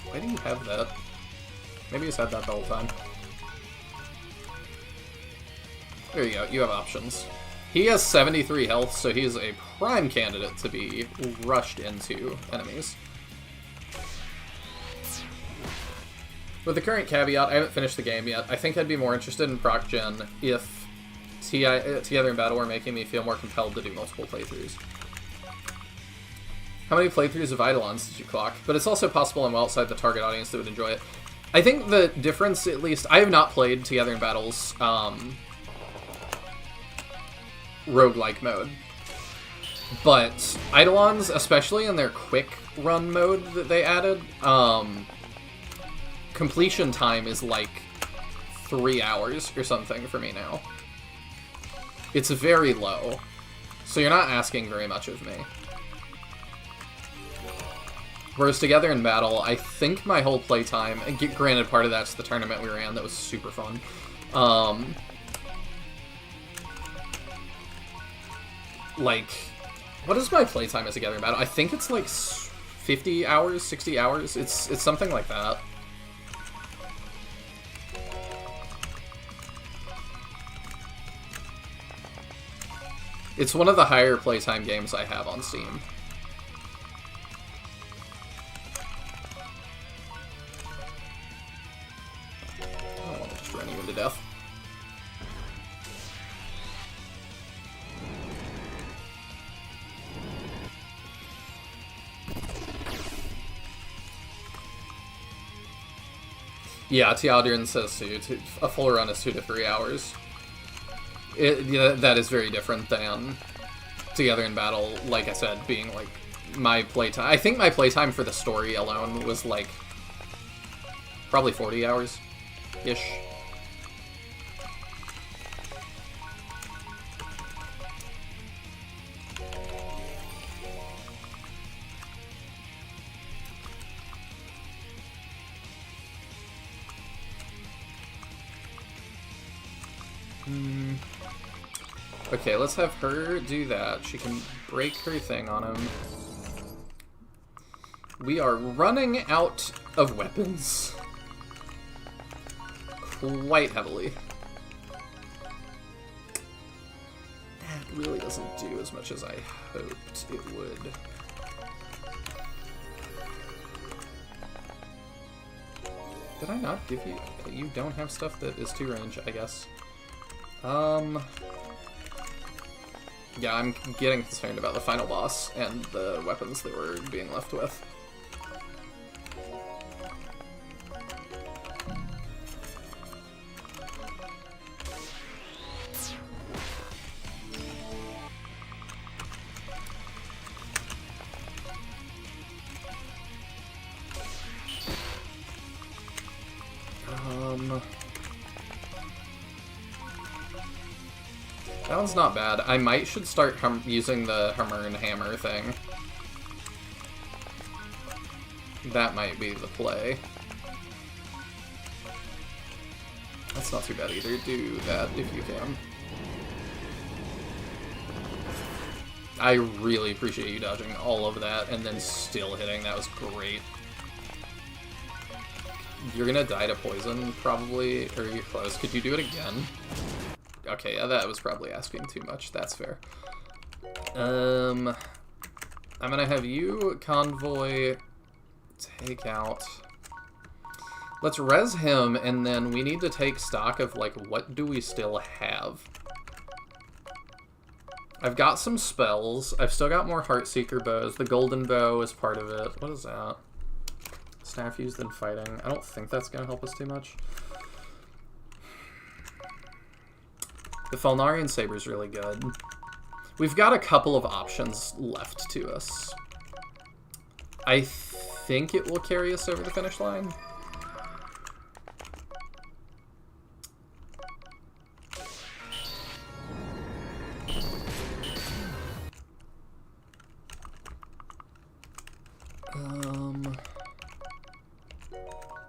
Why do you have that? Maybe he's had that the whole time. There you go. You have options. He has 73 health, so he is a prime candidate to be rushed into enemies. With the current caveat, I haven't finished the game yet. I think I'd be more interested in proc gen if Together in Battle were making me feel more compelled to do multiple playthroughs. How many playthroughs of Eidolons did you clock? But it's also possible I'm well outside the target audience that would enjoy it. I think the difference, at least, I have not played Together in Battle's roguelike mode. But Eidolons, especially in their quick run mode that they added, completion time is like 3 hours or something for me now. It's very low. So you're not asking very much of me. Whereas Together in Battle, I think my whole playtime, and granted part of that's the tournament we ran that was super fun, like, what is my playtime as Together in Battle? I think it's like 50 hours, 60 hours, it's something like that. It's one of the higher playtime games I have on Steam. I don't want to just run you into death. Yeah, Teodrin says too, a full run is 2 to 3 hours. Yeah, that is very different than Together in Battle, like I said, being like my playtime. I think my playtime for the story alone was like probably 40 hours-ish. Okay, let's have her do that. She can break her thing on him. We are running out of weapons. Quite heavily. That really doesn't do as much as I hoped it would. Did I not give you... You don't have stuff that is 2 range, I guess. Yeah, I'm getting concerned about the final boss and the weapons that we're being left with. That one's not bad. I should start using the Hammer Hammer thing. That might be the play. That's not too bad either. Do that if you can. I really appreciate you dodging all of that and then still hitting. That was great. You're gonna die to poison, probably, or you're close. Could you do it again? Okay, yeah, that was probably asking too much. That's fair. I'm gonna have you, Convoy, take out... Let's res him, and then we need to take stock of, like, what do we still have? I've got some spells. I've still got more Heartseeker bows. The Golden Bow is part of it. What is that? Staff used in fighting. I don't think that's gonna help us too much. The Falnarion Saber is really good. We've got a couple of options left to us. I think it will carry us over the finish line.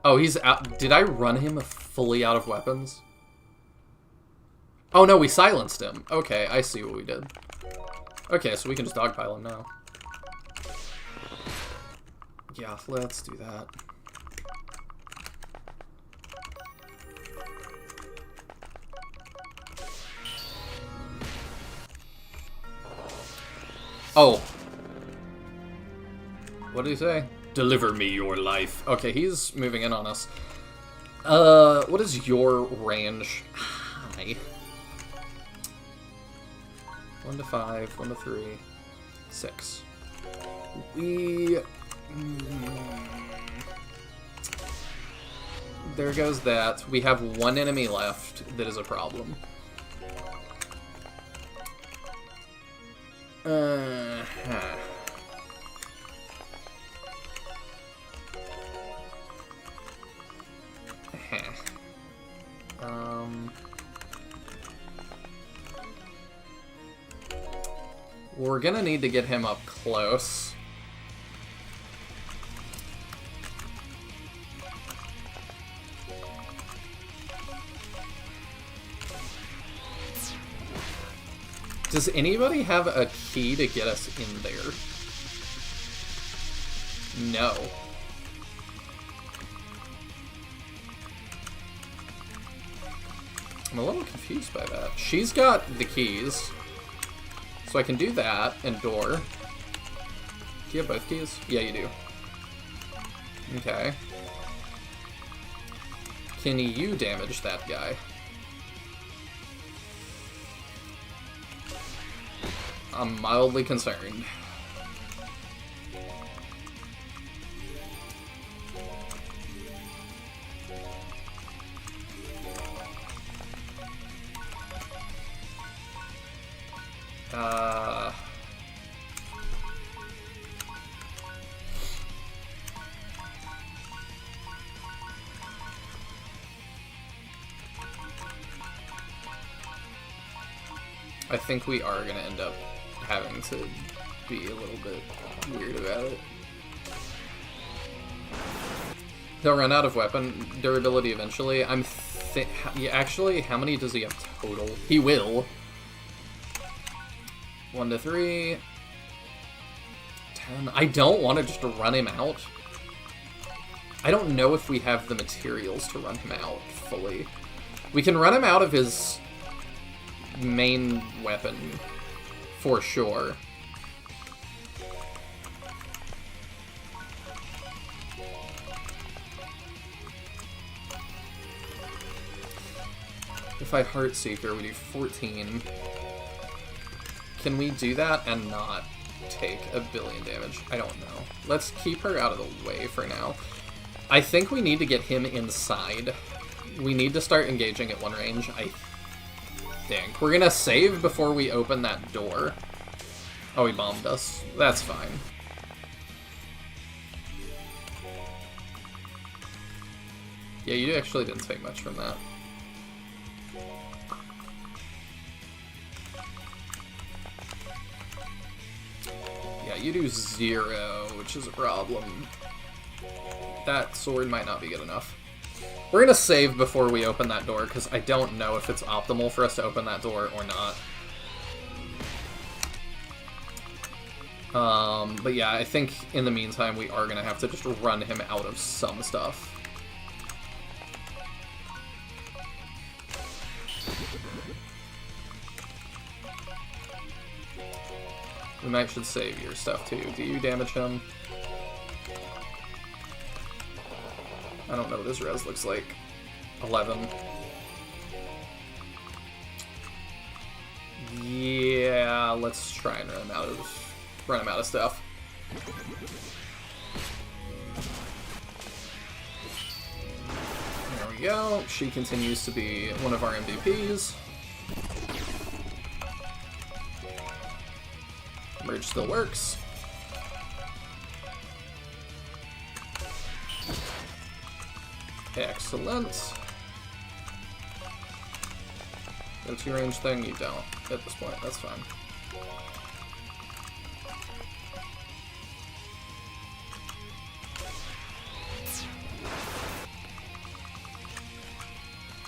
Oh, he's out. Did I run him fully out of weapons? Oh no, we silenced him. Okay, I see what we did. Okay, so we can just dogpile him now. Yeah, let's do that. Oh. What did he say? Deliver me your life. Okay, he's moving in on us. What is your range? Hi. 1 to 5, 1 to 3, 6. We... There goes that. We have 1 enemy left that is a problem. We're gonna need to get him up close. Does anybody have a key to get us in there? No. I'm a little confused by that. She's got the keys. So I can do that and door. Do you have both keys? Yeah, you do. Okay. Can you damage that guy? I'm mildly concerned. I think we are gonna end up having to be a little bit weird about it. He'll run out of weapon durability eventually. Actually, how many does he have total? He will. 1 to 3. 10. I don't want to just run him out. I don't know if we have the materials to run him out fully. We can run him out of his main weapon, for sure. If I Heartseeker, we do 14. Can we do that and not take 1 billion damage? I don't know. Let's keep her out of the way for now. I think we need to get him inside. We need to start engaging at 1 range, I think. We're gonna save before we open that door. Oh, he bombed us. That's fine. Yeah, you actually didn't take much from that. Yeah, you do 0, which is a problem. That sword might not be good enough. We're gonna save before we open that door, because I don't know if it's optimal for us to open that door or not. But yeah, I think in the meantime we are gonna have to just run him out of some stuff. We might should save your stuff too. Do you damage him? I don't know what his res looks like. 11. Yeah, let's try and run him out of stuff. There we go. She continues to be one of our MVPs. Merge still works. Excellent. Go 2 range thing, you don't at this point, that's fine.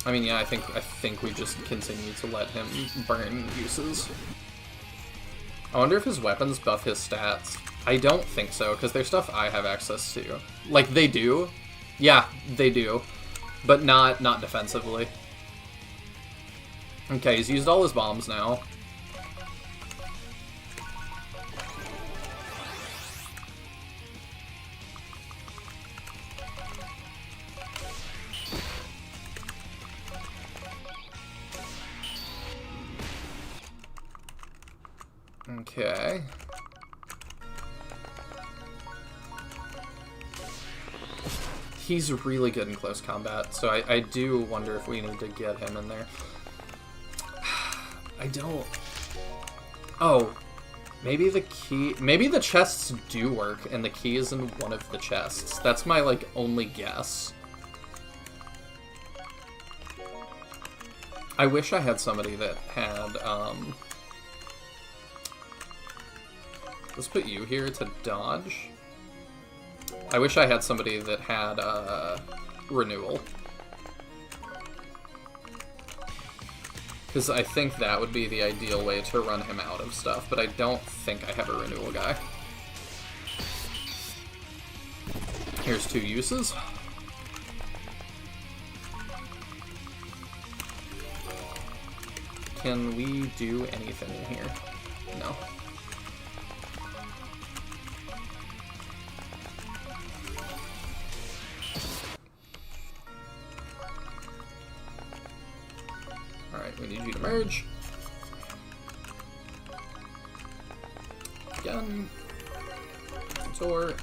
I mean, yeah, I think we just continue to let him burn uses. I wonder if his weapons buff his stats. I don't think so, because they're stuff I have access to. Like, they do. Yeah, they do. But not defensively. Okay, he's used all his bombs now. Okay. He's really good in close combat, so I do wonder if we need to get him in there. I don't... Oh, maybe the chests do work, and the key is in one of the chests. That's my, like, only guess. I wish I had somebody that had, let's put you here to dodge. I wish I had somebody that had renewal. Because I think that would be the ideal way to run him out of stuff, but I don't think I have a renewal guy. Here's 2 uses. Can we do anything in here? No. Alright, we need you to merge. Again. Tour.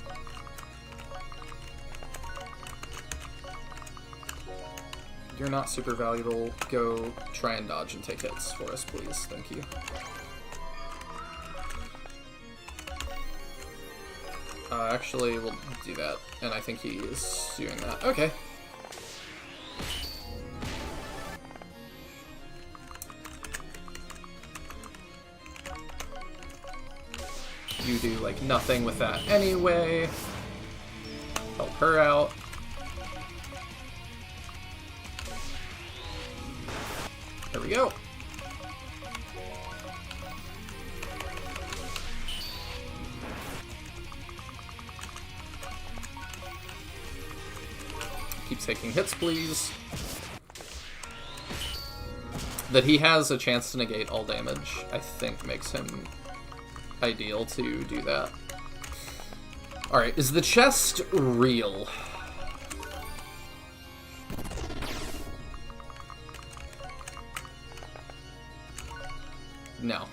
You're not super valuable. Go try and dodge and take hits for us, please. Thank you. Actually, we'll do that. And I think he is doing that. Okay. You do, like, nothing with that anyway. Help her out. There we go. Keep taking hits, please. That he has a chance to negate all damage, I think, makes him ideal to do that. Alright, is the chest real? No.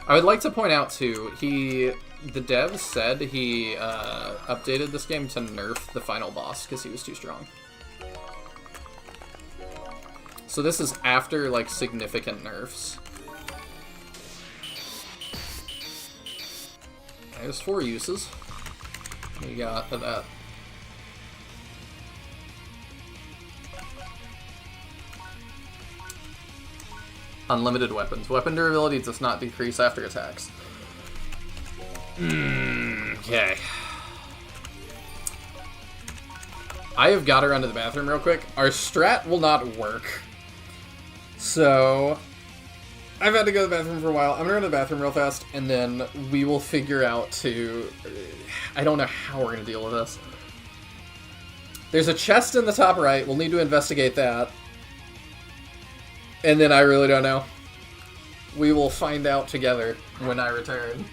I would like to point out, too, the devs said he updated this game to nerf the final boss because he was too strong. So this is after, like, significant nerfs. There's 4 uses. We got that. Unlimited weapons. Weapon durability does not decrease after attacks. Okay. I have got to run to the bathroom real quick. Our strat will not work. So, I've had to go to the bathroom for a while. I'm gonna run to the bathroom real fast, and then we will figure out I don't know how we're gonna deal with this. There's a chest in the top right. We'll need to investigate that. And then I really don't know. We will find out together when I return.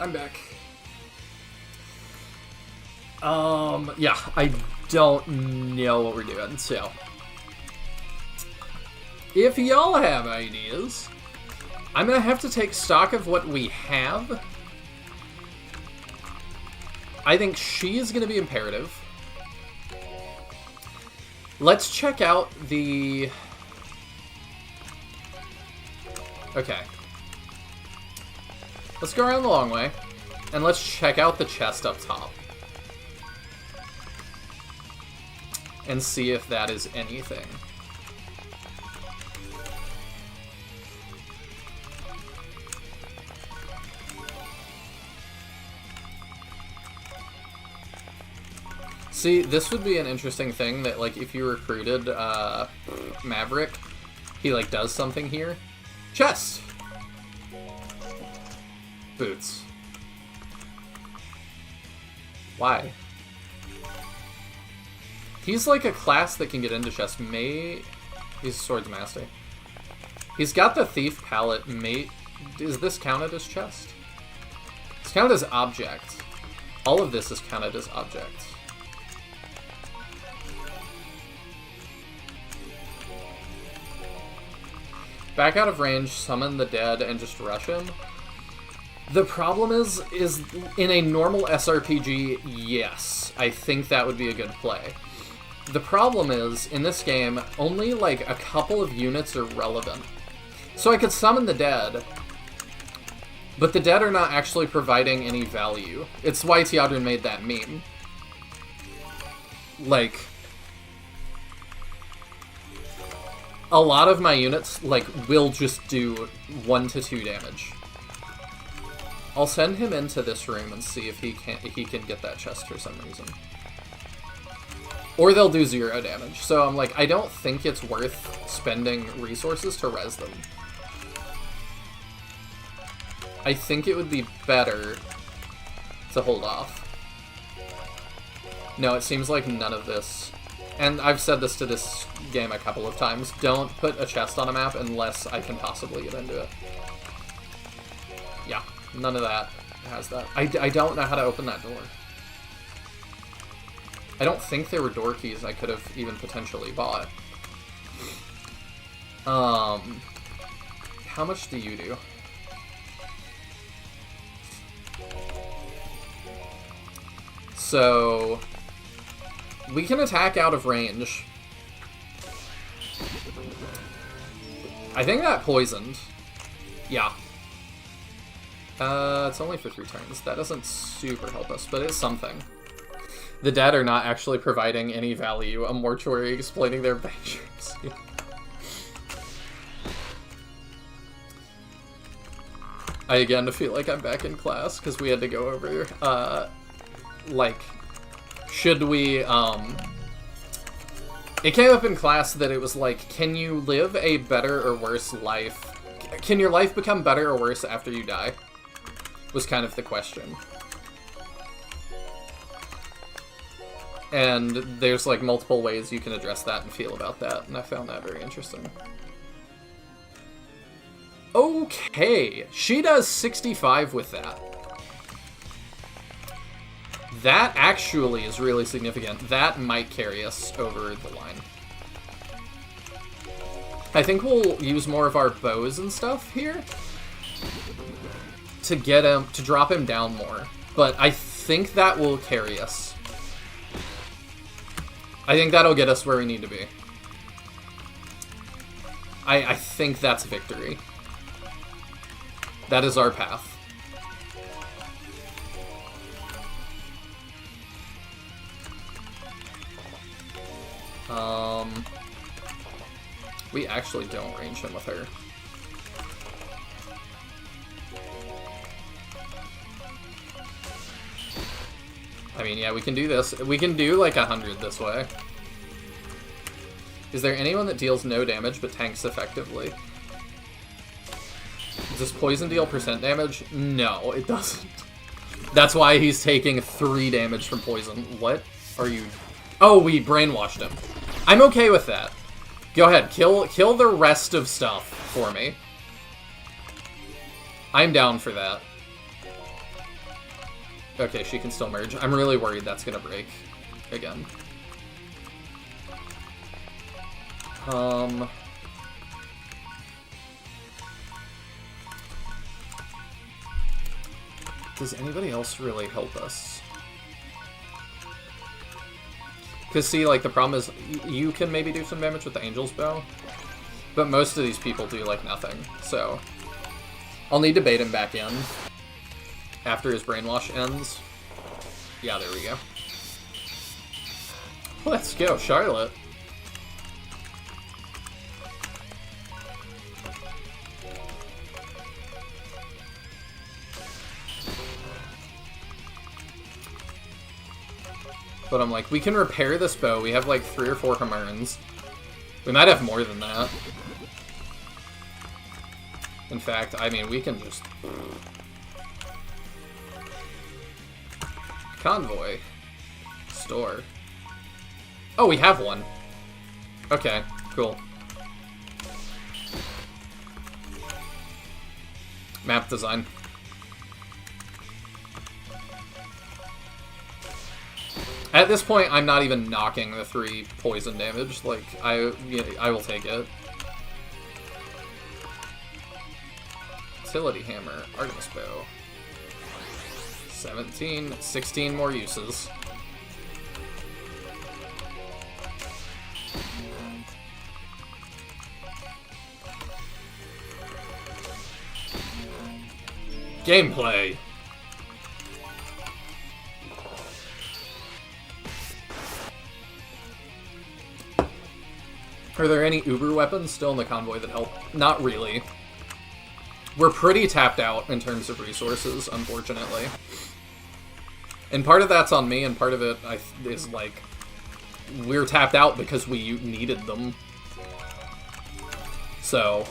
I'm back. Yeah, I don't know what we're doing, so. If y'all have ideas, I'm gonna have to take stock of what we have. I think she's gonna be imperative. Let's check out the... Okay. Let's go around the long way, and let's check out the chest up top. And see if that is anything. See, this would be an interesting thing that, like, if you recruited Maverick, he, like, does something here. Chest! Boots. Why? He's, like, a class that can get into chest. He's a swords master. He's got the thief palette. Is this counted as chest? It's counted as object. All of this is counted as object. Back out of range, summon the dead, and just rush him. The problem is in a normal SRPG, yes, I think that would be a good play. The problem is, in this game, only like a couple of units are relevant. So I could summon the dead, but the dead are not actually providing any value. It's why Teodrin made that meme. Like, a lot of my units, like, will just do 1 to 2 damage. I'll send him into this room and see if he can get that chest for some reason. Or they'll do 0 damage. So I'm like, I don't think it's worth spending resources to res them. I think it would be better to hold off. No, it seems like none of this... And I've said this to this game a couple of times. Don't put a chest on a map unless I can possibly get into it. Yeah, none of that has that. I don't know how to open that door. I don't think there were door keys I could have even potentially bought. How much do you do? So... we can attack out of range. I think that poisoned. Yeah. It's only for 3 turns. That doesn't super help us, but it's something. The dead are not actually providing any value. A mortuary explaining their bankruptcy. I again feel like I'm back in class because we had to go over, like... should we, it came up in class that it was like, can you live a better or worse life? Can your life become better or worse after you die? Was kind of the question. And there's like multiple ways you can address that and feel about that, and I found that very interesting. Okay, she does 65 with that. That actually is really significant. That might carry us over the line. I think we'll use more of our bows and stuff here to get him, to drop him down more. But I think that will carry us. I think that'll get us where we need to be. I think that's victory. That is our path. We actually don't range him with her. I mean, yeah, we can do this. We can do like 100 this way. Is there anyone that deals no damage but tanks effectively? Does poison deal % damage? No, it doesn't. That's why he's taking 3 damage from poison. What are you... Oh, we brainwashed him. I'm okay with that. Go ahead, kill the rest of stuff for me. I'm down for that. Okay, she can still merge. I'm really worried that's gonna break again. Does anybody else really help us? Because, see, like, the problem is you can maybe do some damage with the Angel's Bow, but most of these people do, like, nothing. So, I'll need to bait him back in after his Brainwash ends. Yeah, there we go. Let's go, Charlotte. But I'm like, we can repair this bow. We have like 3 or 4 Hamerns. We might have more than that. In fact, I mean, we can just... Convoy. Store. Oh, we have one. Okay, cool. Map design. At this point, I'm not even knocking the 3 poison damage. Like, I will take it. Utility Hammer, Artemis Bow. 17, 16 more uses. Gameplay. Are there any Uber weapons still in the convoy that help? Not really. We're pretty tapped out in terms of resources, unfortunately. And part of that's on me, and part of it is like, we're tapped out because we needed them. So,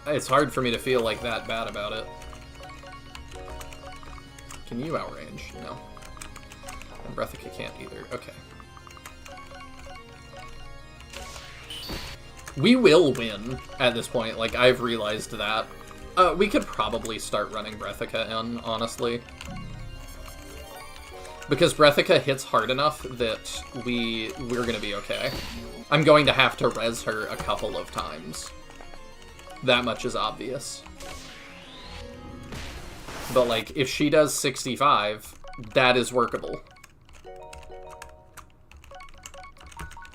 it's hard for me to feel like that bad about it. Can you outrange? No. And Breathica can't either. Okay. We will win at this point, like, I've realized that. We could probably start running Breathica in, honestly. Because Breathica hits hard enough that we're gonna be okay. I'm going to have to res her a couple of times. That much is obvious. But, like, if she does 65, that is workable.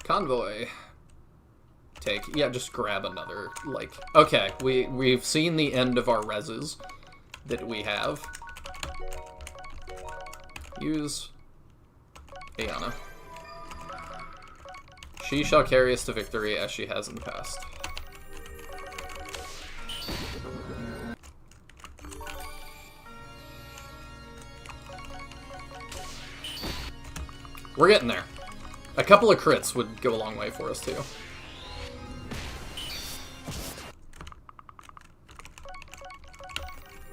Convoy. Yeah, just grab another, like... Okay, we've seen the end of our reses that we have. Use Ayana. She shall carry us to victory as she has in the past. We're getting there. A couple of crits would go a long way for us, too.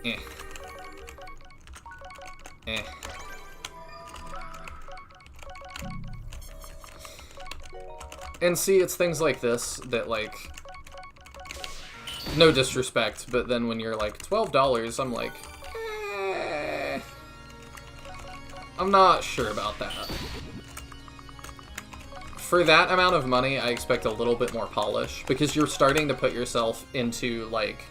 Eh. Eh. And see, it's things like this that, like, no disrespect, but then when you're like, $12, I'm like, eh, I'm not sure about that. For that amount of money, I expect a little bit more polish, because you're starting to put yourself into, like,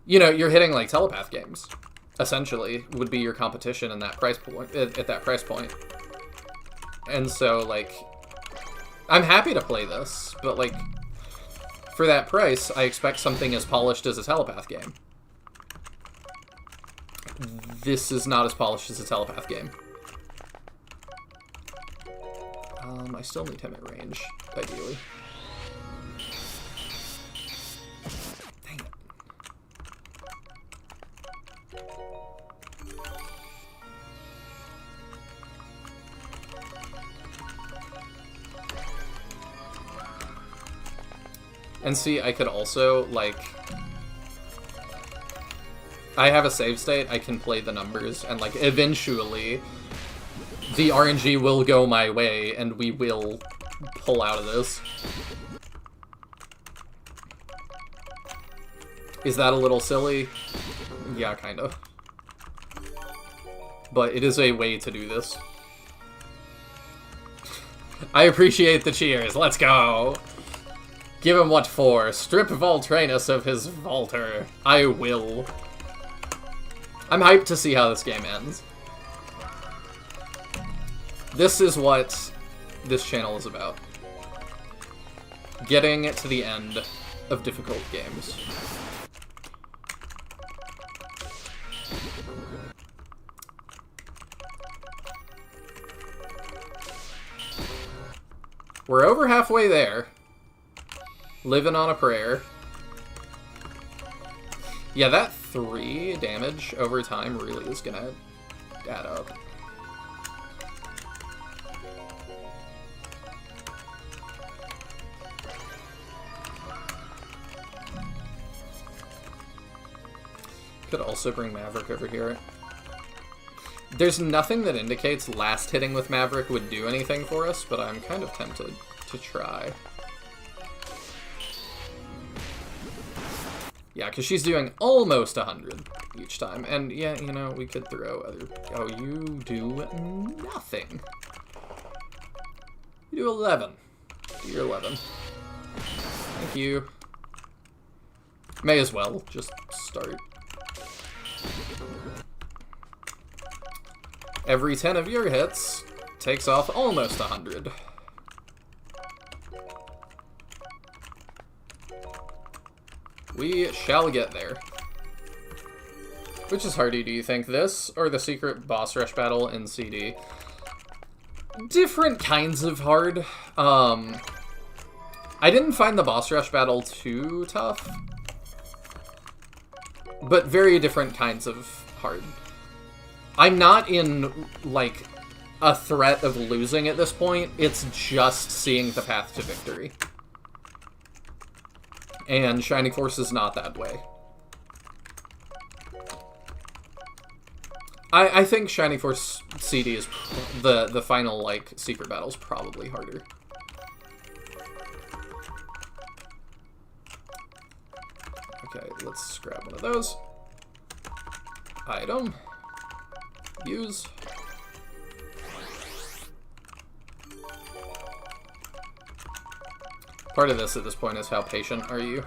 you know, you're hitting, like, telepath games, essentially, would be your competition in that price point, at that price point. And so, like, I'm happy to play this, but, like, for that price, I expect something as polished as a telepath game. This is not as polished as a telepath game. I still need him at range, ideally. Dang it. And see, I could also, like... I have a save state, I can play the numbers, and, like, eventually... the RNG will go my way, and we will pull out of this. Is that a little silly? Yeah, kind of. But it is a way to do this. I appreciate the cheers. Let's go. Give him what for. Strip Voltranus of his Volter. I will. I'm hyped to see how this game ends. This is what this channel is about. Getting to the end of difficult games. We're over halfway there. Living on a prayer. Yeah, that 3 damage over time really is gonna add up. Could also bring Maverick over here. There's nothing that indicates last hitting with Maverick would do anything for us, but I'm kind of tempted to try. Yeah, because she's doing almost 100 each time. And yeah, you know, we could throw other... Oh, you do nothing. You do 11. Do your 11. Thank you. May as well just start. Every 10 of your hits takes off almost 100. We shall get there. Which is harder, do you think? This or the secret boss rush battle in CD? Different kinds of hard. I didn't find the boss rush battle too tough. But very different kinds of hard. I'm not in, like, a threat of losing at this point. It's just seeing the path to victory. And Shining Force is not that way. I think Shining Force CD is the final, like, secret battle is probably harder. Okay, let's grab one of those. Item. Use. Part of this at this point is how patient are you?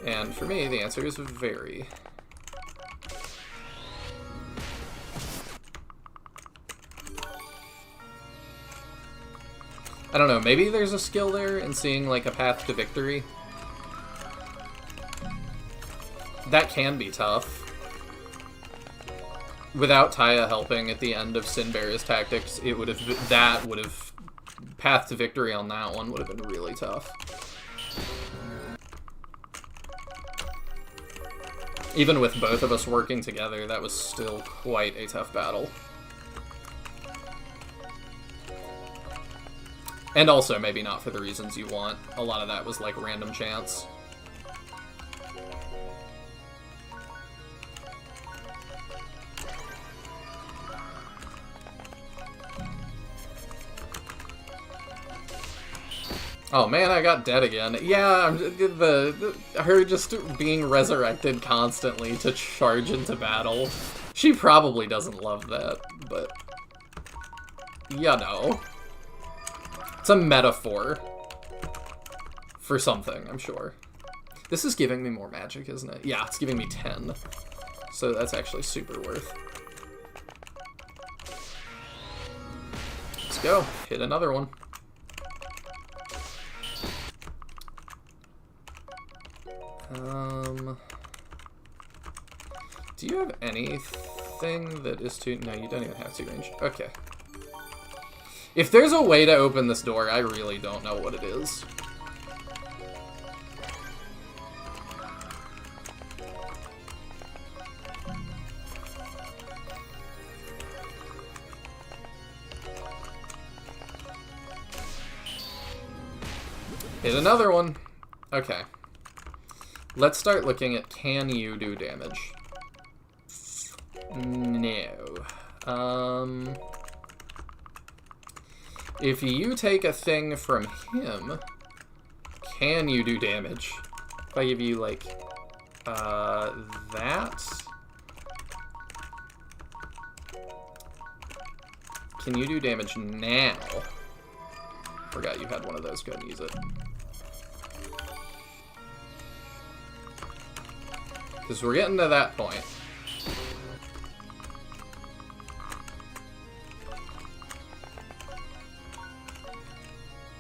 And for me, the answer is very. I don't know, maybe there's a skill there in seeing, like, a path to victory. That can be tough. Without Taya helping at the end of Sinbear's tactics, it would have, path to victory on that one would have been really tough. Even with both of us working together, that was still quite a tough battle. And also, maybe not for the reasons you want. A lot of that was, like, random chance. Oh man, I got dead again. Yeah, her just being resurrected constantly to charge into battle. She probably doesn't love that, but you know. It's a metaphor for something, I'm sure. This is giving me more magic, isn't it? Yeah, it's giving me 10. So that's actually super worth. Let's go. Hit another one. Do you have anything that is too... No, you don't even have 2 range. Okay. If there's a way to open this door, I really don't know what it is. Hit another one. Okay. Let's start looking at, can you do damage? No. If you take a thing from him, can you do damage? If I give you, like, that? Can you do damage now? Forgot you had one of those. Go and use it. Because we're getting to that point.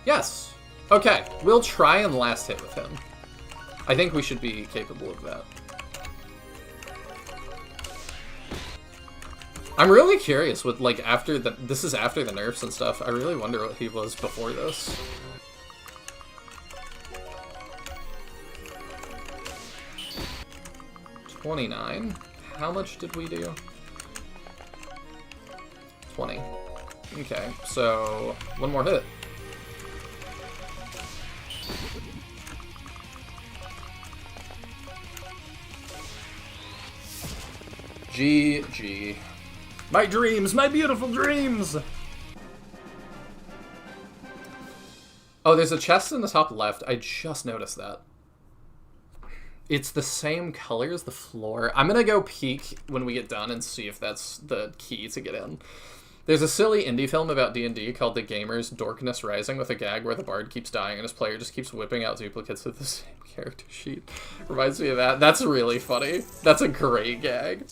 Yes! Okay, we'll try and last hit with him. I think we should be capable of that. I'm really curious with, like, after the... This is after the nerfs and stuff. I really wonder what he was before this. $29. How much did we do? 20. Okay, so one more hit. GG. My dreams, my beautiful dreams! Oh, there's a chest in the top left. I just noticed that. It's the same color as the floor. I'm gonna go peek when we get done and see if that's the key to get in. There's a silly indie film about D&D called The Gamer's Dorkness Rising with a gag where the bard keeps dying and his player just keeps whipping out duplicates of the same character sheet. Reminds me of that. That's really funny. That's a great gag.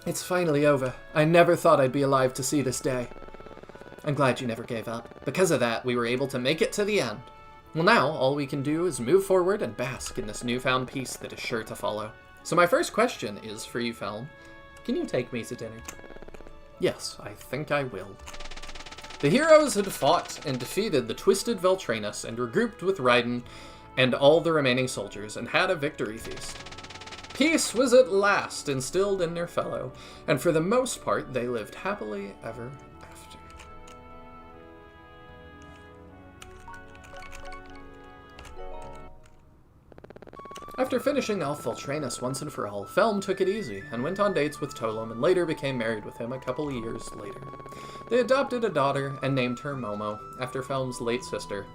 It's finally over. I never thought I'd be alive to see this day. I'm glad you never gave up. Because of that, we were able to make it to the end. Well, now, all we can do is move forward and bask in this newfound peace that is sure to follow. So my first question is for you, Feln. Can you take me to dinner? Yes, I think I will. The heroes had fought and defeated the twisted Veltranus and regrouped with Raiden and all the remaining soldiers and had a victory feast. Peace was at last instilled in their fellow, and for the most part they lived happily ever after. After finishing off Veltranus once and for all, Feln took it easy and went on dates with Tolum and later became married with him a couple of years later. They adopted a daughter and named her Momo, after Feln's late sister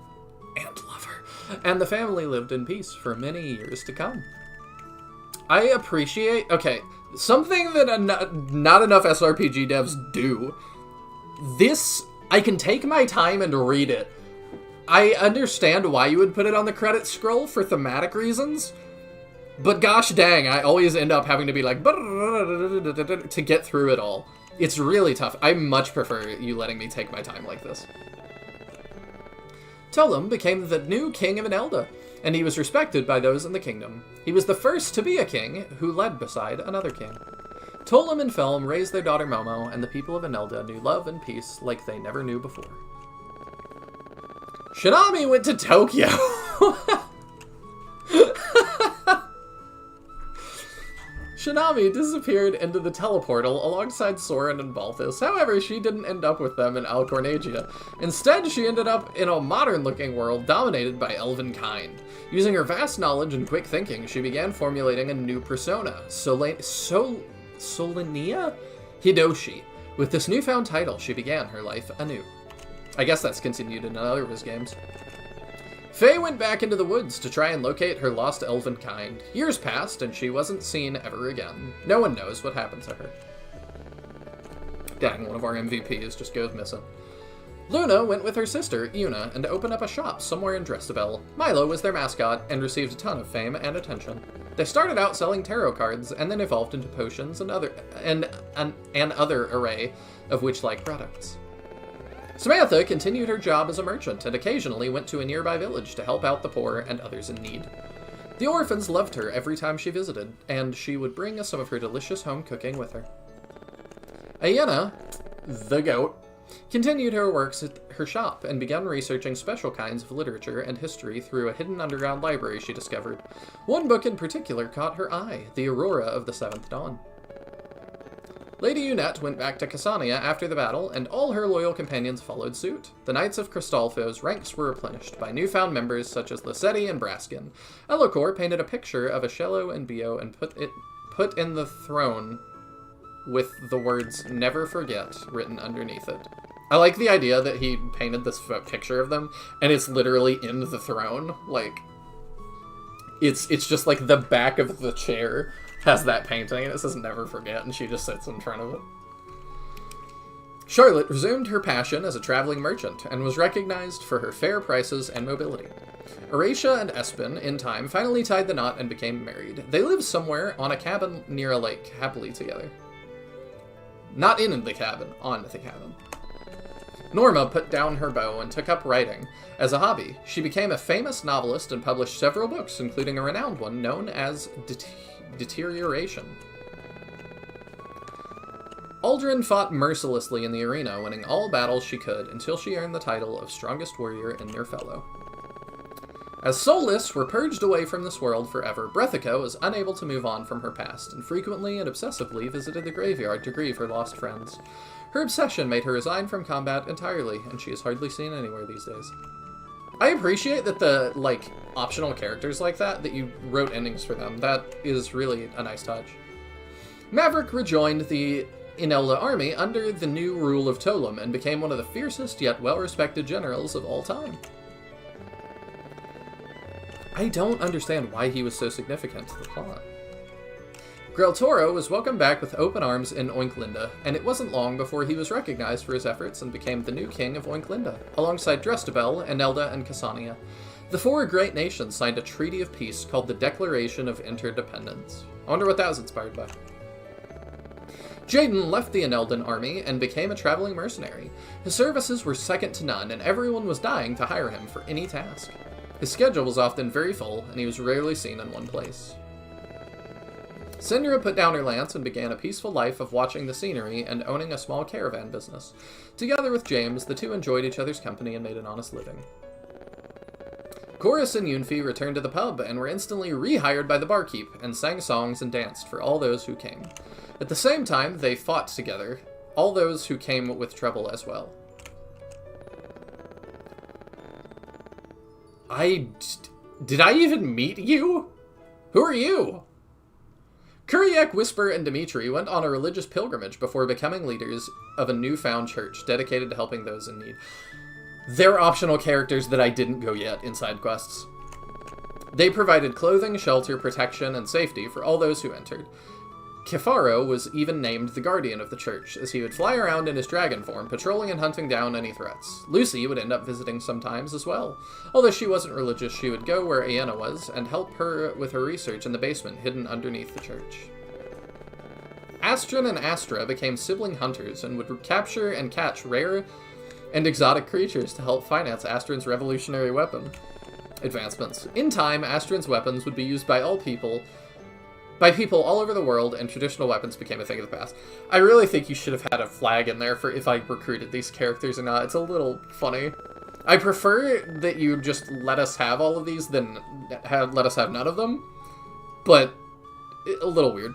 and lover, and the family lived in peace for many years to come. I appreciate... Okay, something that not enough SRPG devs do. This, I can take my time and read it. I understand why you would put it on the credits scroll for thematic reasons, but gosh dang, I always end up having to be like... to get through it all. It's really tough. I much prefer you letting me take my time like this. Tolum became the new king of Enelda, and he was respected by those in the kingdom. He was the first to be a king who led beside another king. Tolum and Feln raised their daughter Momo, and the people of Enelda knew love and peace like they never knew before. Shinami went to Tokyo! Shinami disappeared into the teleportal alongside Soren and Balthus. However, she didn't end up with them in Alcornagia. Instead, she ended up in a modern-looking world dominated by elven kind. Using her vast knowledge and quick thinking, she began formulating a new persona, Solenia Hidoshi. With this newfound title, she began her life anew. I guess that's continued in other of his games. Faye went back into the woods to try and locate her lost elven kind. Years passed, and she wasn't seen ever again. No one knows what happened to her. Dang, one of our MVPs just goes missing. Luna went with her sister, Yuna, and opened up a shop somewhere in Drestabel. Milo was their mascot, and received a ton of fame and attention. They started out selling tarot cards, and then evolved into potions and an other array of witch-like products. Samantha continued her job as a merchant and occasionally went to a nearby village to help out the poor and others in need. The orphans loved her every time she visited, and she would bring some of her delicious home cooking with her. Ayenna, the goat, continued her works at her shop and began researching special kinds of literature and history through a hidden underground library she discovered. One book in particular caught her eye, The Aurora of the Seventh Dawn. Lady Unette went back to Cassania after the battle, and all her loyal companions followed suit. The Knights of Cristolfo's ranks were replenished by newfound members such as Lissetti and Braskin. Elocor painted a picture of Ashello and Bio and put in the throne with the words "Never Forget" written underneath it. I like the idea that he painted this picture of them, and it's literally in the throne. Like, it's just like the back of the chair has that painting, and it says never forget, and she just sits in front of it. Charlotte resumed her passion as a traveling merchant, and was recognized for her fair prices and mobility. Horatia and Espen, in time, finally tied the knot and became married. They lived somewhere on a cabin near a lake, happily together. Not in the cabin, on the cabin. Norma put down her bow and took up writing. As a hobby, she became a famous novelist and published several books, including a renowned one known as Deterioration. Aldrin fought mercilessly in the arena, winning all battles she could until she earned the title of strongest warrior in Nearfellow. As soulless were purged away from this world forever, Brethica was unable to move on from her past, and frequently and obsessively visited the graveyard to grieve her lost friends. Her obsession made her resign from combat entirely, and she is hardly seen anywhere these days. I appreciate that the, like, optional characters like that you wrote endings for them. That is really a nice touch. Maverick rejoined the Inelda army under the new rule of Tollum and became one of the fiercest yet well-respected generals of all time. I don't understand why he was so significant to the plot. Grel Toro was welcomed back with open arms in Oinklinda, and it wasn't long before he was recognized for his efforts and became the new king of Oinklinda, alongside Drestabel, Enelda, and Cassania. The four great nations signed a treaty of peace called the Declaration of Interdependence. I wonder what that was inspired by. Jaden left the Eneldan army and became a traveling mercenary. His services were second to none, and everyone was dying to hire him for any task. His schedule was often very full, and he was rarely seen in one place. Syndra put down her lance and began a peaceful life of watching the scenery and owning a small caravan business. Together with James, the two enjoyed each other's company and made an honest living. Chorus and Yunfi returned to the pub and were instantly rehired by the barkeep and sang songs and danced for all those who came. At the same time, they fought together, all those who came with trouble as well. Did I even meet you? Who are you? Kuriak, Whisper, and Dimitri went on a religious pilgrimage before becoming leaders of a newfound church dedicated to helping those in need. They're optional characters that I didn't go yet in side quests. They provided clothing, shelter, protection, and safety for all those who entered. Kefaro was even named the guardian of the church, as he would fly around in his dragon form, patrolling and hunting down any threats. Lucy would end up visiting sometimes as well. Although she wasn't religious, she would go where Aenna was and help her with her research in the basement hidden underneath the church. Astrid and Astra became sibling hunters and would capture and catch rare and exotic creatures to help finance Astrid's revolutionary weapon advancements. In time, Astrid's weapons would be used by people all over the world, and traditional weapons became a thing of the past. I really think you should have had a flag in there for if I recruited these characters or not. It's a little funny. I prefer that you just let us have all of these than let us have none of them, but a little weird.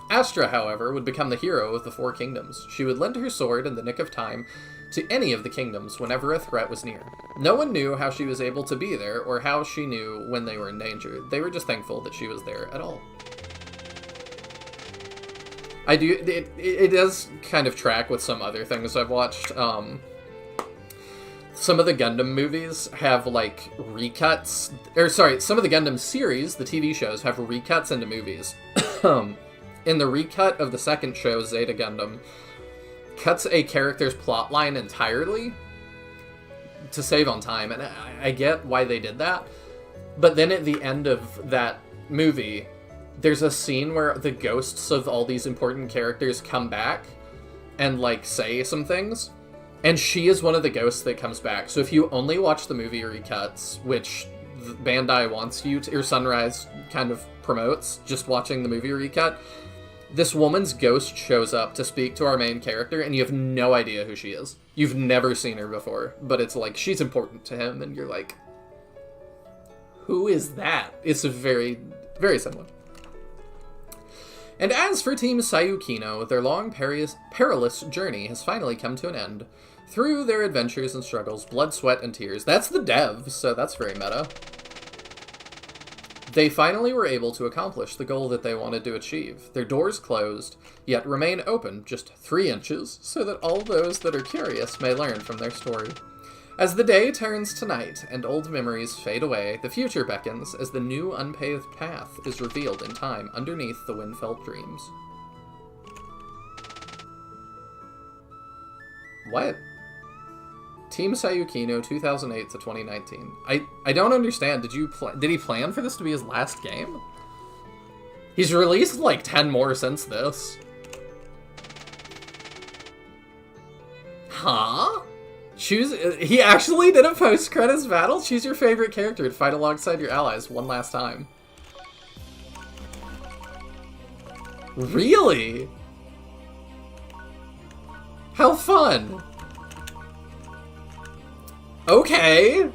Astra, however, would become the hero of the Four Kingdoms. She would lend her sword in the nick of time to any of the kingdoms whenever a threat was near. No one knew how she was able to be there or how she knew when they were in danger. They were just thankful that she was there at all. It does kind of track with some other things I've watched. Some of the Gundam movies have, like, rekcuts. Some of the Gundam series, the TV shows, have recuts into movies. In the recut of the second show, Zeta Gundam cuts a character's plotline entirely to save on time, and I get why they did that. But then at the end of that movie, there's a scene where the ghosts of all these important characters come back and, like, say some things, and she is one of the ghosts that comes back. So if you only watch the movie recuts, which Bandai wants you to, or Sunrise kind of promotes, just watching the movie recut, this woman's ghost shows up to speak to our main character, and you have no idea who she is. You've never seen her before, but it's like, she's important to him, and you're like, who is that? It's a very, very similar. And as for Team Sayukino, their long, perilous journey has finally come to an end. Through their adventures and struggles, blood, sweat, and tears. That's the dev, so that's very meta. They finally were able to accomplish the goal that they wanted to achieve. Their doors closed, yet remain open just 3 inches, so that all those that are curious may learn from their story. As the day turns to night and old memories fade away, the future beckons as the new unpaved path is revealed in time underneath the Windfeld Dreams. What? Team Sayukino 2008 to 2019. I don't understand. Did he plan for this to be his last game? He's released like 10 more since this. Huh? He actually did a post-credits battle? Choose your favorite character to fight alongside your allies one last time. Really? How fun! Okay!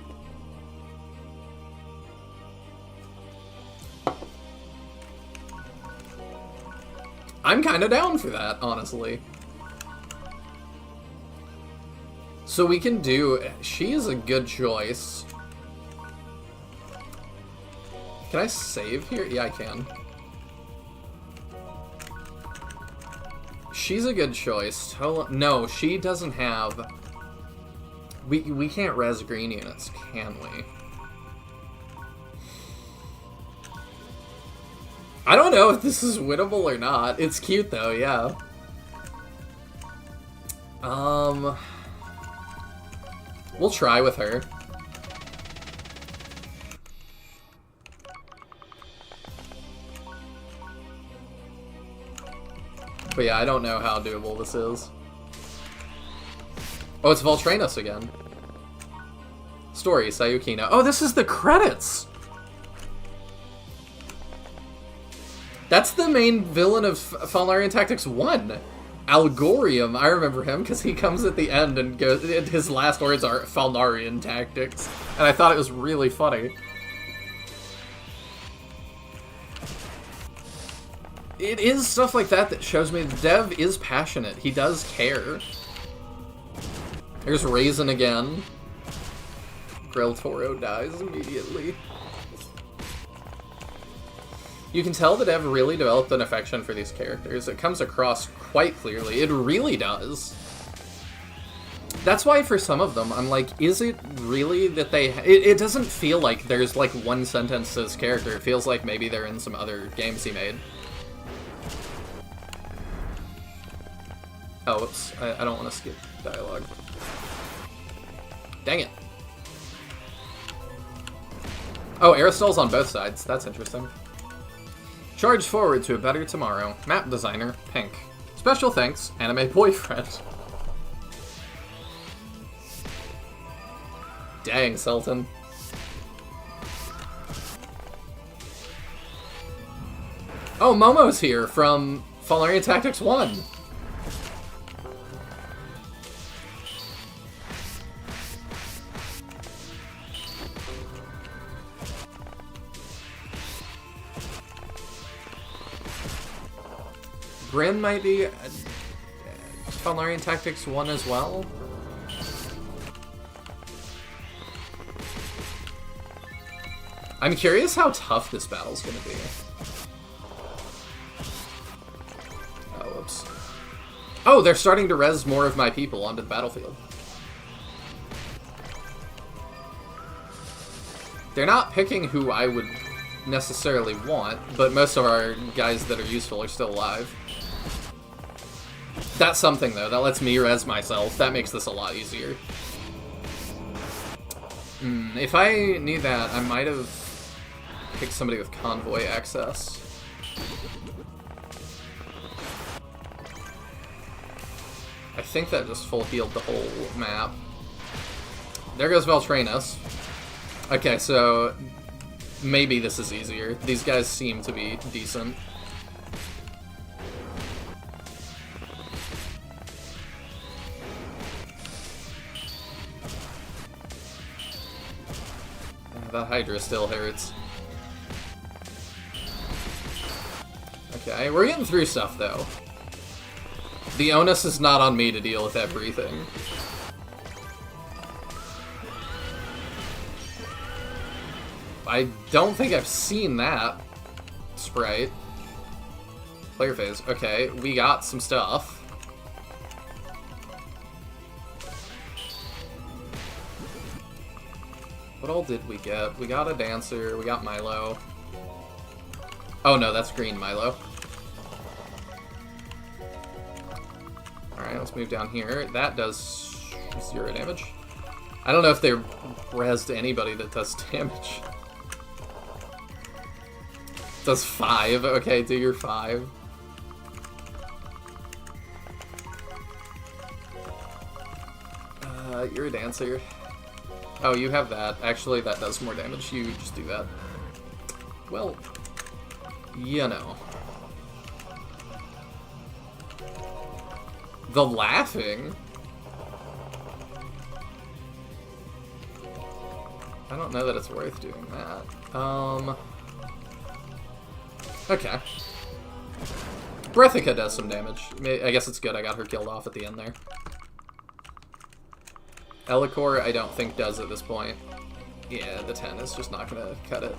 I'm kinda down for that, honestly. So we can do... She is a good choice. Can I save here? Yeah, I can. She's a good choice. No, she doesn't have... We can't res green units, can we? I don't know if this is winnable or not. It's cute though, yeah. We'll try with her. But yeah, I don't know how doable this is. Oh, it's Voltranus again. Story, Sayukino. Oh, this is the credits! That's the main villain of Falnarion Tactics 1. Algorium, I remember him because he comes at the end and goes. His last words are Falnarion Tactics, and I thought it was really funny. It is stuff like that that shows me the dev is passionate. He does care. There's Raisin again. Grel Toro dies immediately. You can tell the dev really developed an affection for these characters. It comes across quite clearly. It really does. That's why for some of them, I'm like, is it really that they... It doesn't feel like there's like one sentence to this character. It feels like maybe they're in some other games he made. Oh, whoops. I don't want to skip dialogue. Dang it. Oh, Aristole's on both sides. That's interesting. Charge forward to a better tomorrow. Map designer, Pink. Special thanks, anime boyfriend. Dang, Sultan. Oh, Momo's here from Falnarion Tactics 1. Bryn might be Falnarion Tactics 1 as well. I'm curious how tough this battle's gonna be. Oh, whoops. Oh, they're starting to res more of my people onto the battlefield. They're not picking who I would necessarily want, but most of our guys that are useful are still alive. That's something, though. That lets me res myself. That makes this a lot easier. If I need that, I might have picked somebody with convoy access. I think that just full healed the whole map. There goes Veltranus. Okay, so maybe this is easier. These guys seem to be decent. The Hydra still hurts. Okay, we're getting through stuff, though. The onus is not on me to deal with everything. I don't think I've seen that sprite. Player phase. Okay, we got some stuff. What all did we get? We got a Dancer, we got Milo. Oh no, that's green Milo. Alright, let's move down here. That does 0 damage. I don't know if they res to anybody that does damage. Does 5. Okay, do your 5. You're a Dancer. Oh, you have that. Actually, that does more damage. You just do that. Well, you know. The laughing? I don't know that it's worth doing that. Okay. Breathica does some damage. I guess it's good I got her killed off at the end there. Elicor, I don't think does at this point. Yeah, the 10 is just not gonna cut it.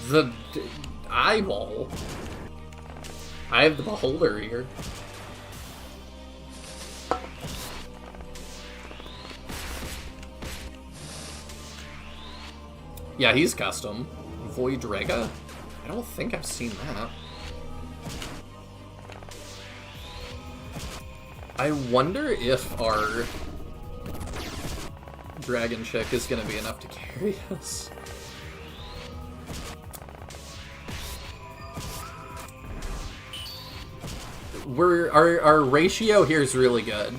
The eyeball. I have the Beholder here. Yeah, he's custom. Voidrega? I don't think I've seen that. I wonder if our dragon chick is going to be enough to carry us. Our ratio here is really good.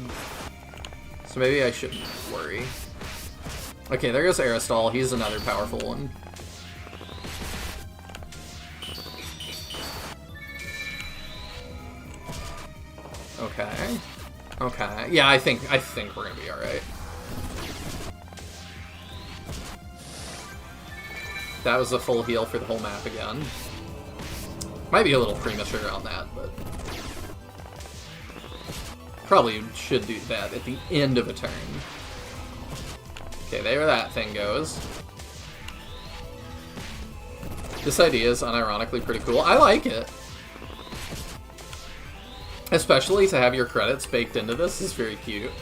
So maybe I shouldn't worry. Okay, there goes Aristal. He's another powerful one. Okay. Okay. Yeah, I think we're gonna be alright. That was a full heal for the whole map again. Might be a little premature on that, but probably should do that at the end of a turn. Okay, there that thing goes. This idea is unironically pretty cool. I like it. Especially to have your credits baked into this is very cute.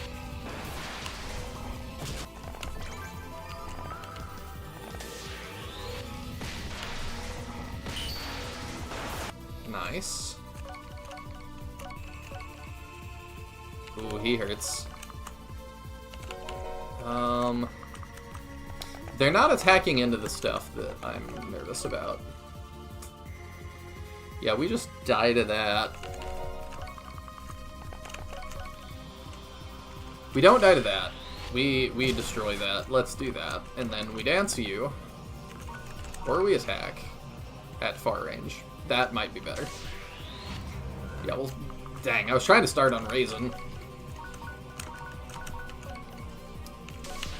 Nice. Ooh, he hurts. They're not attacking into the stuff that I'm nervous about. Yeah, we just die to that. We don't die to that. We destroy that. Let's do that. And then we dance you. Or we attack at far range. That might be better. Yeah, well, dang, I was trying to start on Raisin.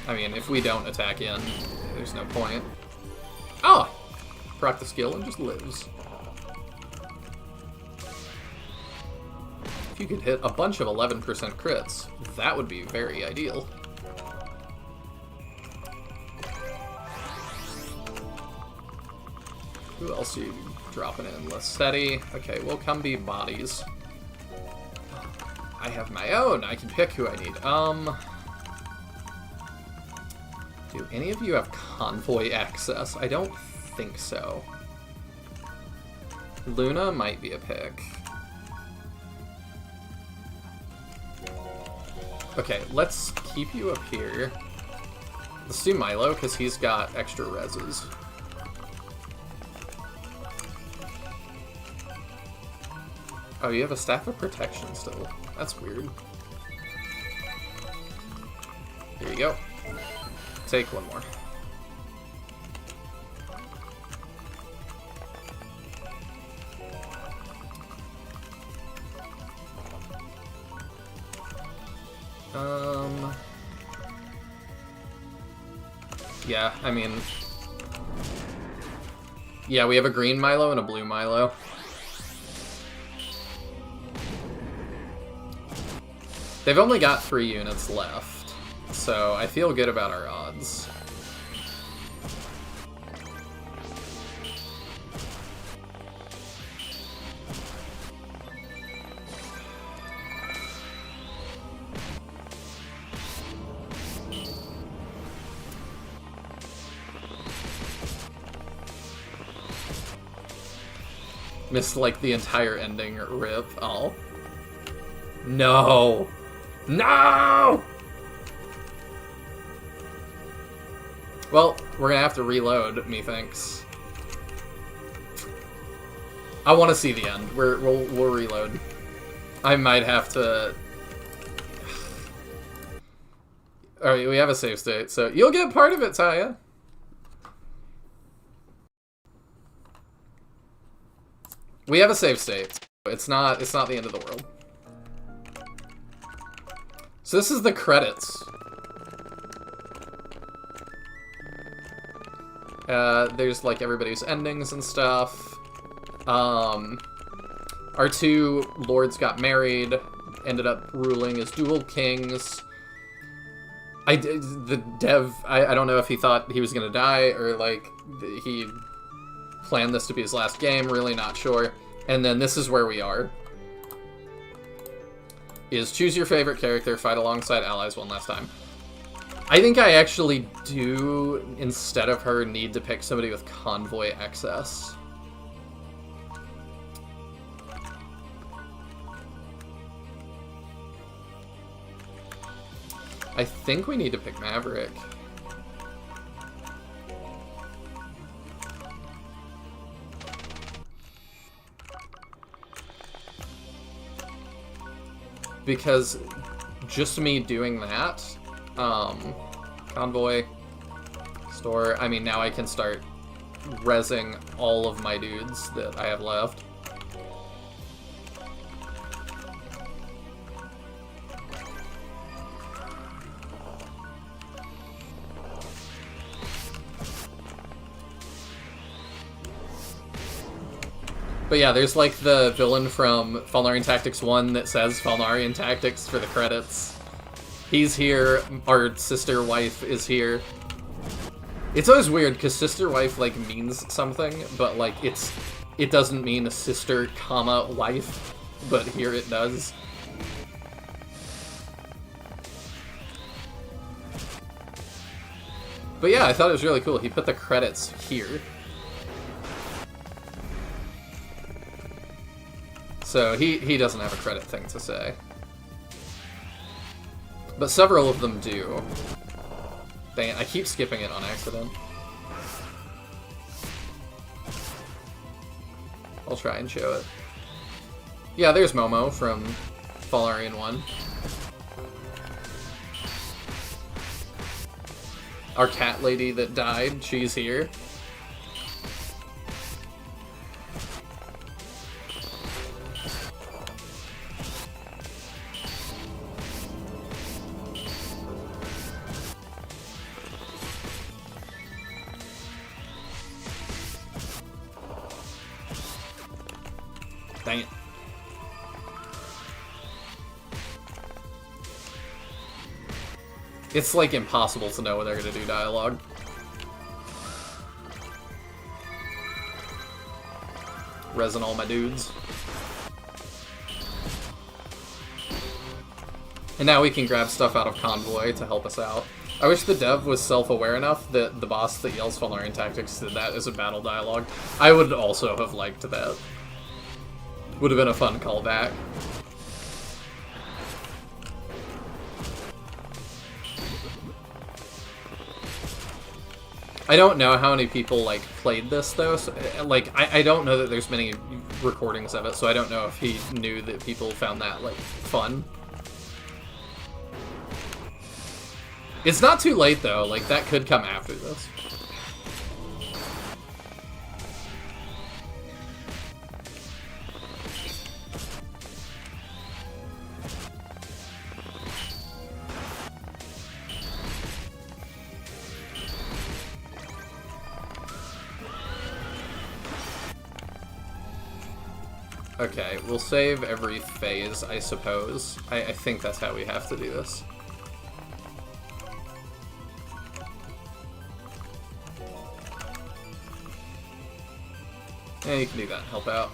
I mean, if we don't attack in, there's no point. Oh! Proc the skill and just lives. If you could hit a bunch of 11% crits, that would be very ideal. Who else are you dropping in? Lessetti. Okay, we'll come be bodies. I have my own. I can pick who I need. Do any of you have convoy access? I don't think so. Luna might be a pick. Okay, let's keep you up here. Let's do Milo, because he's got extra reses. Oh, you have a Staff of Protection still. That's weird. Here you go. Take one more. Yeah, I mean... Yeah, we have a green Milo and a blue Milo. They've only got 3 units left. so I feel good about our odds. Missed, like, the entire ending. Rip. Oh. No! No! Well, we're gonna have to reload, methinks. I want to see the end. We'll reload. I might have to... Alright, we have a save state, so you'll get part of it, Taya. We have a save state. It's not the end of the world. So this is the credits. There's like everybody's endings and stuff. Our two lords got married, ended up ruling as dual kings. The dev, I don't know if he thought he was gonna die or like he planned this to be his last game, really not sure. And then this is where we are. Is choose your favorite character, fight alongside allies one last time. I think I actually do, instead of her, need to pick somebody with convoy excess. I think we need to pick Maverick. Because just me doing that, convoy, store, I mean, now I can start rezzing all of my dudes that I have left. But yeah, there's like the villain from Falnarion Tactics 1 that says Falnarion Tactics for the credits. He's here. Our sister wife is here. It's always weird because sister wife like means something, but like it doesn't mean a sister comma wife, but here it does. But yeah, I thought it was really cool. He put the credits here. So he doesn't have a credit thing to say. But several of them do. Dang it, I keep skipping it on accident. I'll try and show it. Yeah, there's Momo from Falnarion 1. Our cat lady that died, she's here. Dang it. It's like impossible to know when they're gonna do dialogue. Resin all my dudes. And now we can grab stuff out of Convoy to help us out. I wish the dev was self-aware enough that the boss that yells Falnarion Tactics did that as a battle dialogue. I would also have liked that. Would have been a fun callback. I don't know how many people, like, played this, though. So, like, I don't know that there's many recordings of it, so I don't know if he knew that people found that, like, fun. It's not too late, though. Like, that could come after this. Okay, we'll save every phase, I suppose. I think that's how we have to do this. Yeah, you can do that and help out.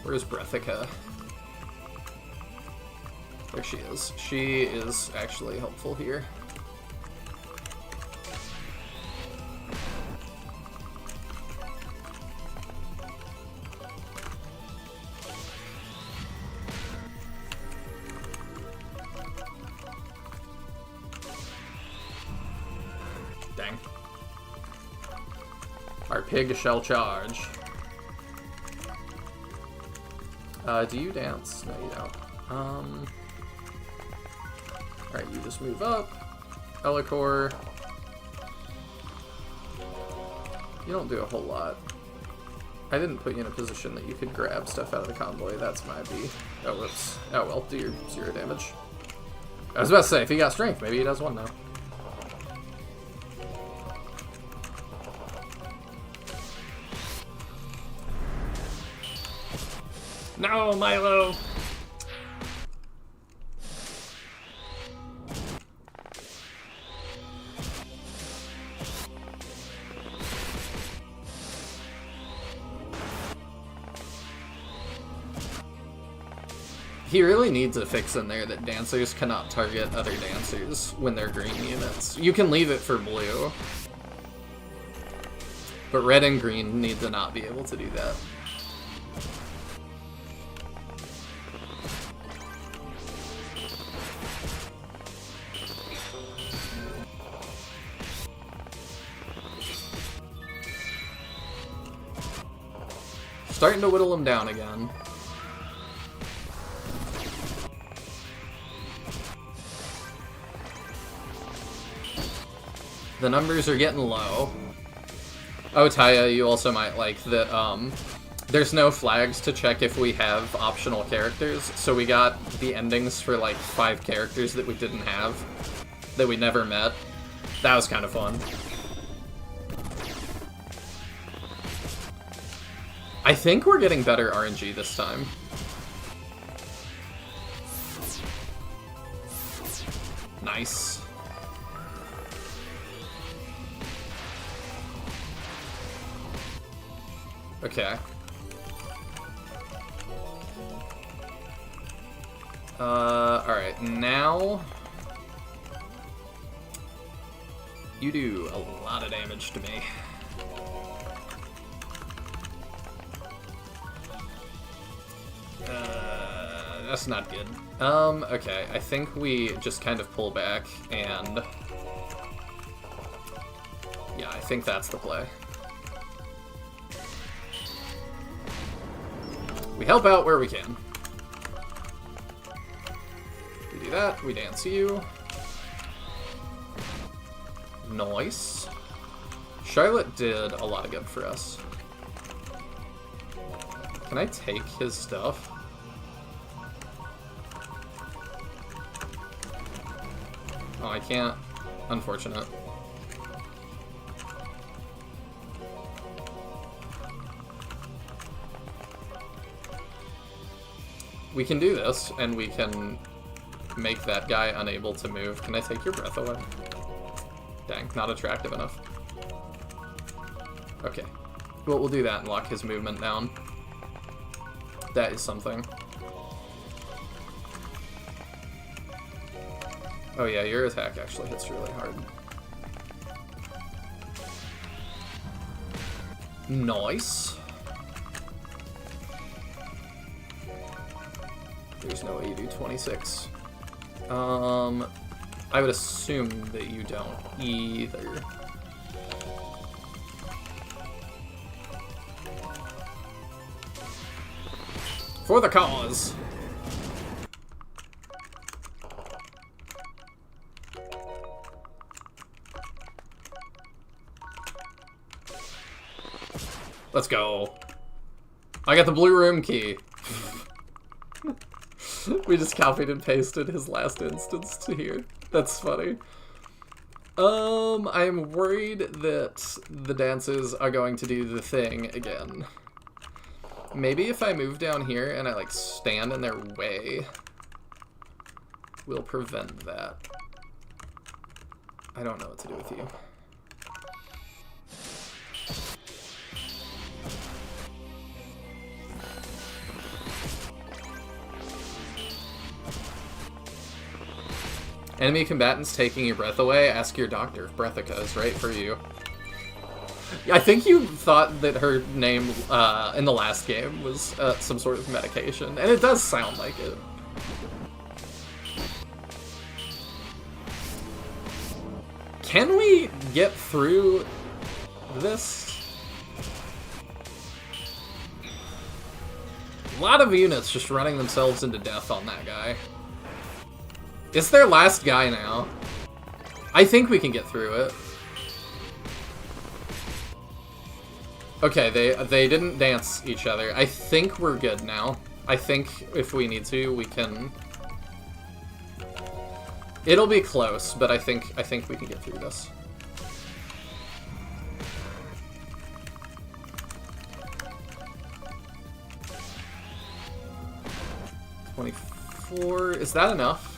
Where's Breathica? There she is. She is actually helpful here. Dang. Our pig shall charge. Do you dance? No, you don't. Alright, you just move up. Elicor. You don't do a whole lot. I didn't put you in a position that you could grab stuff out of the convoy. That's my B. Oh, whoops. Oh, well, do your 0 damage. I was about to say, if he got strength, maybe he does 1 now. No, Milo! He really needs a fix in there that dancers cannot target other dancers when they're green units. You can leave it for blue, but red and green need to not be able to do that. Starting to whittle him down again. The numbers are getting low. Oh, Taya, you also might like that, there's no flags to check if we have optional characters, so we got the endings for, like, 5 characters that we didn't have, that we never met. That was kind of fun. I think we're getting better RNG this time. Nice. Okay. Alright, now you do a lot of damage to me. That's not good. Okay, I think we just kind of pull back and... yeah, I think that's the play. We help out where we can. We do that, we dance you. Nice. Charlotte did a lot of good for us. Can I take his stuff? Oh, I can't. Unfortunate. We can do this, and we can make that guy unable to move. Can I take your breath away? Dang, not attractive enough. Okay. Well, we'll do that and lock his movement down. That is something. Oh yeah, your attack actually hits really hard. Nice. There's no way you do 26. I would assume that you don't either. For the cause! Let's go. I got the blue room key. We just copied and pasted his last instance to here. That's funny. I'm worried that the dances are going to do the thing again. Maybe if I move down here and I, like, stand in their way, we'll prevent that. I don't know what to do with you. Enemy combatants taking your breath away. Ask your doctor if Breathica is right for you. I think you thought that her name in the last game was some sort of medication, and it does sound like it. Can we get through this? A lot of units just running themselves into death on that guy. It's their last guy now. I think we can get through it. Okay, they didn't dance each other. I think we're good now. I think if we need to, we can... It'll be close, but I think we can get through this. $24. Is that enough?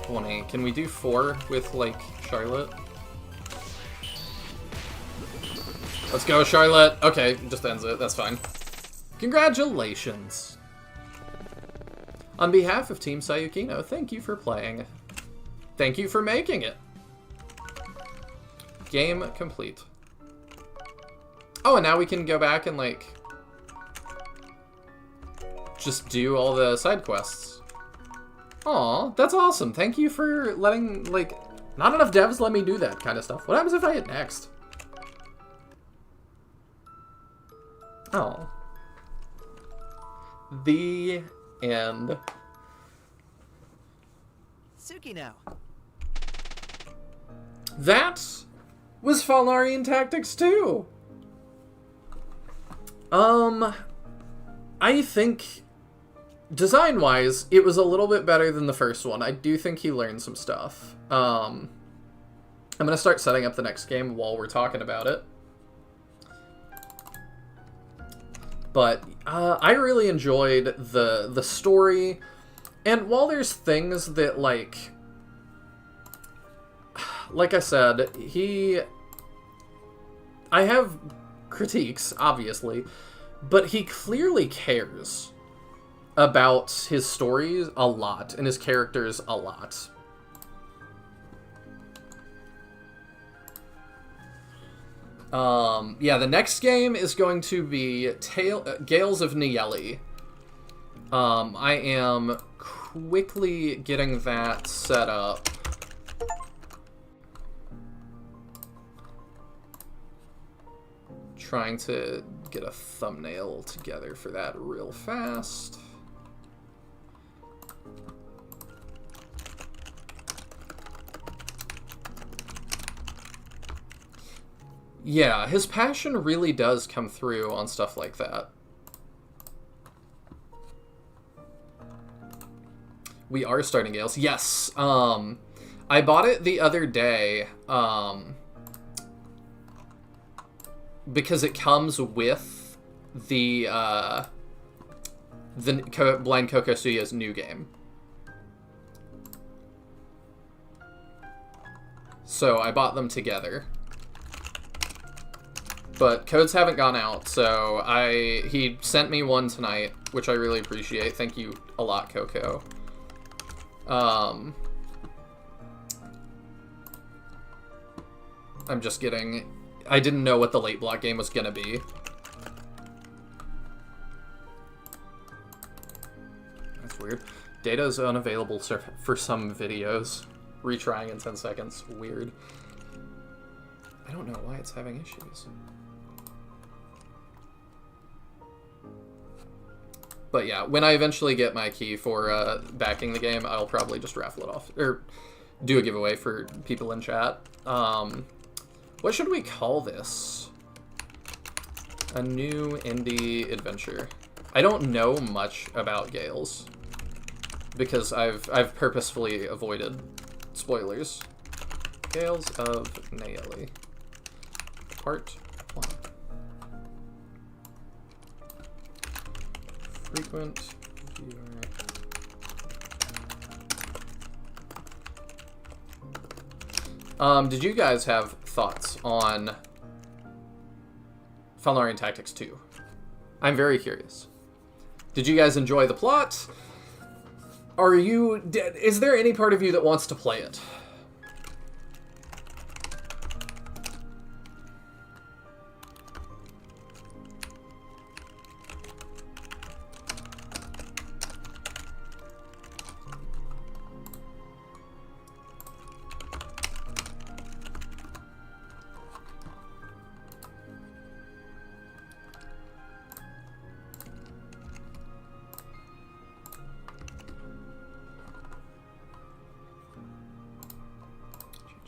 20. Can we do 4 with, like, Charlotte? Let's go, Charlotte. Okay, just ends it. That's fine. Congratulations. On behalf of Team Sayukino, thank you for playing. Thank you for making it. Game complete. Oh, and now we can go back and, like, just do all the side quests. Aw, that's awesome. Thank you for letting, like, not enough devs let me do that kind of stuff. What happens if I hit next? Oh. The end.
Suki now.
That was Falnarion Tactics 2. I think design-wise, it was a little bit better than the first one. I do think he learned some stuff. I'm gonna start setting up the next game while we're talking about it. But I really enjoyed the story, and while there's things that, like I said, I have critiques, obviously, but he clearly cares about his stories a lot, and his characters a lot. Yeah, the next game is going to be Gales of Nieli. I am quickly getting that set up. Trying to get a thumbnail together for that real fast. Yeah, his passion really does come through on stuff like that. We are starting Gales. Yes. I bought it the other day because it comes with the Blind Coco Studio's new game. So I bought them together. But codes haven't gone out, so he sent me one tonight, which I really appreciate. Thank you a lot, Coco. I'm just getting... I didn't know what the late block game was gonna be. That's weird. Data is unavailable for some videos. Retrying in 10 seconds. Weird. I don't know why it's having issues. But yeah, when I eventually get my key for backing the game, I'll probably just raffle it off. Or do a giveaway for people in chat. What should we call this? A new indie adventure. I don't know much about Gales. Because I've purposefully avoided spoilers. Gales of Nieli. Part 1. Frequent viewer. Did you guys have thoughts on Falnarion Tactics 2? I'm very curious. Did you guys enjoy the plot? Is there any part of you that wants to play it?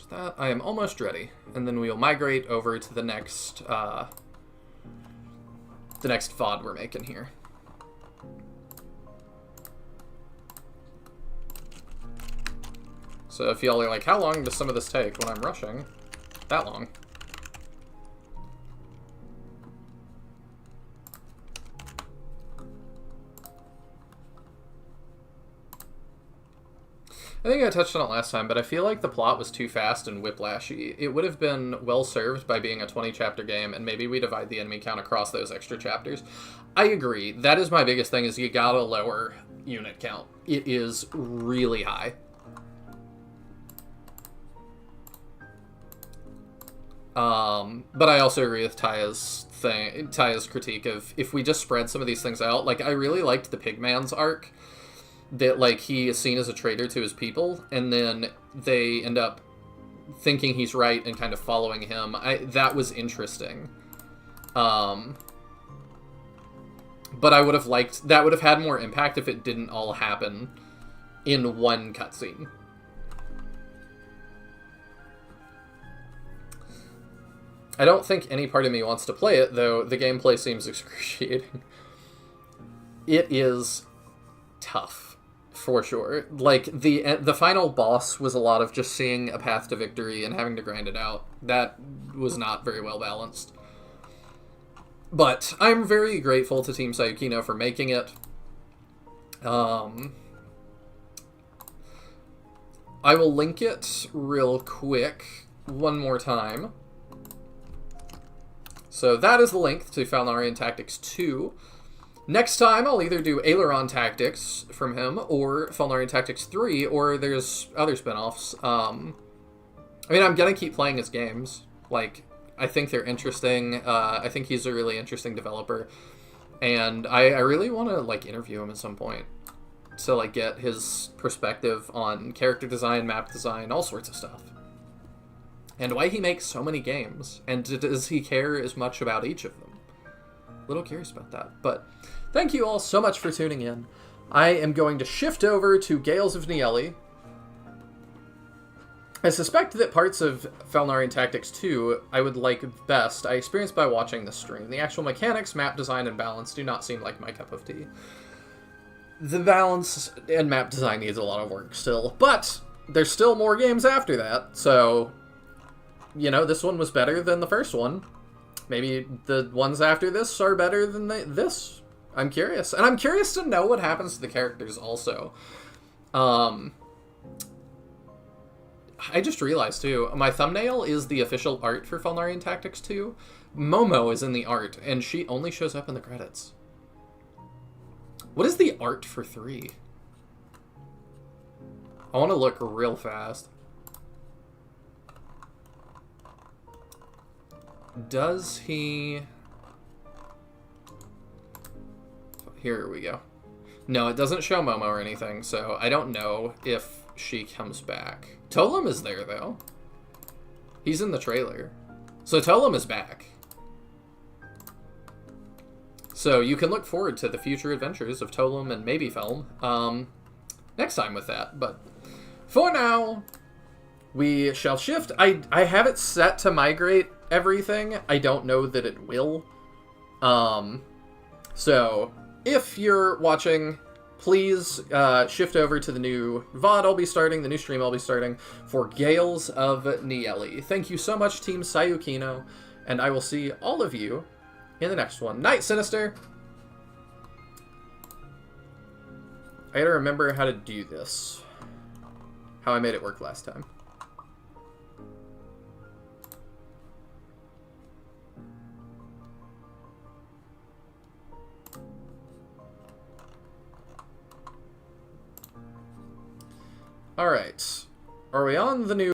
That I am almost ready, and then we'll migrate over to the next VOD we're making here. So if y'all are like, how long does some of this take when I'm rushing? That long. I think I touched on it last time, but I feel like the plot was too fast and whiplashy. It would have been well served by being a 20-chapter game, and maybe we divide the enemy count across those extra chapters. I agree. That is my biggest thing, is you gotta lower unit count. It is really high. But I also agree with Taya's critique of, if we just spread some of these things out. Like, I really liked the Pigman's arc, that, like, he is seen as a traitor to his people, and then they end up thinking he's right and kind of following him. That was interesting. But I would have liked... That would have had more impact if it didn't all happen in one cutscene. I don't think any part of me wants to play it, though the gameplay seems excruciating. It is tough. For sure. Like, the final boss was a lot of just seeing a path to victory and having to grind it out. That was not very well balanced. But I'm very grateful to Team Sayukino for making it. I will link it real quick one more time. So that is the link to Falnarion Tactics 2. Next time, I'll either do Aileron Tactics from him, or Falnarion Tactics 3, or there's other spin-offs. I mean, I'm gonna keep playing his games. Like, I think they're interesting. I think he's a really interesting developer. And I really want to, like, interview him at some point. To, like, get his perspective on character design, map design, all sorts of stuff. And why he makes so many games. And does he care as much about each of them? A little curious about that. But thank you all so much for tuning in. I am going to shift over to Gales of Nieli. I suspect that parts of Falnarion Tactics 2 I would like best. I experienced by watching the stream. The actual mechanics, map design, and balance do not seem like my cup of tea. The balance and map design needs a lot of work still. But there's still more games after that. So, you know, this one was better than the first one. Maybe the ones after this are better than this. I'm curious. And I'm curious to know what happens to the characters also. I just realized, too, my thumbnail is the official art for Falnarion Tactics 2. Momo is in the art, and she only shows up in the credits. What is the art for 3? I want to look real fast. Does he... Here we go. No, it doesn't show Momo or anything, so I don't know if she comes back. Tolim is there, though. He's in the trailer. So Tolim is back. So you can look forward to the future adventures of Tolim and maybe Felm next time with that. But for now, we shall shift. I have it set to migrate everything. I don't know that it will. So if you're watching, please shift over to the new VOD I'll be starting, the new stream I'll be starting for Gales of Nieli. Thank you so much, Team Sayukino, and I will see all of you in the next one. Night, Sinister! I gotta remember how to do this. How I made it work last time. Alright. Are we on the new